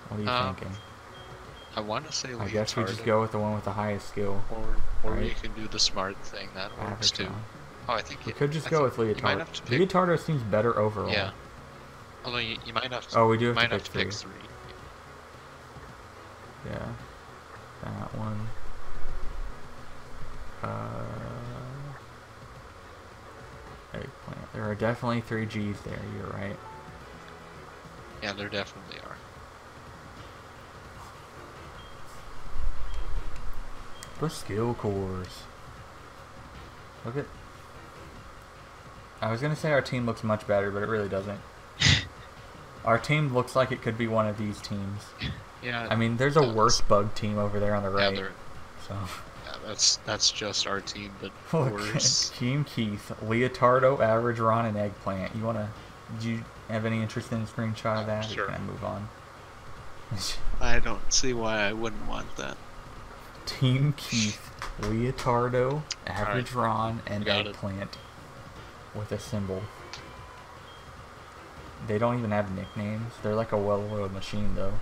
What are you thinking? I want to say Leotardo. I guess we just go with the one with the highest skill. Or right? we can do the smart thing. That works too. Oh, I think we could just go with Leotardo. Leotardo seems better overall. Yeah. Although you might have to. Oh, we do have might to have to pick 3. Yeah. That one. Eggplant. There are definitely 3 Gs there. You're right. Yeah, there definitely are. The skill cores. Look at. I was gonna say our team looks much better, but it really doesn't. Our team looks like it could be one of these teams. Yeah. I mean, there's a worse bug team over there on the right. So. Yeah, that's just our team, but worse. Team Keith, Leotardo, Average Ron, and Eggplant. Do you have any interest in a screenshot of that? Sure. Or can I move on? I don't see why I wouldn't want that. Team Keith, Leotardo, Average Ron, and Eggplant with a symbol. They don't even have nicknames. They're like a well-oiled machine, though.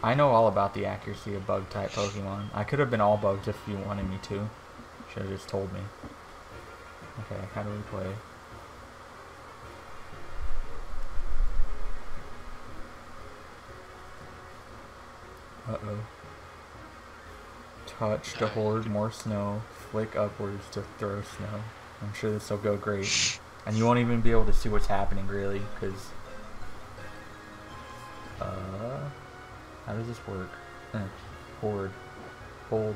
I know all about the accuracy of bug-type Pokemon. I could have been all bugs if you wanted me to. Should have just told me. Okay, how do we play? Uh-oh. Touch to hoard more snow. Flick upwards to throw snow. I'm sure this will go great. And you won't even be able to see what's happening, really, because... how does this work? Hoard. Hold.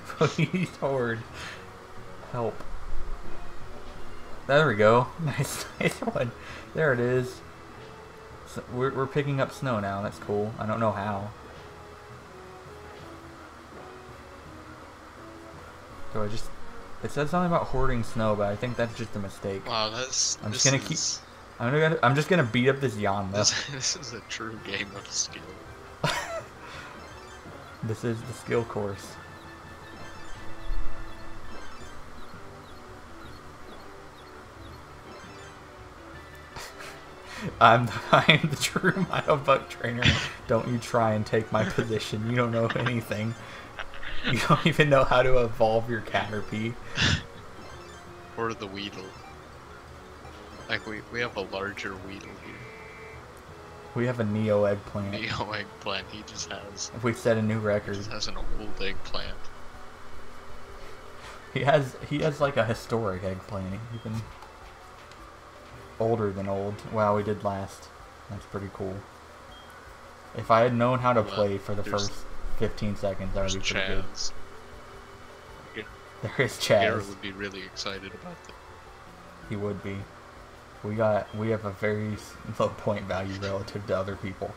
Please, hoard. Help. There we go. Nice one. There it is. So we're picking up snow now. That's cool. I don't know how. So I just... It said something about hoarding snow, but I think that's just a mistake. Wow, I'm just gonna beat up this Yanma. This is a true game of skill. This is the skill course. I am the true Myobuck trainer. Don't you try and take my position. You don't know anything. You don't even know how to evolve your Caterpie. Or the Weedle. Like, we have a larger Weedle here. We have a Neo Eggplant. Neo Eggplant, he just has... We set a new record. He just has an old eggplant. He has like a historic Eggplant. Even older than old. Wow, we did last. That's pretty cool. If I had known how to play for the first 15 seconds, that would be pretty Chaz. good. There is Chaz. Garrett would be really excited about that. He would be. We have a very low point value relative to other people.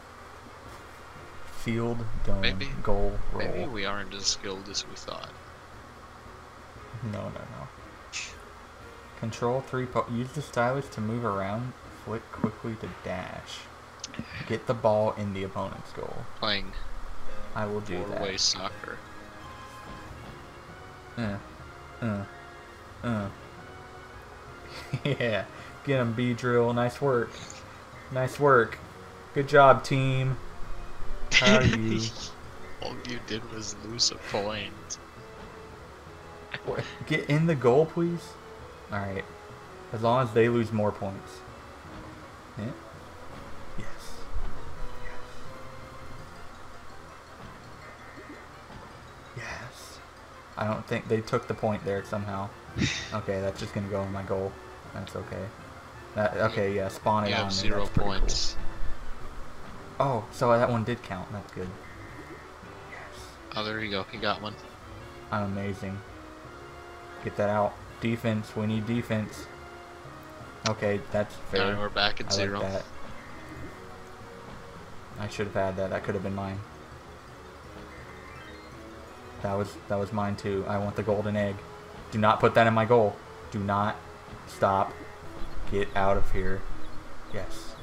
Field, dome, goal, roll. Maybe we aren't as skilled as we thought. No. Control 3. Use the stylus to move around. Flick quickly to dash. Get the ball in the opponent's goal. Playing. I will do that. Four-way soccer. Yeah. Get him, B-Drill. Nice work. Nice work. Good job, team. How are you? All you did was lose a point. Get in the goal, please. Alright. As long as they lose more points. Yeah. Yes. Yes. I don't think they took the point there somehow. Okay, that's just gonna go in my goal. That's okay. Okay, yeah, spawn it on. You have 0 points. Cool. Oh, so that one did count. That's good. Yes. Oh, there you go. You got one. I'm amazing. Get that out. Defense. We need defense. Okay, that's fair. Now we're back at 0. Like that. I should have had that. That could have been mine. That was mine too. I want the golden egg. Do not put that in my goal. Do not stop. Get out of here. Yes.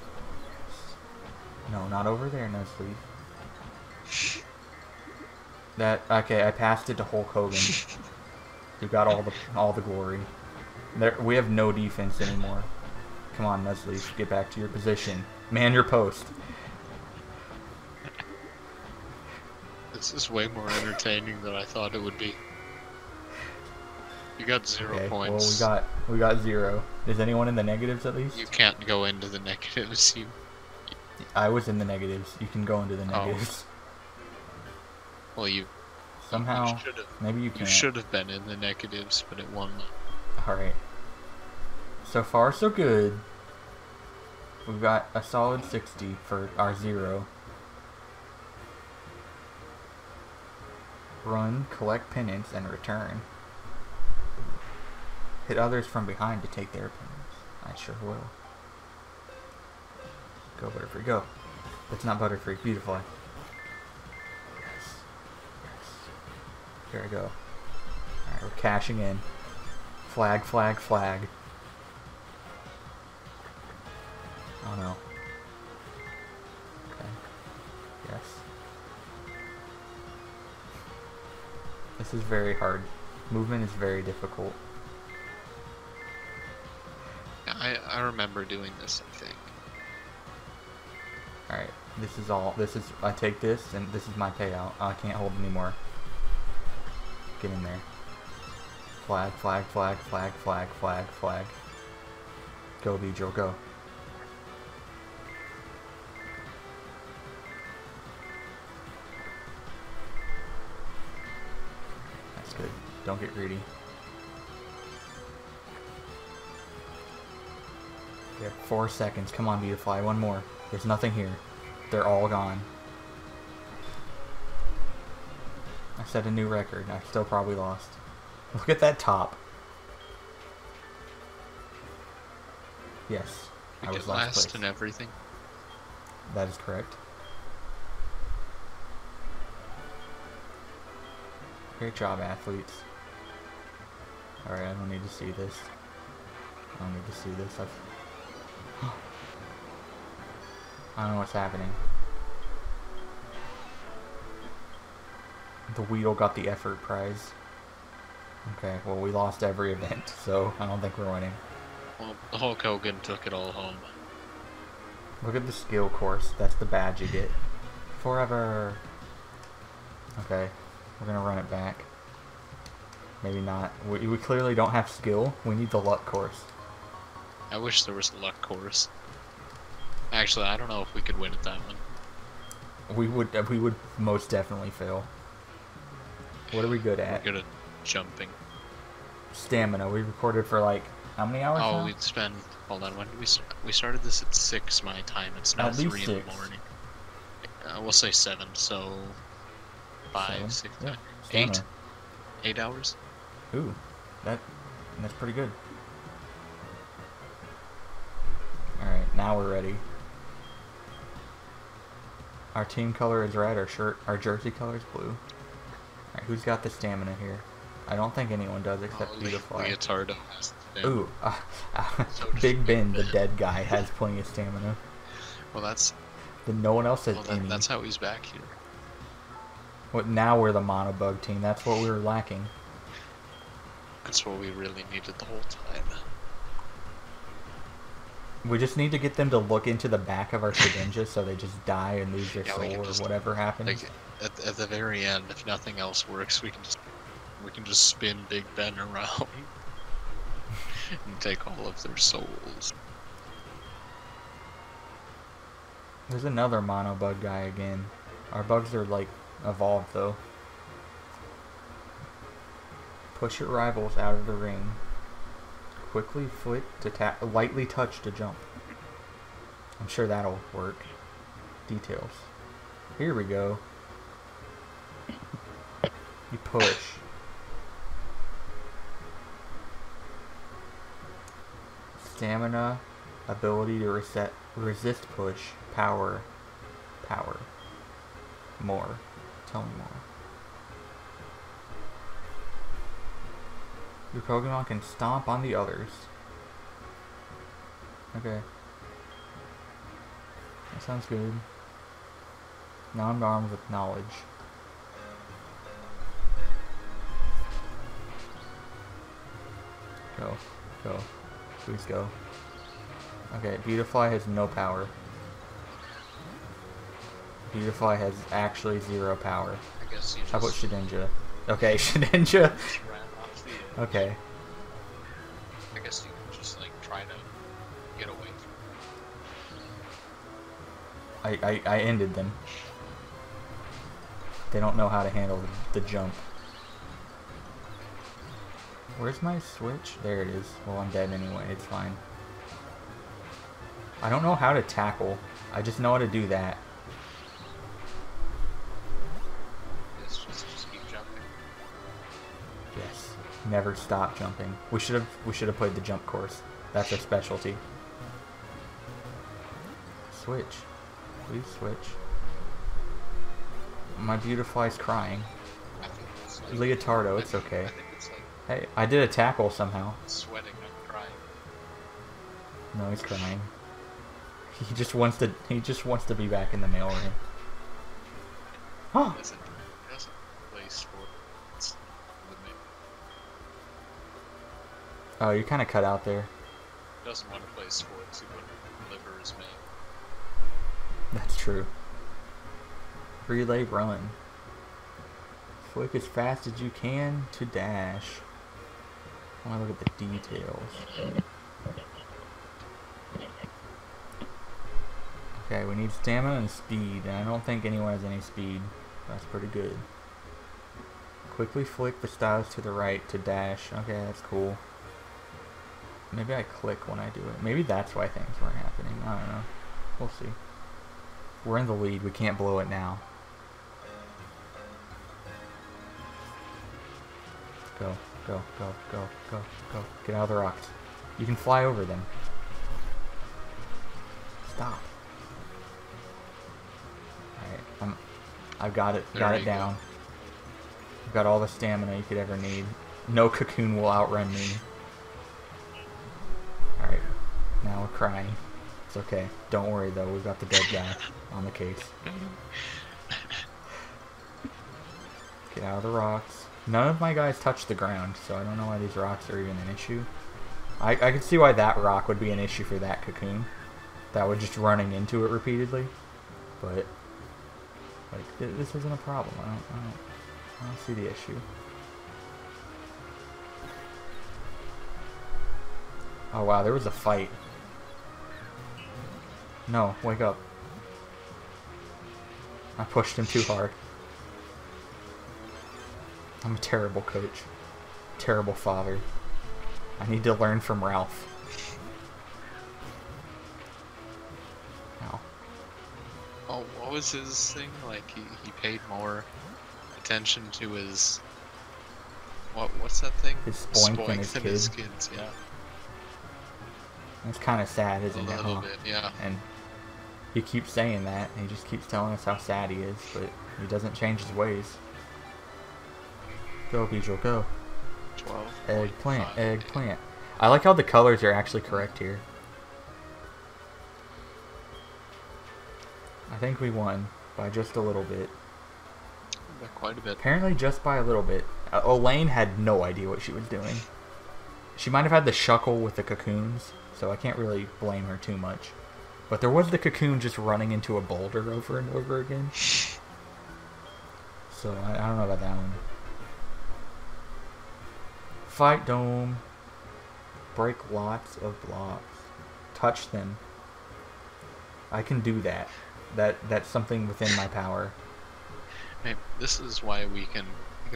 No, not over there, no sleep. Okay, I passed it to Hulk Hogan, who got all the glory. We have no defense anymore. Come on, Nuzleaf, get back to your position. Man your post. This is way more entertaining than I thought it would be. You got 0 Okay, points. well we got 0. Is anyone in the negatives at least? You can't go into the negatives. I was in the negatives. You can go into the negatives. Well, somehow maybe you You can't. should have been in the negatives, but it won. Alright. So far, so good. We've got a solid 60 for our 0. Run, collect penance, and return. Hit others from behind to take their penance. I sure will. Go, Butterfree, go. That's not Butterfree. Beautiful. Yes. Yes. Here I go. Alright, we're cashing in. Flag, flag, flag. Oh no. Okay. Yes. This is very hard. Movement is very difficult. I remember doing this, I think. Alright, I take this, and this is my payout. I can't hold anymore. Get in there. Flag, flag, flag, flag, flag, flag, flag. Go, Beedrill, go. That's good. Don't get greedy. Okay, 4 seconds. Come on, Beautifly. One more. There's nothing here. They're all gone. I set a new record. I still probably lost. Look at that top. Yes. We I was get last last place. in everything. That is correct. Great job, athletes. Alright, I don't need to see this. I don't need to see this. I don't know what's happening. The Weedle got the effort prize. Okay, well we lost every event, so I don't think we're winning. Well, Hulk Hogan took it all home. Look at the skill course. That's the badge you get. Forever. Okay, we're gonna run it back. Maybe not. We clearly don't have skill. We need the luck course. I wish there was a luck course. Actually, I don't know if we could win at that one. We would most definitely fail. What are we good at? We're good at jumping. Stamina. We recorded for like how many hours now? We'd spend. Hold on. When did we start? We started this at 6 my time. It's now At least 3 in 6. the morning. We'll say 7. So 5, 7? 6, Yeah. 8. Stamina. 8 hours. Ooh, that's pretty good. All right, now we're ready. Our team color is red. Our jersey color is blue. All right, who's got the stamina here? I don't think anyone does except Beautifly. Leotardo has the stamina. Ooh, So does Big Ben, the Ben. dead guy, has plenty of stamina. Well, that's Then no one else has any. that's how he's back here. What? Now we're the monobug team. That's what we were lacking. That's what we really needed the whole time. We just need to get them to look into the back of our Shedinja so they just die and lose their Yeah, soul we can or just, whatever happens. Like at the very end, if nothing else works, we can just spin Big Ben around and take all of their souls. There's another monobug guy again. Our bugs are like evolved though. Push your rivals out of the ring. Quickly flick to lightly touch to jump. I'm sure that'll work. Details. Here we go. You push. Stamina, ability to resist push, power. More. Tell me more. Your Pokemon can stomp on the others. Okay. That sounds good. Armed arms with knowledge. Go. Go. Please go. Okay, Beautifly has no power. Beautifly has actually 0 power. I guess you just How about Shedinja? Okay, Shedinja. just ran off the edge. Okay. I guess you can just like try to get away from I ended them. They don't know how to handle the jump. Where's my switch? There it is. Well, I'm dead anyway. It's fine. I don't know how to tackle. I just know how to do that. It's just keep jumping. Yes. Never stop jumping. We should have played the jump course. That's our specialty. Switch. Please switch. My Beautifly's crying. I think it's like, Leotardo, I it's think- okay. I think it's like Hey, I did a tackle somehow. sweating and crying. No, he's crying. He just wants to be back in the mail room. Huh. Doesn't play sports with me. Oh, you're kind of cut out there. Doesn't want to play sports. He wouldn't deliver his mail. That's true. Relay run. Flick as fast as you can to dash. I want to look at the details. Okay, we need stamina and speed, and I don't think anyone has any speed. That's pretty good. Quickly flick the stylus to the right to dash. Okay, that's cool. Maybe I click when I do it. Maybe that's why things weren't happening. I don't know. We'll see. We're in the lead. We can't blow it now. Go, go, go, go, go, go. Get out of the rocks. You can fly over them. Stop. Alright, I've got it. There Got you it go. down. I've got all the stamina you could ever need. No cocoon will outrun me. Alright, now we're crying. It's okay. Don't worry though, we've got the dead guy on the case. Get out of the rocks. None of my guys touch the ground, so I don't know why these rocks are even an issue. I can see why that rock would be an issue for that cocoon. That would just running into it repeatedly. But like this isn't a problem. I don't see the issue. Oh wow, there was a fight. No, wake up. I pushed him too hard. I'm a terrible coach. Terrible father. I need to learn from Ralph. Ow. Oh, what was his thing? Like he paid more attention to his what's that thing? His spoink than his kid. kids. Yeah, It's kind of sad, a isn't it? little Huh? bit. Yeah. And he keeps saying that, and he just keeps telling us how sad he is, but he doesn't change his ways. Go, Beedrill, go. 12. Eggplant, eggplant. I like how the colors are actually correct here. I think we won by just a little bit. Quite a bit. Apparently just by a little bit. Elaine had no idea what she was doing. She might have had the shuckle with the cocoons, so I can't really blame her too much. But there was the cocoon just running into a boulder over and over again. So I don't know about that one. Fight Dome. Break lots of blocks. Touch them. I can do that. That's something within my power. Hey, this is why we can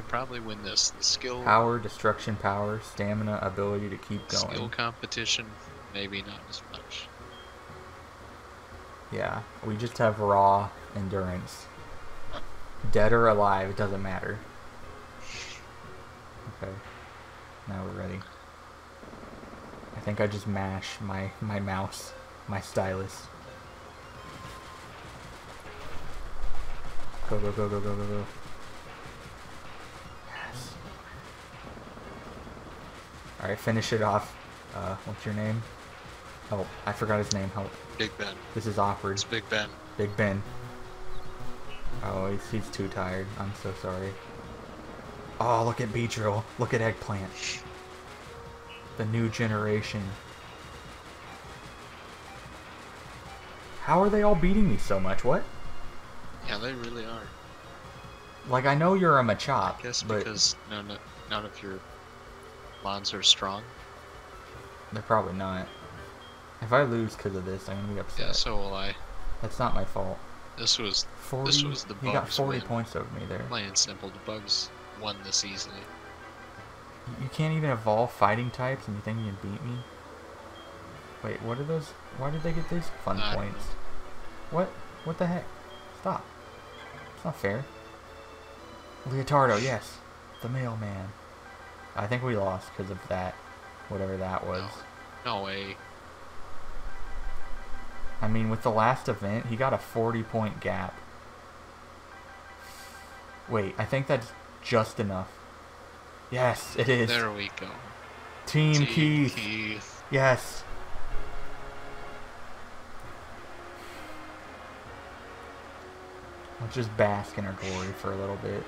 probably win this. The skill Power, destruction power, stamina, ability to keep skill going. competition, maybe not as much. Yeah, we just have raw endurance. Dead or alive, it doesn't matter. Okay. Now we're ready. I think I just mash my mouse, my stylus. Go, go, go, go, go, go, go. Yes. Alright, finish it off. What's your name? Help. I forgot his name. Help. Big Ben. This is awkward. It's Big Ben. Big Ben. Oh, he's too tired. I'm so sorry. Oh, look at Beedrill. Look at Eggplant. The new generation. How are they all beating me so much? What? Yeah, they really are. Like, I know you're a Machop, I guess but because none of your mons are strong. they're probably not. If I lose because of this, I'm gonna be upset. Yeah, so will I. That's not my fault. This was 40. this was the He got Bugs 40 win. points over me there. Plain and simple, the Bugs won this easily. You can't even evolve fighting types, and you think you can beat me? Wait, what are those? Why did they get these fun I don't points? What? What the heck? Stop. It's not fair. Leotardo, yes. The mailman. I think we lost because of that. Whatever that was. No way. I mean, with the last event, he got a 40-point gap. Wait, I think that's just enough. Yes, it is. There we go. Team Team Keith. Yes. Let's just bask in our glory for a little bit.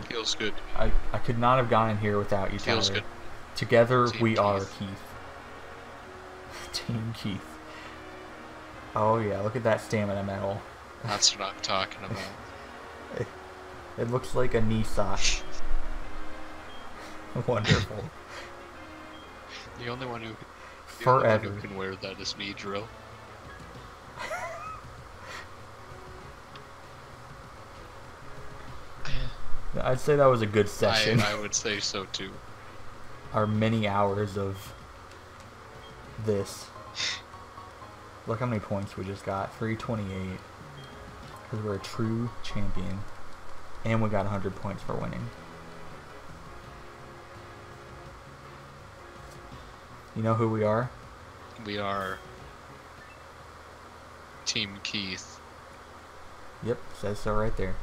Feels good. I could not have gotten here without you, Feels Tyler. good. Together Team we Keith. are Keith. Team Keith. Oh yeah, look at that stamina medal. That's what I'm talking about. It looks like a knee sock. Wonderful. The only one who Forever. can wear that is me, Drill. I'd say that was a good session. I would say so too. Our many hours of this. Look how many points we just got. 328. Because we're a true champion. And we got 100 points for winning. You know who we are? We are Team Keith. Yep, says so right there.